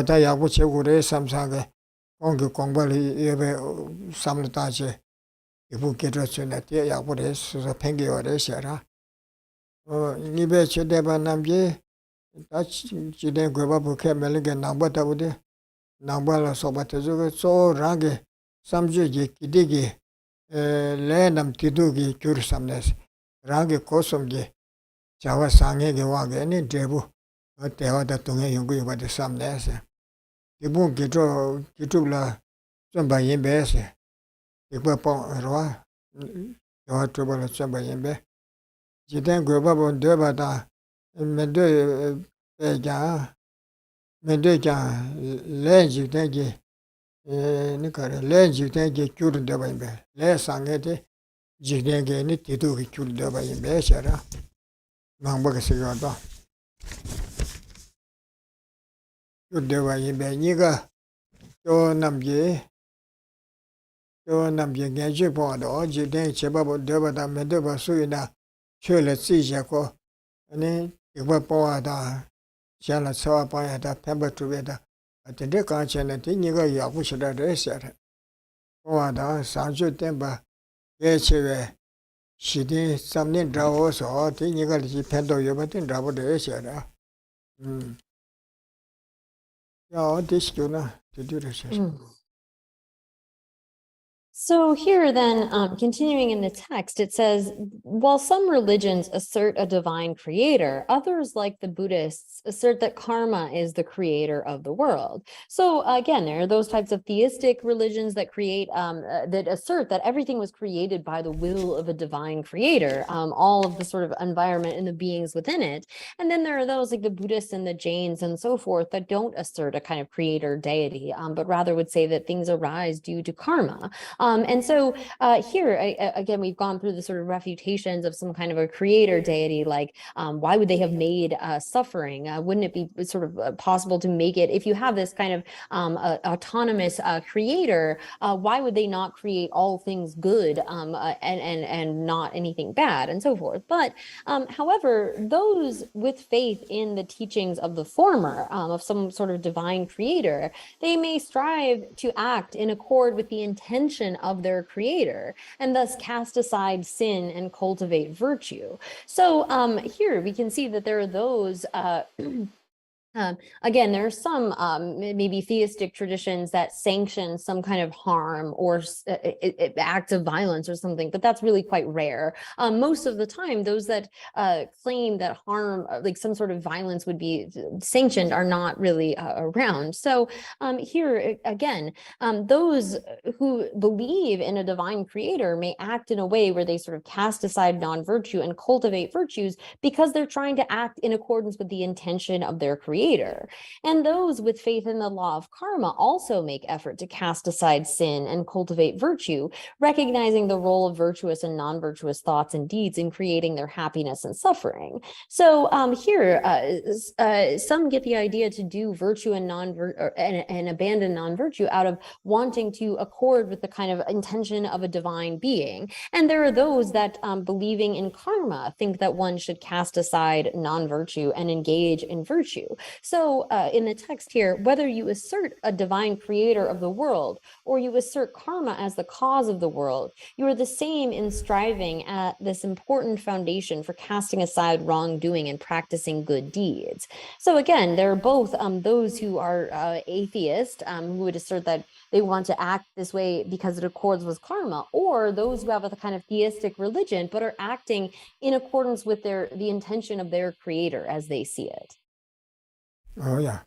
다 야구 제고레 삼상게 공기 공부를 예배 삼르다지 이부께로서는 때 야구를 해서 팽개월에 시라 이베 최대반 남지 다 지된 거바 부케 멜게 남바다부데 남발로 소바테저가 소라게 삼주기 기대기 레남 티두기 줄삼네스 라게 고som게 자와 상에게 와게니 대부 대화다 동에 연구해 받을 삼네스 이분 기초라 좀 바인베스 이거 뽕로와 요 트벌 좀 바인베 지된 거바본 되바다 맨데 배자 맨데자 렌지 되게 니카레 렌지 되게 큐르 되바인베 레 상게데 지된게 니 티두기 큐르 되바인베 샤라 망바가 세가다 되바인베 니가 또 남게 겐지 보도 지된 제바보 되바다 맨데바 수이나 쳬레 시자고 아니 이거 보아다 샤라 서와바야다 템버투베다 Atende kanchana ti niga yaku shira resere. Wada sanju tenpa yechewe shidi samni drawo so ti niga li pendo yoba tin drawo resere. Ya dishkyo na tidu resere. So here then, continuing in the text, it says, while some religions assert a divine creator, others, like the Buddhists, assert that karma is the creator of the world. So again, there are those types of theistic religions that create, that assert that everything was created by the will of a divine creator, all of the sort of environment and the beings within it. And then there are those like the Buddhists and the Jains and so forth that don't assert a kind of creator deity, but rather would say that things arise due to karma. And so here, again, we've gone through the sort of refutations of some kind of a creator deity, like why would they have made suffering? Wouldn't it be sort of possible to make it, if you have this kind of autonomous creator, why would they not create all things good and not anything bad and so forth? But however, those with faith in the teachings of the former, of some sort of divine creator, they may strive to act in accord with the intention of their creator and thus cast aside sin and cultivate virtue. So here we can see that there are those again, there are some maybe theistic traditions that sanction some kind of harm or acts of violence or something, but that's really quite rare. Most of the time, those that claim that harm, like some sort of violence would be sanctioned, are not really around. So here, again, those who believe in a divine creator may act in a way where they sort of cast aside non-virtue and cultivate virtues because they're trying to act in accordance with the intention of their creator. And those with faith in the law of karma also make effort to cast aside sin and cultivate virtue, recognizing the role of virtuous and non-virtuous thoughts and deeds in creating their happiness and suffering. So here, some get the idea to do virtue and and abandon non-virtue out of wanting to accord with the kind of intention of a divine being. And there are those that believing in karma think that one should cast aside non-virtue and engage in virtue. So in the text here, whether you assert a divine creator of the world or you assert karma as the cause of the world, you are the same in striving at this important foundation for casting aside wrongdoing and practicing good deeds. So again, there are both those who are atheist, who would assert that they want to act this way because it accords with karma, or those who have a kind of theistic religion but are acting in accordance with the intention of their creator as they see it. Oh yeah.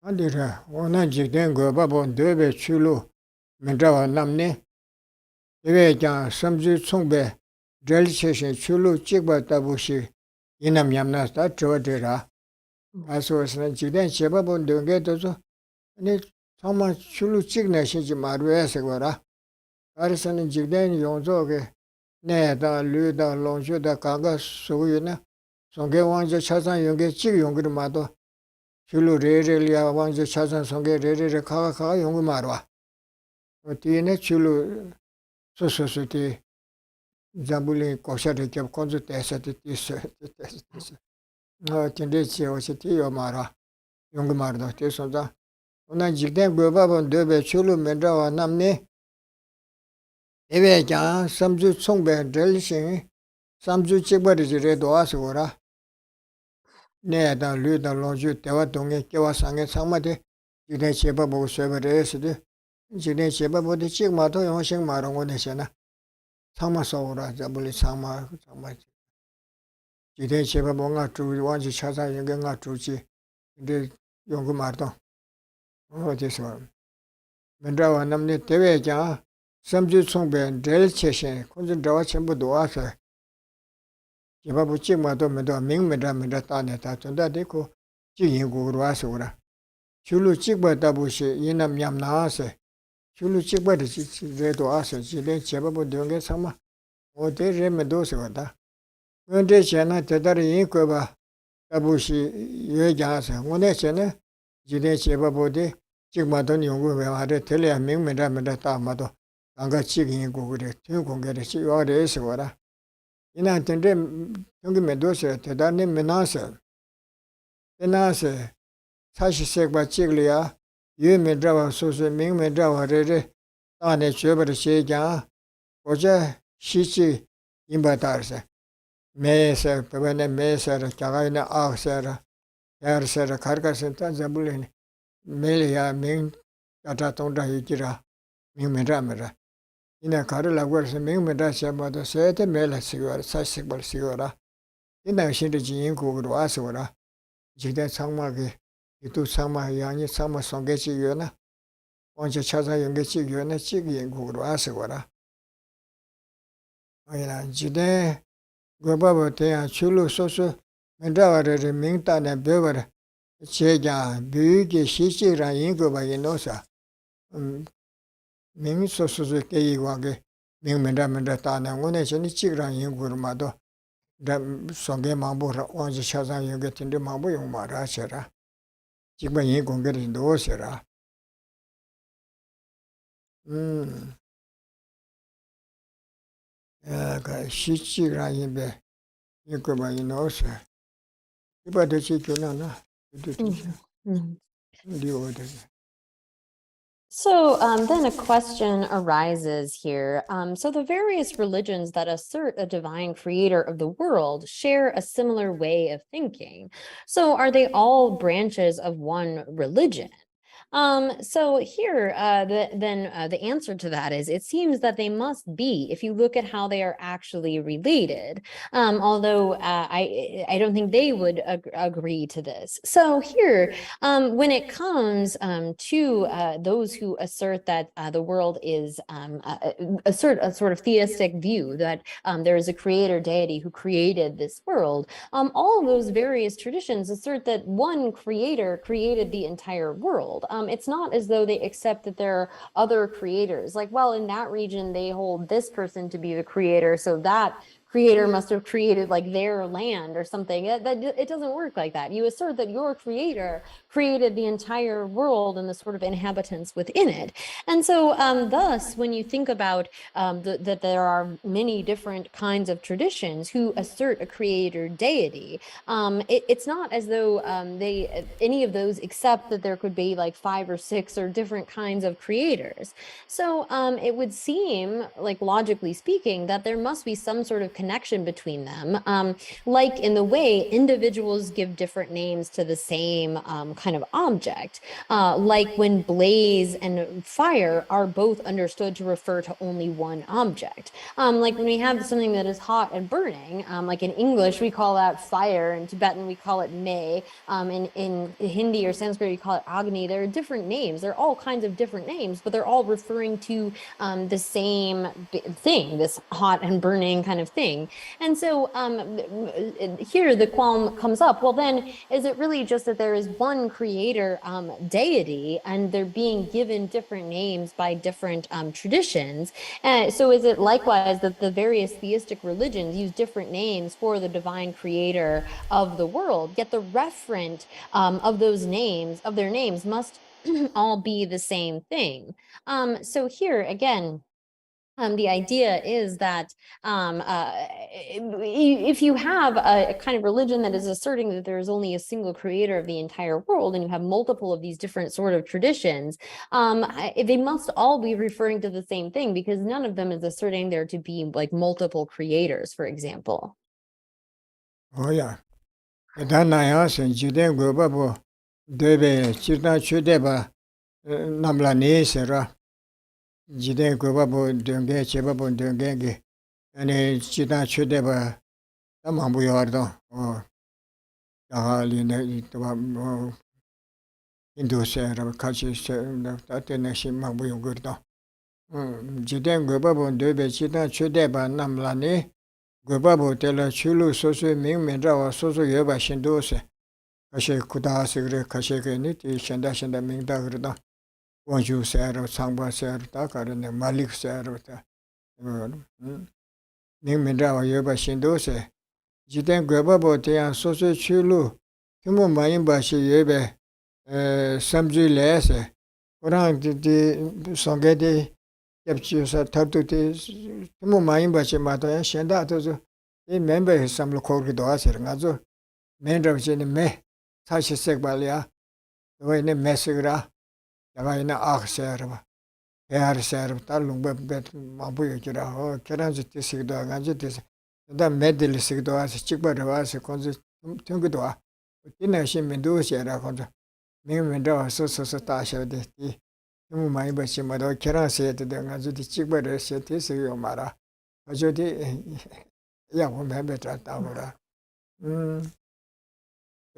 Andira, ona jikden go babo debe chulu mendawa namne. Debe jang samju tsungbe drel cheshin chulu chikba tabushi inam yamna sta chwadira. Aso asna jikden cheba bon denge tozo. Ani thama chulu chikna shinji marwe segwara. Arisana jikden yongzo ke ne da lu da longshu da kanga sugu na. Songe wangja chasan yongge chik yongir mado. Chulu re liya wangja chasan songe re kaga yongu marwa. Tine chulu so ti zambuli kosha re kyab konzu tesa ti tisa. Tinde chiya wasi ti yo marwa. Yongu marwa ti sonza. Una jikden goba bon dobe chulu mendra wa namne. Ewe kya samju tsongbe drel shingi. Samju chikba re doa sigora. Ne da lu da longju tewa donge kewa sange sangmade jide cheba bo sweba reside jide cheba bo de chigma to yong sing ma rong ne sena sangma sawra jabuli sangma jide cheba bo nga tu wanji chaza yenge nga tu chi de yong ma to o de so mendra wa namne tewe kya samju songbe del cheshen kunjin dawa chenbu doa sa Yaba bu chik ma to me to ming me da ta ne ta chunda de ko chik yin gu ruwa se ura. Chulu chik ba ta bu shi yin nam yam na se. Chulu chik ba de chi re do a se chi de che ba bu de nge sa ma. O de re me do se wa ta. Ngon de che na te dar yin ko ba ta bu shi yue ja se. Ngon de che ne ji de che ba bu de chik ma to nyong gu me wa de te le ming me da ta ma to. Anga chik yin gu re tu kong ge re chi wa re se wa ra. Ina tende yungi me doshe, teda ne menase. Menase, 사시색바 찍려야 유면자와 소소 명면자와 레레 안에 죄버를 시장 어제 시치 임바다르세 매세 법안에 매세를 자가이나 아세라 야르세라 가르가센터 잡을래니 매리야 명 야타 동다 이기라 명면자메라 이나 가르라고 해서 명면자 셔마도 세테 매라 시거라 사식벌 시거라 이나 신의 진행국으로 와서라 지대 상막에 이도 상마 양이 상마 송개지요나 언제 찾아 연계지요나 지기행국으로 와서라 아이라 지대 고바버 대야 출루 소소 맨다와르 명단에 배워라 제자 뷰게 시시라 인고바에 노사 명소소소 깨이와게 명면다면다 따나 오늘 전에 찍으라 인고르마도 다 송개 마보라 언제 찾아 연계된데 마보 용마라셔라 지금 이 공개를 넣으셔라. 그 시치라 입에 이거 많이 넣었어. 이봐 대체 교나나. Mhm. 리오데. So then a question arises here. So the various religions that assert a divine creator of the world share a similar way of thinking. So are they all branches of one religion? So here, the answer to that is it seems that they must be, if you look at how they are actually related. Although I don't think they would agree to this. So here, when it comes to those who assert that the world is assert a sort of theistic view that there is a creator deity who created this world, all of those various traditions assert that one creator created the entire world. It's not as though they accept that there are other creators. Like, well, in that region, they hold this person to be the creator, so that creator must have created like their land or something. It doesn't work like that. You assert that your creator created the entire world and the sort of inhabitants within it. And so thus, when you think about that there are many different kinds of traditions who assert a creator deity, it's not as though any of those accept that there could be like 5 or 6 or different kinds of creators. So it would seem, like logically speaking, that there must be some sort of connection between them, like in the way individuals give different names to the same kind of object, like when blaze and fire are both understood to refer to only one object. Like when we have something that is hot and burning, like in English we call that fire, in Tibetan we call it me, in Hindi or Sanskrit we call it agni. There are different names. There are all kinds of different names, but they're all referring to the same thing, this hot and burning kind of thing. And so here the qualm comes up, well then, is it really just that there is one creator deity and they're being given different names by different traditions? So is it likewise that the various theistic religions use different names for the divine creator of the world, yet the referent of those names, of their names, must all be the same thing? So here again, the idea is that if you have a kind of religion that is asserting that there is only a single creator of the entire world, and you have multiple of these different sort of traditions, they must all be referring to the same thing, because none of them is asserting there to be like multiple creators, for example. Oh yeah. 나야 선지대 고바보 데베 지다 추데바 남라 네세라 지대 고바보 등게 제바보 등게게 아니 지다 추데바 남한부여도 야할리네 또바 뭐 인도세라 같이 따테네 심마부여 거도 지대 고바보 데베 지다 추데바 남라네 고바보 텔라 출루 소소 명면자와 소소 여바 신도세 가시 구다스 그래 가시게니 이 신다 명다 그러다 원주세로 상바세로 다 가르네 말릭세로 다 명면자와 여바 신도세 지된 고바보 대한 소소 출루 힘모 많이 바시 예배 삼주레세 그랑 디 성게디 yapıyorsa tabii mu mayın başı madaya şenda atozu member samlo korku doğa sergazo men ravjeni me sashi sekbalya Wayne Messigra, Yavaina Akserva, Airserv, Talumba Bet Mabuira, or Keranzit Sigdo, Ganjitis, the medal Sigdo as a chickbird as a concert Tungudoa. Ina shi Mendoza Raconta, Mimendo, so Tasha de Tea. My Bashimado Kera said to the Ganjiti chickbird said this Yomara. Ajodi Yakum Habita Tavora.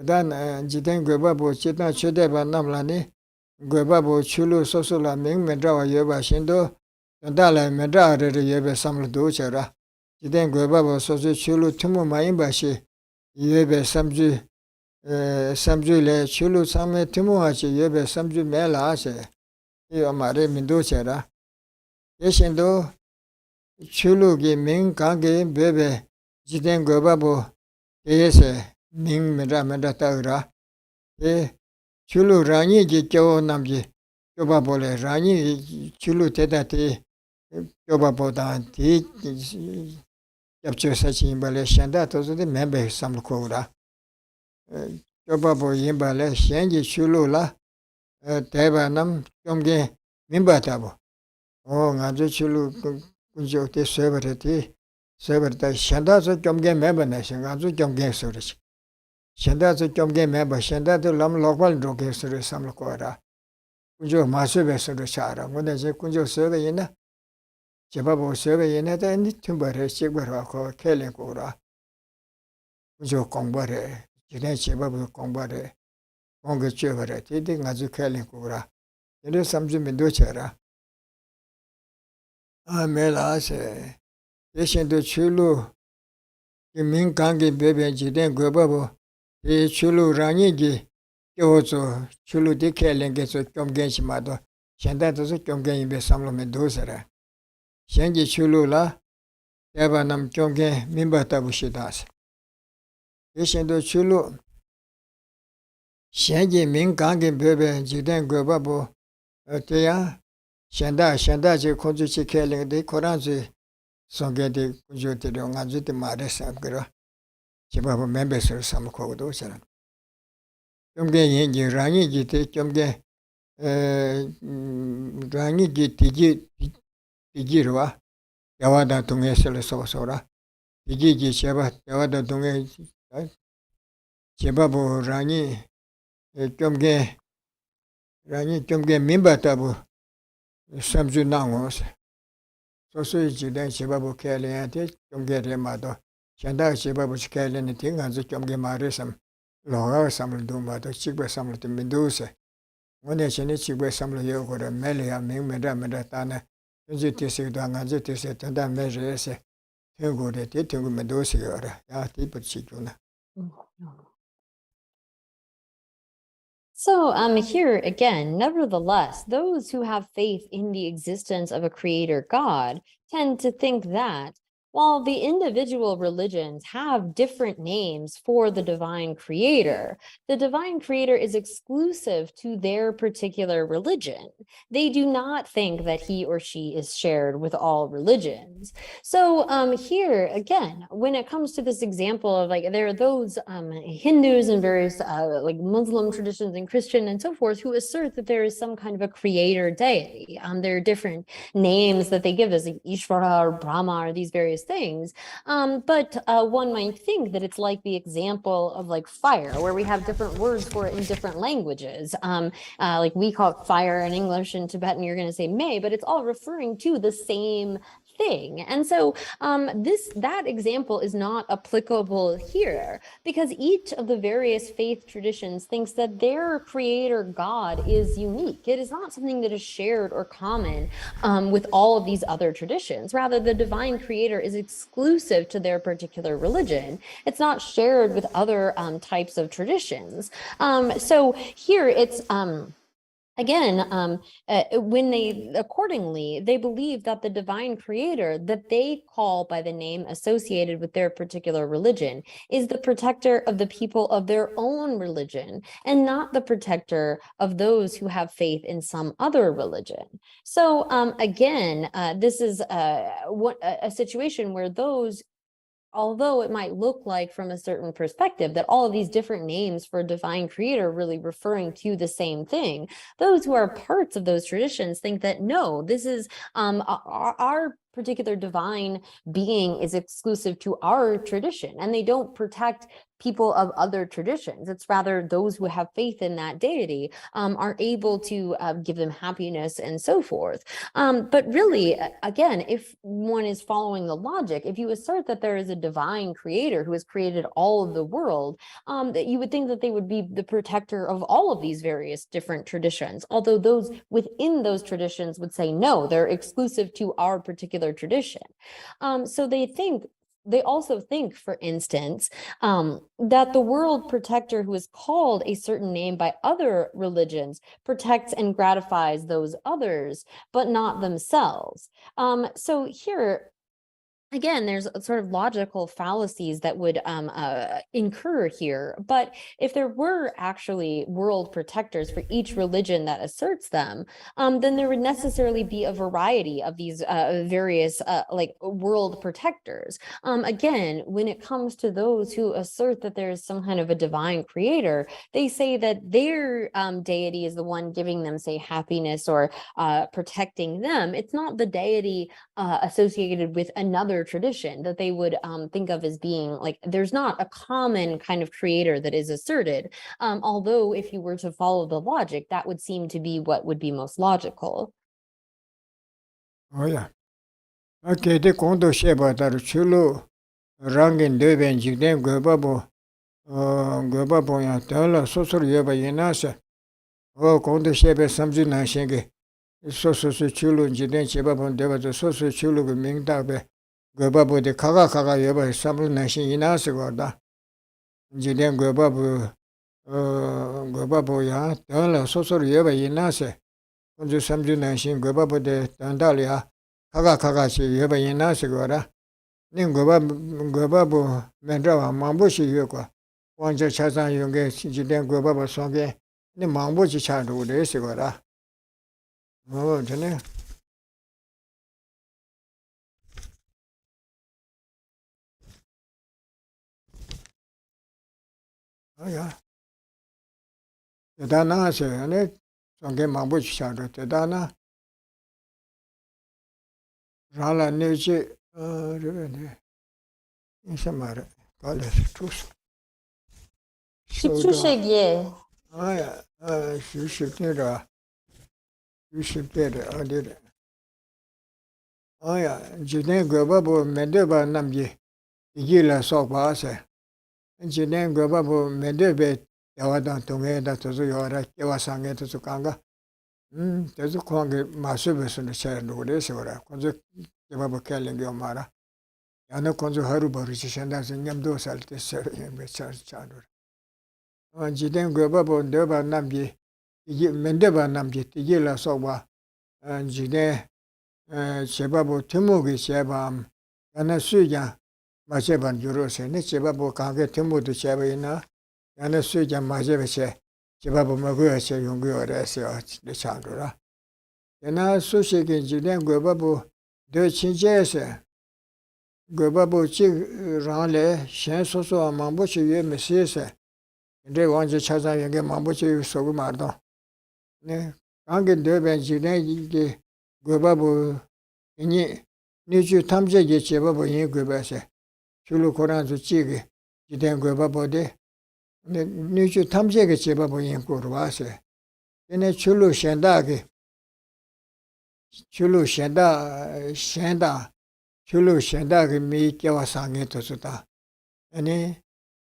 Dan Jiten Guebabo Chita Chudeba Namlani, Guebabo Chulu Sosula Ming Medra Yoba Shindo, Dala Medra Yebe Samlu Duchera, Jiten Guebabo Sosu Chulu Tumu Maimbashi, Yebe Samju Le Chulu Same Tumuachi, Yebe Samju Mela Ase, Yomare Minduchera, Yeshindo Chulu Gi Ming Kangi Bebe, Jiten Guebabo, Yes, Ming Medra Taura. Chulu Rani Joe Namji, Jobabole, Rani Chulu Tedati, Jobabodan, Capture such imbale, Shanda, those are the members, some Kora. Jobabo Yimbale, Shangi Chulula, Tevanam, Jomge, Mimbatabo. Oh, Nazu Chulu Kunjo, the server, Shanda, so Jomge member nation, Nazu Jomge Surish. Shanda to Jomge member, Shanda to Lam Local Droge Suri Samlokora. Kunjo Masube Suru Shara, when they say Kunjo survey in a Jababo survey in it, and Timbere, Chibara, Kelly Kora. Kunjo Kongbare, Jine Chibabu Kongbare, Konga Chivere, Tiding Azu Kelly Kora. It is something in Duchera. Ah, Mela say, Yeshin to Chulu, Ming Kangi baby and Jiden Gobabo, Chulu Ranigi. Yozo Chulu de Kelly gets a Jomgench Mado, Shanda does a Jomgen be Samlo Mendoza. Shangi Chulula, Evanam Jomgen, Mimbata Bushidas. Yeshendo Chulu Shangi Ming Gangi Bebe, Jiden Gobabo, Tea, Shanda, Konjuchi Kelly, de Koranzi, Songe de Kunjuti, Rangazi, the Mares Agra, Chibaba members or some Kodosa. Jomgen Yengi, Rani Gite, Jomgen. Rangi Tigirwa, Yawada Tunge Sora, Tigi Sheba, Yawada Tunge Shebabu Rani, Jomge Mimbatabu, Samju Nangos, Sosu Jidan Shebabu Kelly and Jomge Remado, Shanda Shebabu Kelly and Ting and the Jomge Marisam, Loga Sam Duma, the Chiba Sam to Medusa. When they change it, some of you got a melia, Ming Medatana, Jitisi, Dangajitis, and that measure is a good at it to Medosi or a tip of Chicuna. So here again, nevertheless, those who have faith in the existence of a creator God tend to think that while the individual religions have different names for the divine creator is exclusive to their particular religion. They do not think that he or she is shared with all religions. So here again, when it comes to this example of like, there are those Hindus and various like Muslim traditions and Christian and so forth who assert that there is some kind of a creator deity. There are different names that they give as like Ishvara or Brahma or these various things. But one might think that it's like the example of like fire, where we have different words for it in different languages. Like we call it fire in English, and Tibetan you're going to say may, but it's all referring to the same thing. And so that example is not applicable here, because each of the various faith traditions thinks that their creator God is unique. It is not something that is shared or common with all of these other traditions. Rather, the divine creator is exclusive to their particular religion. It's not shared with other types of traditions. So here it's again, when accordingly, they believe that the divine creator that they call by the name associated with their particular religion is the protector of the people of their own religion and not the protector of those who have faith in some other religion. So again, this is a situation where those although it might look like from a certain perspective that all of these different names for a divine creator are really referring to the same thing, those who are parts of those traditions think that no, this is our particular divine being is exclusive to our tradition, and they don't protect people of other traditions. It's rather those who have faith in that deity are able to give them happiness and so forth. But really, again, if one is following the logic, if you assert that there is a divine creator who has created all of the world, that you would think that they would be the protector of all of these various different traditions, although those within those traditions would say, no, they're exclusive to our particular tradition. So they also think, for instance, that the world protector who is called a certain name by other religions protects and gratifies those others, but not themselves. So here, again, there's sort of logical fallacies that would incur here. But if there were actually world protectors for each religion that asserts them, then there would necessarily be a variety of these various like world protectors. Again, when it comes to those who assert that there is some kind of a divine creator, they say that their deity is the one giving them, say, happiness or protecting them. It's not the deity associated with another tradition that they would think of as being like, there's not a common kind of creator that is asserted. Although if you were to follow the logic, that would seem to be what would be most logical. Oh yeah. Okay, the condo sheba that chulo rangin deben jigden gobabo ya tala sosor yeba yenasa. Oh, condo sheba samju na shenge. Soso chulo jigden sheba bon deba the soso chulo ming dabe. Gobabo de kaga yeba samru na shin yenasa gorda. Jigden gobabo ya tala sosor yeba yenasa. Konju samju na shin gobabo de tandalia. Kaga chi yeba yenasa gorda. Ning gobabo mendrawa mambushi yokwa. Wanja chazan yunge jiden gobabo songe. Ni mambushi chandu de sigora. Oh, jene. Oh yeah. Tedana se ane songe mambushi chandu tedana. Rala neji rene. Insamara. Kale tus. Shigye. Oh yeah. Shishiptera. Shishiptera. I did it. Oh yeah. Jiden gobabo mendeba namji. Igila sokwa se. Jiden gobabo mendebe yawadan tunge da tuzu yora yawa sange tuzu kanga. Tuzu kwange masube sunu chere nukure se wara. Konzu gobabo kelingi omara. Yana konzu haru baru chishenda se nyamdo salte sere yembe chandur. Jiden gobabo ndeba namji. Mendeba namji igila sokwa. Jiden chebabu timugi chebam. Yana suya 마제반 유로세네 제바보 강게 팀모도 제바이나 야네 수자 마제베체 제바보 먹어야세 용거래세요 내창도라 야나 수시게 지된 거바보 더 친제세 거바보 지 란레 셴소소 망보치 예 메시세 근데 원제 찾아 여기 망보치 소고 말도 네 강게 더벤 지된 이게 거바보 이니 니주 탐제게 제바보 이 거바세 줄로 고란서 찌게 지된 거 봐보데 근데 니주 탐제게 제바 보인 거로 와서 얘네 줄로 셴다게 줄로 셴다게 미께와 상에 도서다 아니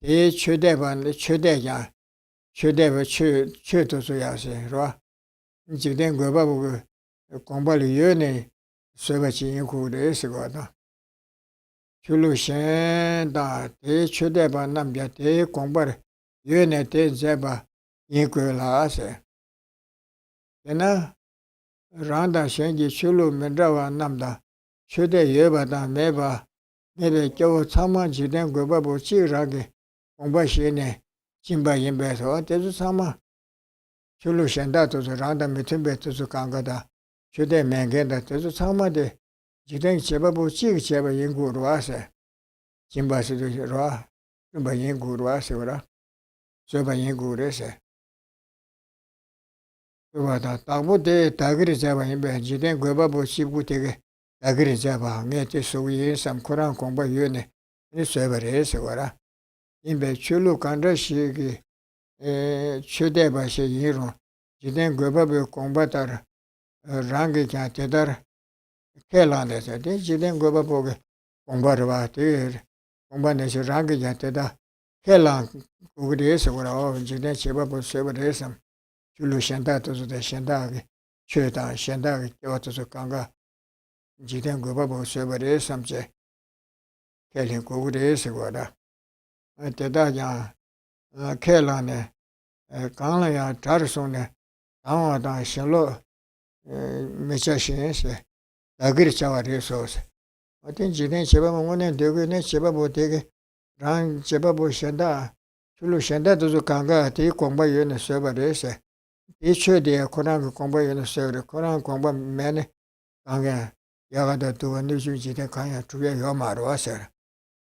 이 최대야 최도서야세 그러 지된 거 봐보고 공부를 연에 서버지 인구를 쓰거든 줄로 셴다 대 최대바 남자 대 공부를 연에 대 제바 인구라세 얘나 란다 셴지 줄로 면다와 남다 최대 예바다 매바 내배 겨우 참만 지된 거 봐보 지라게 공부시네 진바 인배서 대주 참마 줄로 셴다도 란다 밑에배도 강가다 최대 맹게다 대주 참마데 지된 제바보 지 제바 인구로 와서 Chimbasido Roa, Bayin Gurua Sura, Sobayin Gurese. Tabu de Tagri Java in Benjiden Guebabo Shibutege, Tagri Java, Nete Suyi, some Koran Comba Yune, in Severes Wara. In Bechulu Kanda Shigi, Chudeba Shiro, Jiden Guebabo Combatar, Rangi Catedar, Kelandes, Jiden Guebabo Combarva, Combanes Rangi Cateda, Kelan, Ugres or all Jiden Chebabo Severesam. Chulu shenda tozu de shenda ge chue dan shenda ge yo tozu kanga jiden go babo sebare samche kelin ko gure se goda te da ya kela ne kangla ya tar so ne awa da shelo mecha shin se dagir chawa re so se atin jiden cheba mo ne de ge ne cheba bo de ge ran cheba bo shenda chulu shenda tozu kanga te kongba yo ne sebare se 이초에 코로나 공부에는 세월 코로나 공부 매네 강에 야가다 두 뉴스지대 강에 주에 요 말로 와서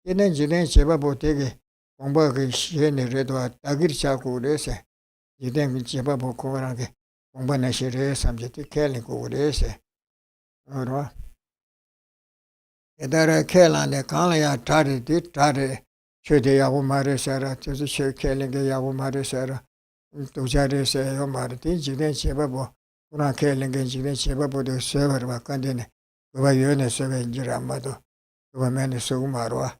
얘는 지는 제가 보되게 공부하기 시에내려도 따기를 잡고 그래서 이된 제가 보고 그러게 공부나 시에 삼제티 켈리고 그래서 어라 에다라 켈란데 강이야 다리디 다리 최대야고 말해서라 저서 켈링게 야고 말해서라 도자리에서 요 말이 지된 제바보 그나 켈링게 지된 제바보도 세버를 바꾼데네 그가 요네 세베 인지람마도 그가 맨에 쓰고 말와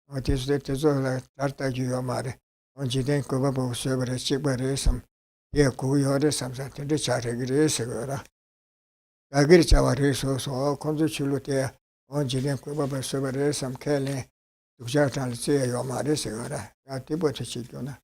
어디서 때저 tartajiyo 말에 지된 그가 보고 세버를 찍버려 섬 예 고요를 삼사한테 잘하기를 해서라 나기를 잡아래서서 콘도출로 때 지된 그가 보고 세버를 섬 켈링 도자탄을 세요 말에 세거라 야 뒤부터 찍거나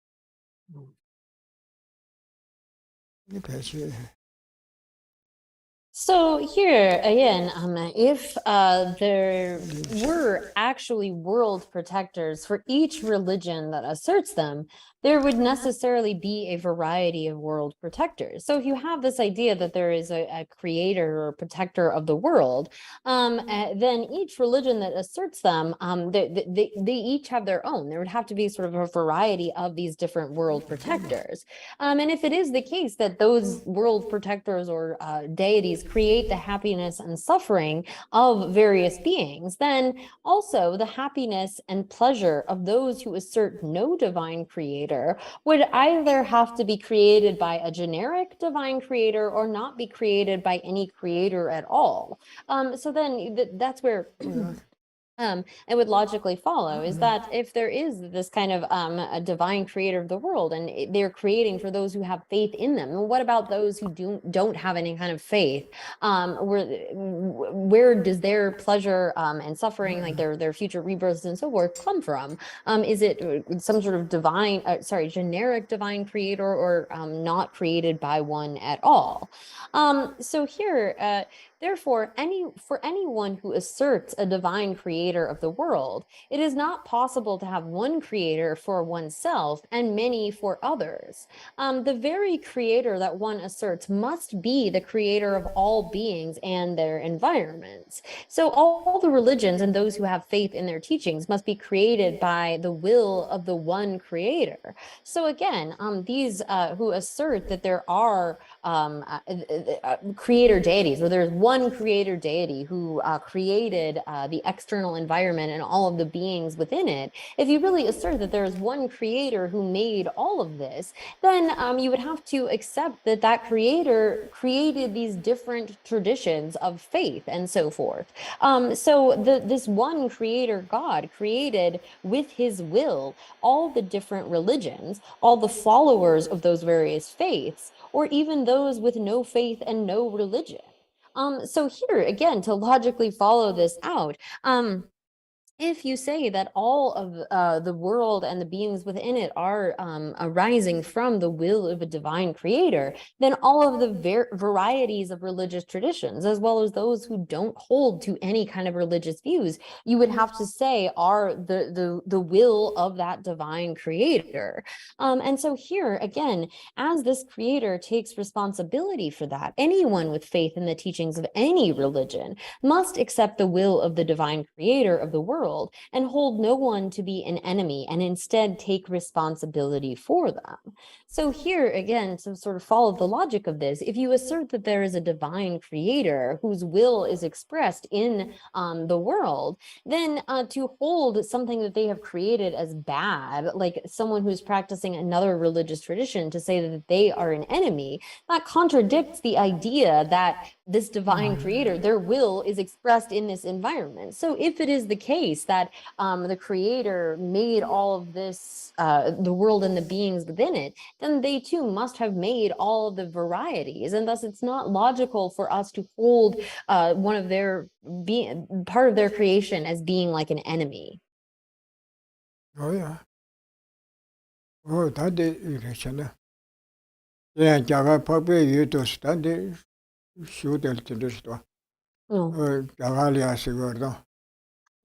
So here again, if there were actually world protectors for each religion that asserts them, there would necessarily be a variety of world protectors. So if you have this idea that there is a creator or protector of the world, then each religion that asserts them, they each have their own. There would have to be sort of a variety of these different world protectors. And if it is the case that those world protectors or deities create the happiness and suffering of various beings, then also the happiness and pleasure of those who assert no divine creator would either have to be created by a generic divine creator or not be created by any creator at all. So then that's where it would logically follow is that if there is this kind of a divine creator of the world and they're creating for those who have faith in them, and what about those who don't have any kind of faith? Where does their pleasure and suffering, like their future rebirths and so forth, come from? Is it some sort of generic divine creator, or not created by one at all? So here, therefore, for anyone who asserts a divine creator of the world, it is not possible to have one creator for oneself and many for others. The very creator that one asserts must be the creator of all beings and their environments. So all the religions and those who have faith in their teachings must be created by the will of the one creator. So again, these who assert that there are creator deities, or there's one creator deity who created the external environment and all of the beings within it, if you really assert that there's one creator who made all of this, then you would have to accept that that creator created these different traditions of faith and so forth. So this one creator God created with his will all the different religions, all the followers of those various faiths, or even those with no faith and no religion. So here, again, to logically follow this out, if you say that all of the world and the beings within it are arising from the will of a divine creator, then all of the varieties of religious traditions, as well as those who don't hold to any kind of religious views, you would have to say are the will of that divine creator. And so here, again, as this creator takes responsibility for that, anyone with faith in the teachings of any religion must accept the will of the divine creator of the world world and hold no one to be an enemy and instead take responsibility for them. So here again, to sort of follow the logic of this, if you assert that there is a divine creator whose will is expressed in the world, then to hold something that they have created as bad, like someone who's practicing another religious tradition, to say that they are an enemy, that contradicts the idea that this divine creator, their will is expressed in this environment. So if it is the case that the creator made all of this, the world and the beings within it, then they too must have made all of the varieties. And thus it's not logical for us to hold one of their being part of their creation as being like an enemy. yeah. Oh, that is it. Yeah, Jaga Pape, you to study, shoot the Tidus. Oh, Jagalia Sigurdo.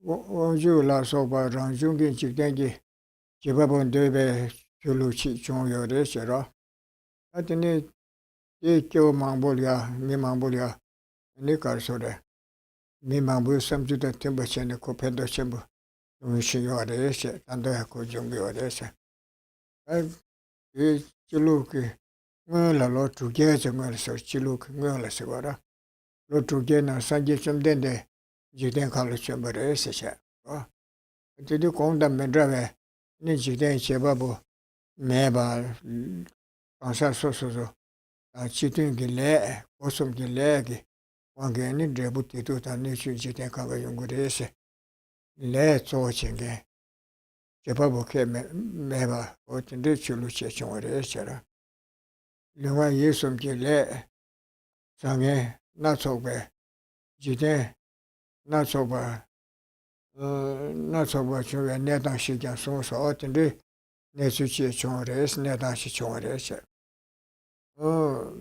You last over Ranjungi Chitangi, Jibabon Debe, Chuluchi, Chong Yoresera. I didn't take your Mambolia, me Mambolia, Nikar Sode. Me Mambu, some to the timber and the Copendo Chamber, wishing your race, and the Kojungi Orese. I Chiluki, well, a lot to get a mercer, Chiluk, well, as a water. Lot to get a Sanji Chamdende, Juden College Chamber Esse. Did you call them Medrave? Nijiden Chebabu, Meba, Ansa Soso, Chitin Gile, Osum Gilegi, one gay debuted to the nature Jiten Kanga Yungurese. Let Soching. Chebabu came Meba, or Tindichu Lucia or Esera. Lua Yusum Gile, Sange, not so bad. Jiden, not so bad. Not so much, and net on she can so out and do. Nesuchi Chores, Netashi Chores. Oh,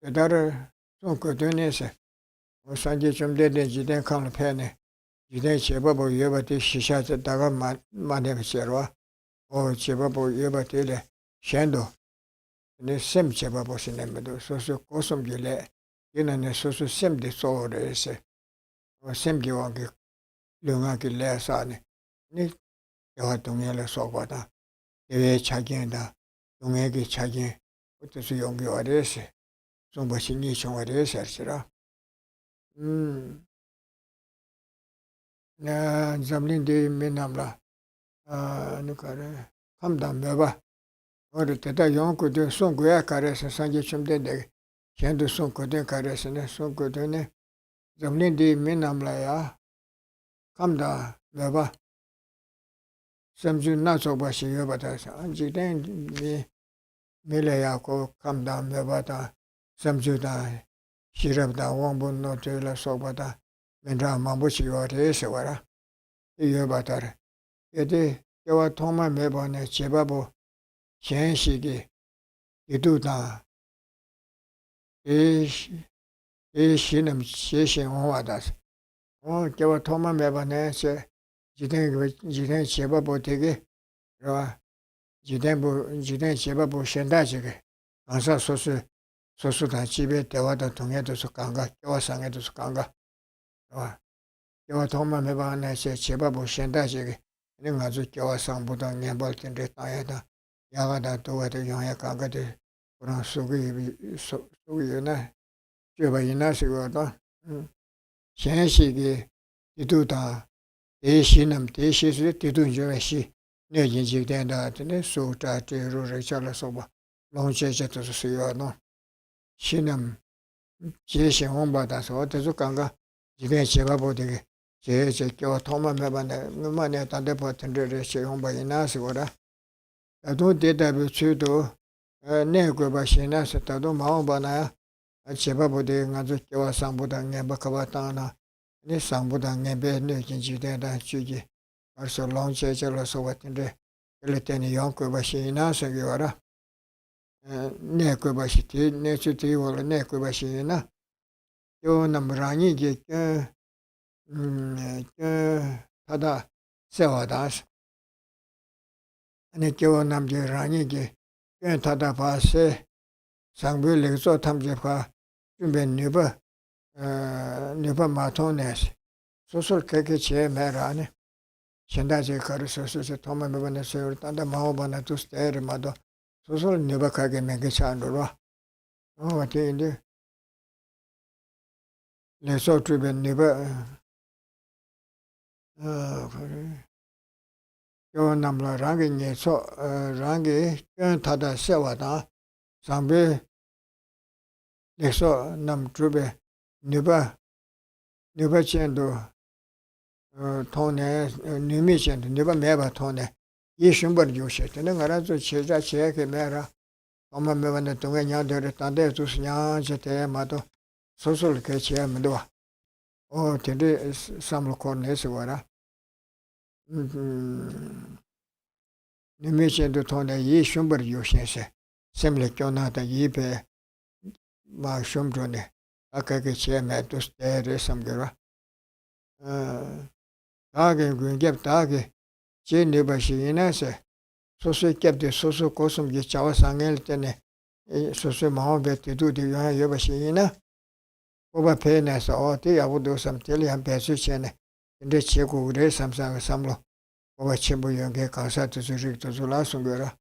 the daughter, so good doing or Sanji from dead and Jiden Kong Penny. Jiden Chebabo Yabati, she shot at Daga Madame Serwa, or Chebabo Yabatile, Shando, and the same Chebabo Sinemedo, so cosum gile, you know, so same disorder, or same Giwangi, Lungaki Lesani. Nick, you had to mail a sorbata. Eve Chagenda, Lungegi Chagin, what is young Yorese? So much in each one is, etc. Zamlin de Minamla, Nucare, come down, Beba. Or the Teta Yon could do some Guia caress and Sanjum de Can do some good caress and so good in it. Zamlin de Minamla, come down, Beba. Some do not so much in your but as Anji Milayako come down the bata, some Judah, Shirabda, Wombo, no tailor sobata, Mendra Mambushi or Esawara, you butter. Yeti, you are Toma Mebon, Chebabo, Shenshigi, you do that. Ish, Shinam, Shishin, Wadas. Oh, you are Toma Mebon, Jiden Chebabo Tigi, Jiden Chebabo Shendajig, Ansa Sosudan Chibe, Tewada Tungetus Kanga, Kawasangetus Kanga. Yawa Toma Mebana said Chebabo Shendajig, Ningazu Kawasan Budan Nambalt in the Tayada, Yagada to what the young Kanga, Puran Sugina, Juba Inasi, Shenshigi, Iduta, Eshinam, Teshis, Tidun Joeshi. Nejin Danda, Sutra, Rurichala Soba, Long Checha to Suyano, Shinam, Jeshin Hombadas, or Tezukanga, Jiven Chevabo de Jesse, Toma Mabana, Mania Tandepot and Reche Homba in Asura. I don't did that with Sudo, Nego Bashinas, Tado Maobana, and Chevabo de Nazuka Sambudan and Bakavatana, this Sambudan and Bed Nejin Jidenda Chuji. Also long church so what in the Letani Yonko Bashina, Sagura, Neko Bashiti, Nesuti or Neko Bashina, Yo Namrani get Tada Sevadas, and it go Namji Rani get Tada Passe, Sangbil so Tamjapa, Ben Nuba, Nuba Matones, Social Keke Merani. 신다제 가르쳐서 도마 매번에 세월 단다 마오바나 두스테르 마도 소설 네바카게 맹게찬으로 어때인데 레소트베 네바 그래 요 남라 랑게 녀소 랑게 타다 세와다 상베 레소 남트베 네바 네바첸도 통내 뉴미첸도 네바 매바 통내 이 신벌 요새 되는 거라서 제자 제게 매라 엄마 매번에 동에 냐들 단대 두스냐 제때 마도 소설 개체면도 되게 삼로 코네스 와라 뉴미첸도 통내 이 신벌 요새세 셈레 교나다 이베 마 숑존네 아까게 제매 두스테레 삼겨라 다게 군겹 다게 제 네바시이나세 소소 캡데 소소 고숨 게 자와 상엘 때네 소소 마오베 때도디 야 여바시이나 오바 페네서 어디 야부도 삼텔이 한 배수 전에 근데 제고 그래 삼상 삼로 오바 첨부 연계 강사도 주식도 줄라송거라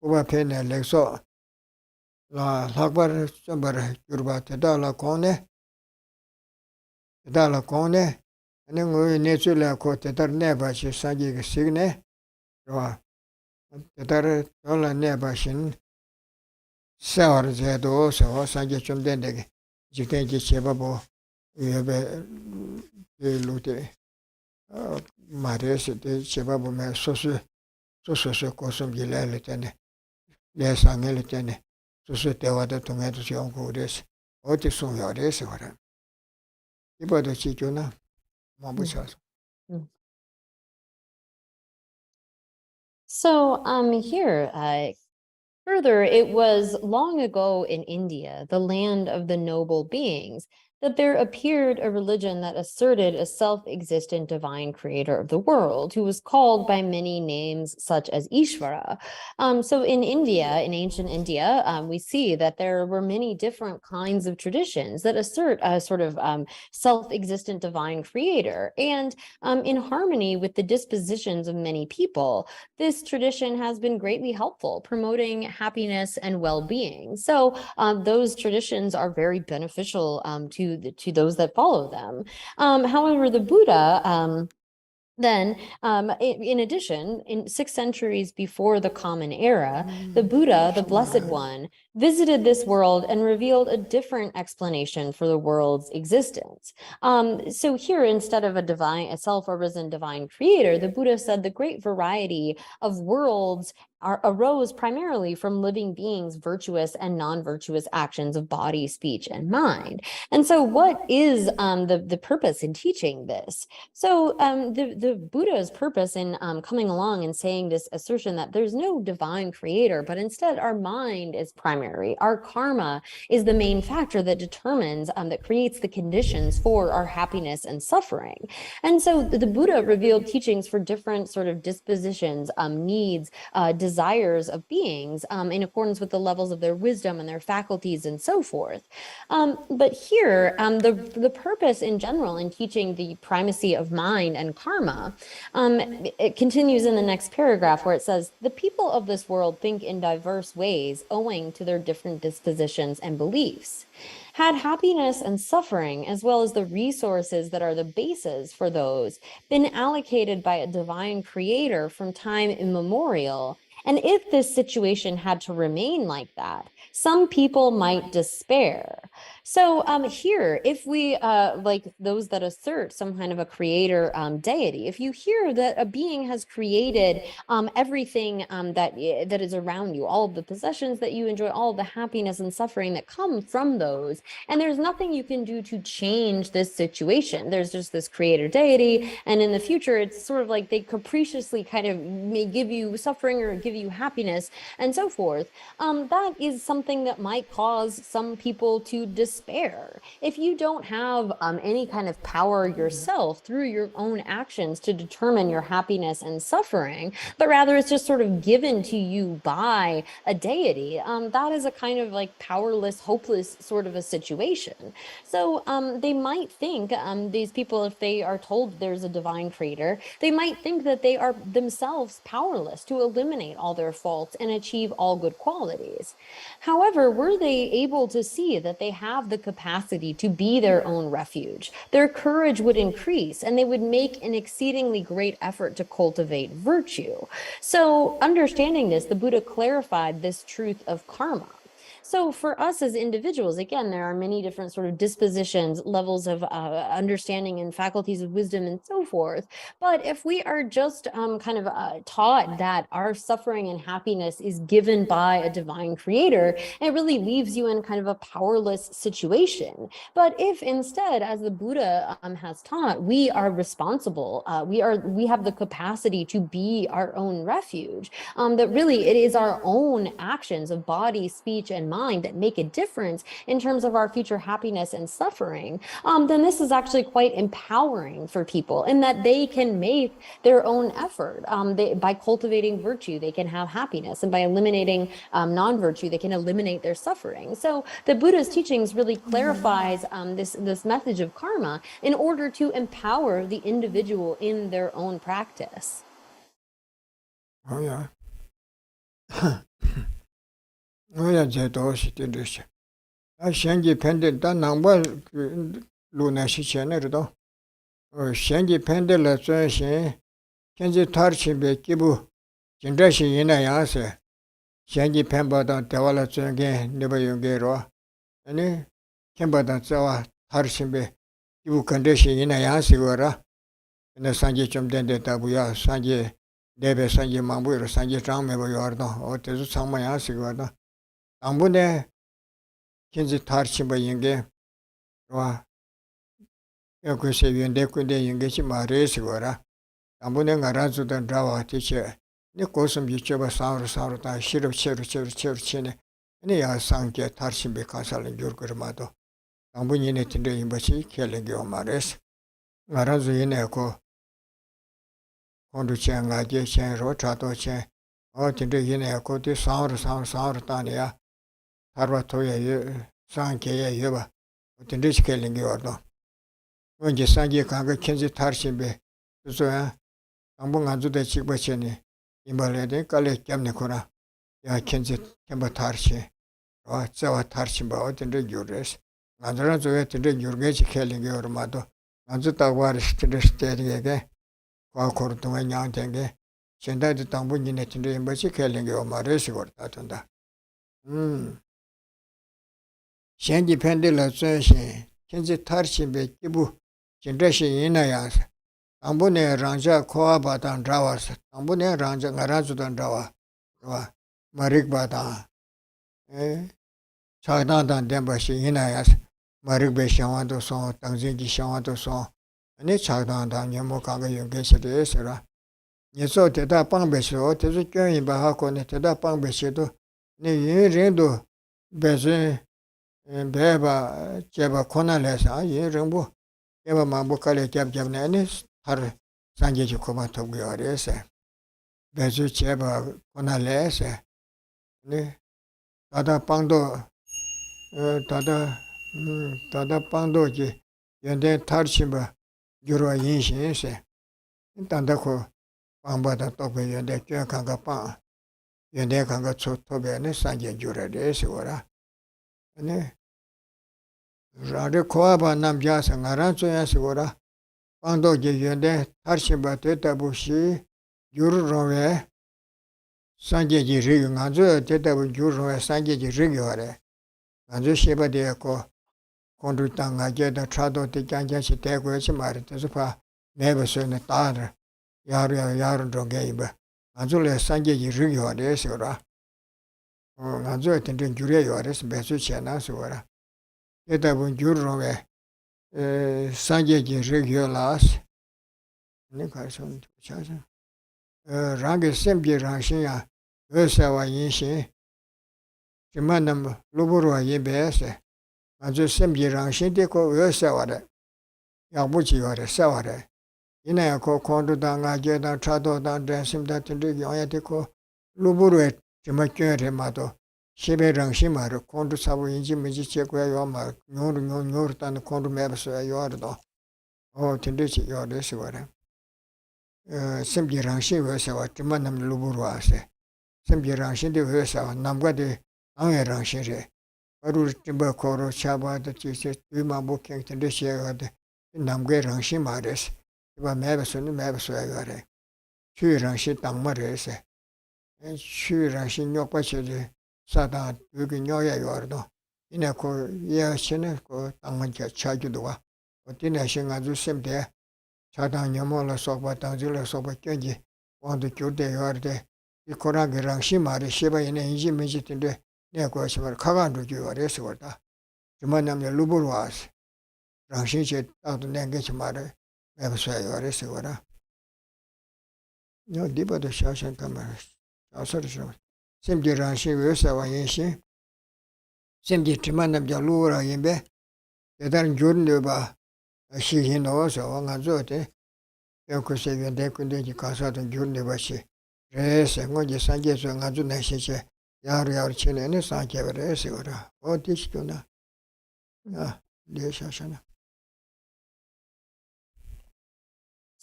오바 페네 렉소 라 학바르 좀바르 유르바테다 라 코네 달라 코네 아니 내줄라 코테터 네바시 사기가 시그네 와 테터 달라 네바신 세월제도 서 사기 좀 된다게 지게지 제바보 예베 루테 마레스 데 제바보메 소소 고som 길레르 테네 내상엘 테네 소소 대화도 통해서 연구를 어디 송여래서 그래 이번에 지교나 마부셔서 So here, further, it was long ago in India, the land of the noble beings, that there appeared a religion that asserted a self-existent divine creator of the world, who was called by many names such as Ishvara. So in India, in ancient India, we see that there were many different kinds of traditions that assert a sort of self-existent divine creator. And in harmony with the dispositions of many people, this tradition has been greatly helpful, promoting happiness and well-being. So those traditions are very beneficial to those that follow them. However, the Buddha then, in addition, in 6 centuries before the Common Era, the Buddha, the Blessed One, visited this world and revealed a different explanation for the world's existence. So here, instead of a self-arisen divine creator, the Buddha said the great variety of worlds arose primarily from living beings' virtuous and non-virtuous actions of body, speech, and mind. And so what is the purpose in teaching this? So the Buddha's purpose in coming along and saying this assertion that there's no divine creator, but instead our mind is primary. Our karma is the main factor that determines, that creates the conditions for our happiness and suffering. And so the Buddha revealed teachings for different sort of dispositions, needs, desires of beings in accordance with the levels of their wisdom and their faculties and so forth. But here, the purpose in general in teaching the primacy of mind and karma, it continues in the next paragraph where it says, the people of this world think in diverse ways owing to their different dispositions and beliefs. Had happiness and suffering, as well as the resources that are the basis for those, been allocated by a divine creator from time immemorial, and if this situation had to remain like that, some people might despair. So here, if we, like those that assert some kind of a creator deity, if you hear that a being has created everything that is around you, all of the possessions that you enjoy, all of the happiness and suffering that come from those, and there's nothing you can do to change this situation. There's just this creator deity, and in the future, it's sort of like they capriciously kind of may give you suffering or give you happiness and so forth. That is something that might cause some people to despair. despair. If you don't have any kind of power yourself through your own actions to determine your happiness and suffering, but rather it's just sort of given to you by a deity, that is a kind of like powerless, hopeless sort of a situation. So they might think, these people, if they are told there's a divine creator, they might think that they are themselves powerless to eliminate all their faults and achieve all good qualities. However, were they able to see that they have the capacity to be their own refuge, their courage would increase and they would make an exceedingly great effort to cultivate virtue. So understanding this, the Buddha clarified this truth of karma. So for us as individuals, again, there are many different sort of dispositions, levels of understanding and faculties of wisdom and so forth. But if we are just kind of taught that our suffering and happiness is given by a divine creator, it really leaves you in kind of a powerless situation. But if instead, as the Buddha has taught, we are responsible, we have the capacity to be our own refuge, that really it is our own actions of body, speech, and mind that make a difference in terms of our future happiness and suffering, then this is actually quite empowering for people in that they can make their own effort. By cultivating virtue, they can have happiness, and by eliminating non-virtue, they can eliminate their suffering. So the Buddha's teachings really clarifies this message of karma in order to empower the individual in their own practice. Oh yeah. Oh yeah, 제도 시대듯이. 아 현지 팬들 다 남발 루나 시체네도. 현지 팬들라 전신 현지 타르치베 기부 진짜시 이나야세. 현지 팬보다 대화라 전게 네버용게로. 아니 캔보다 저와 타르치베 기부 컨디션 이나야시고라. 네 산지 좀 된다고요. 산지 네베 산지 망부로 산지 장매고 요르도 어때서 상마야시고도. 당분에 현지 타르치바 인게 와 여기서 연대 군대 인게지 말해서거라 당분에 가라주던 자와 티체 네 고슴 비쳐바 사우로 다 치네 네 야상게 타르치베 가살은 줄거마도 당분이네 tin데 임바시 켈레게 말해서 가라주 이네고 konduchengaje chen ro chato chen tin데 이네고 디 사우로 다니야 harwa toya yu, sankeya yuwa, tindichi kelingi wardo. Wenji sanji kanga kenzi tarshinbe, suya, kambu nganzu de chikba cheni, imbale de kale kyamne kura, ya kenzi kemba tarshi, wa tsawa tarshinba o tindi yures. Nganzu ranzu ya tindi yurgechi kelingi warmado, nganzu tagwari tindi shterigege, kwa kuru tunga nyang tenge, chenda di tangbu nine tindi imbachi kelingi warmaresi warda tunda. 현지 팬들라 전신 현지 타르치베 기부 진짜시 이나야스 당분에 랑자 코아바단 자와스 당분에 랑자 가라주단 자와 와 마릭바다 에 차단단 덴바시 이나야스 마릭베 샤와도 소 당진기 샤와도 소 아니 차단단 녀모 가가 연계시되서라 예서 대다 빵베시오 대주 교인 바하고네 대다 빵베시도 네 예ren도 베제 배바 제바 코나레사 예정부 제바 마부칼레 잡잡네니 하르 산제지 코마토 고요레세 배주 제바 코나레세 네 다다 빵도 다다 빵도지 연대 타르치바 유로 인신세 단다코 빵바다 또베 연대 껴간가 빵 연대 간가 초토베네 산제 주레레세 오라 네. 라데 코아바 남자사 나란초야시고라. 방도지 연데 타르시바 테타부시 유르로웨 산제지 리응아조 테타부 유르로웨 산제지 리교레. 안조 시바데코 콘두땅아게다 차도 티장자시 대고시 마르테스파 네버스네 따르 야르 동게이바. 안조레 산제지 리교레시고라. 안조 텐텐 주레요레스 베수체나시고라. 에다분 주르로웨 산제지 리교라스 네 가서 차서 랑게 셈비 랑신야 의사와 인신 지만남 로보로와 예베세 아주 심지랑신데 그 외세와래 야부지와래 세와래 이내야 그 콘도당 아제당 차도당 전심다 tindu yoyate ko luburu에 지마껴래 마도 시베랑시마르 콘도 사부 인지 미지 제고야 요마 요르 단 콘도 매버서 요르도 tindu치 요르시와래 심지랑시 외세와 지만남 루부루아세 심지랑신데 외세와 남과데 ang해랑시래 바로 timba 코로 샤바데 지세 위마보킹 tindu시야데 남괴랑시 마레스 이바 매버서는 매버서야 가래 추랑시 땅마레세 추랑시 녀빠체데 사다 여기 녀야 요르도 이네코 예시네 그 땅만자 차주도와 어디네 생아주 셈데 자당 녀몰라 소바 당질라 소바 껴지 원도 교대 요르데 이 코라게랑시 마레 시바이네 인지 메지인데 내가 시발 가간도 교르서 거다 주만남에 루브르와스 랑시체 따도 내게지 말에 매버서야 요르서 거라 요 디바도 샤샤 카마라 아서르죠 심지랑시 외사와 인시 심지 주만남자 루라 임베 대단 존데 봐 시hin 넣어서 왕아줘대 여기서 대군대지 가서도 존데 봐시 그래서 뭐지 산계서 아주 내시체 야르야르 치네네 산계버려서 그라 어디시도나 네샤샤나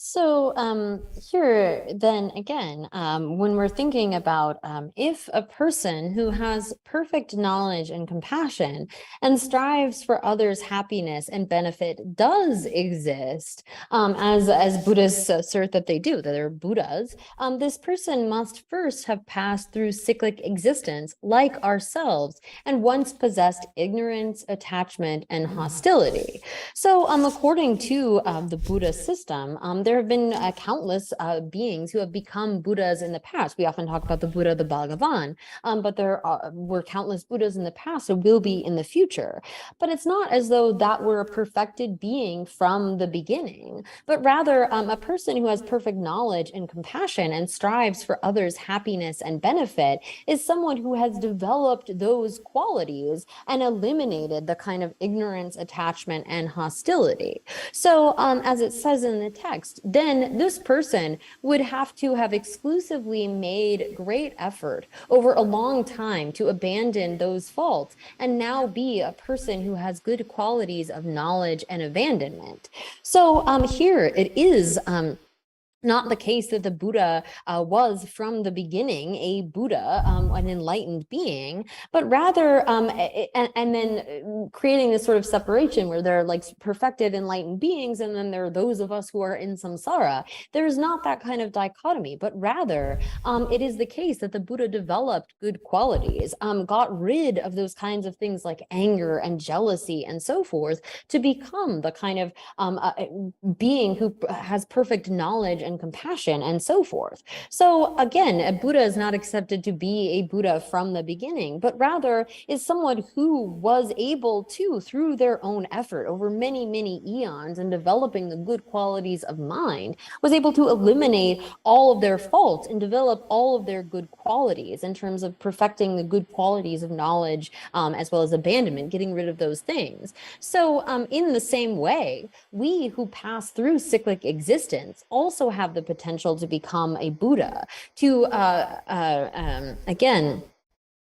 So here, then again, when we're thinking about if a person who has perfect knowledge and compassion and strives for others' happiness and benefit does exist, as Buddhists assert that they do, that they're Buddhas, this person must first have passed through cyclic existence like ourselves and once possessed ignorance, attachment, and hostility. So according to the Buddha system, there have been countless beings who have become Buddhas in the past. We often talk about the Buddha, the Bhagavan, but there were countless Buddhas in the past, so will be in the future. But it's not as though that were a perfected being from the beginning, but rather a person who has perfect knowledge and compassion and strives for others' happiness and benefit is someone who has developed those qualities and eliminated the kind of ignorance, attachment, and hostility. So as it says in the text, then this person would have to have exclusively made great effort over a long time to abandon those faults and now be a person who has good qualities of knowledge and abandonment. So here it is not the case that the Buddha was from the beginning a Buddha, an enlightened being, but rather, and then creating this sort of separation where there are like perfected enlightened beings, and then there are those of us who are in samsara. There is not that kind of dichotomy, but rather it is the case that the Buddha developed good qualities, got rid of those kinds of things like anger and jealousy and so forth to become the kind of being who has perfect knowledge and compassion and so forth. So again, a Buddha is not accepted to be a Buddha from the beginning, but rather is someone who was able to, through their own effort over many, many eons and developing the good qualities of mind, was able to eliminate all of their faults and develop all of their good qualities in terms of perfecting the good qualities of knowledge, as well as abandonment, getting rid of those things. So in the same way, we who pass through cyclic existence also have the potential to become a Buddha, to again,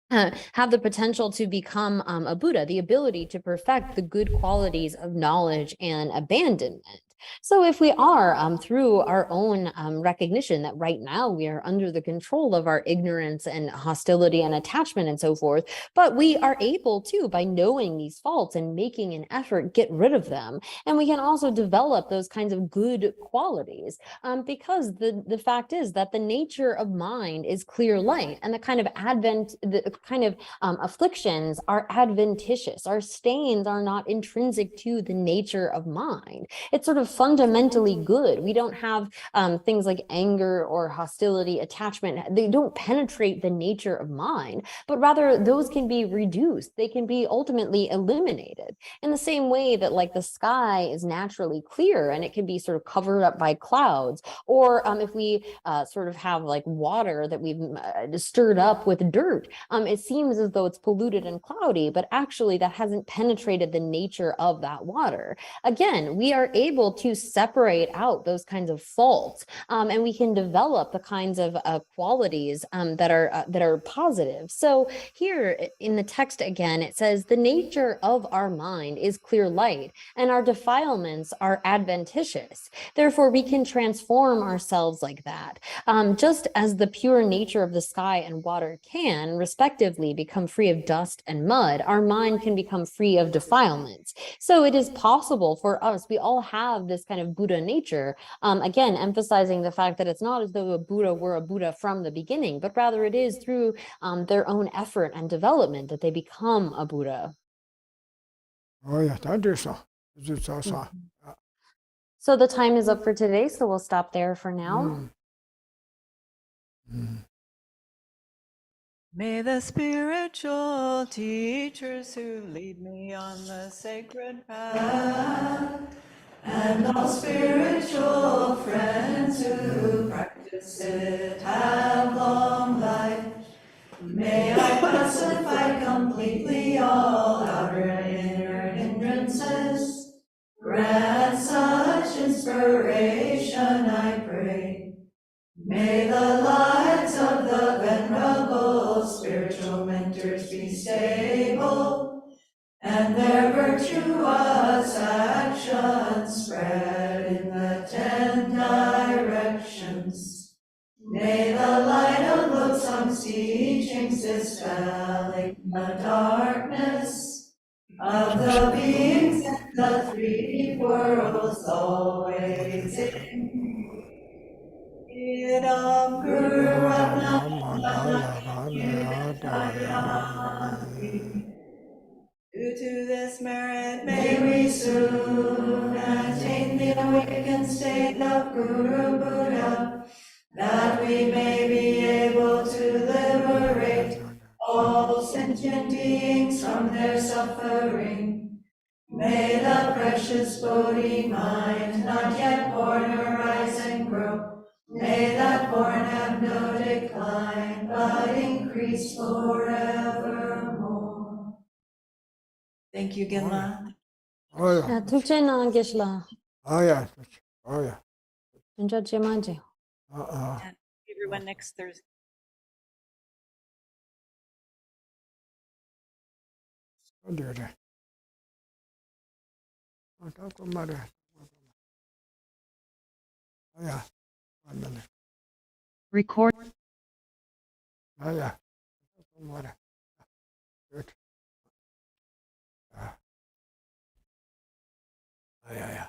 have the potential to become a Buddha, the ability to perfect the good qualities of knowledge and abandonment. So if we are, through our own recognition that right now we are under the control of our ignorance and hostility and attachment and so forth, but we are able to, by knowing these faults and making an effort, get rid of them. And we can also develop those kinds of good qualities, because the fact is that the nature of mind is clear light, and the kind of afflictions are adventitious. Our stains are not intrinsic to the nature of mind. It's sort of of fundamentally good. We don't have things like anger or hostility, attachment. They don't penetrate the nature of mind, but rather those can be reduced. They can be ultimately eliminated in the same way that like the sky is naturally clear and it can be sort of covered up by clouds. Or if we sort of have like water that we've stirred up with dirt, it seems as though it's polluted and cloudy, but actually that hasn't penetrated the nature of that water. Again, we are able to separate out those kinds of faults, and we can develop the kinds of qualities that are positive. So here in the text again, it says the nature of our mind is clear light, and our defilements are adventitious. Therefore, we can transform ourselves like that. Just as the pure nature of the sky and water can, respectively, become free of dust and mud, our mind can become free of defilements. So it is possible for us, we all have this kind of Buddha nature, again, emphasizing the fact that it's not as though a Buddha were a Buddha from the beginning, but rather it is through their own effort and development that they become a Buddha. Oh yeah, that is so. So the time is up for today, so we'll stop there for now. May the spiritual teachers who lead me on the sacred path, and all spiritual friends who practice it have long life. May I pacify completely all outer and inner hindrances. Grant such inspiration, I pray. May the lives of the venerable spiritual mentors be stable, and their virtuous actions spread in the 10 directions. May the light of Lobsang's teachings dispelling the darkness of the beings in the 3 worlds always in. Idam Guru Due to this merit, may we soon attain the awakened state of Guru Buddha, that we may be able to liberate all sentient beings from their suffering. May the precious Bodhi mind, not yet born, arise and grow. May that born have no decline, but increase forevermore. Thank you, Ginla. Oh yeah. Tukche na gishla. Oh yeah. Oh yeah. Junja jemaje. And everyone next Thursday. Oh dear. Oh, talk about it. Oh yeah. Record. Oh yeah. Talk about it. Good. Oh yeah, yeah.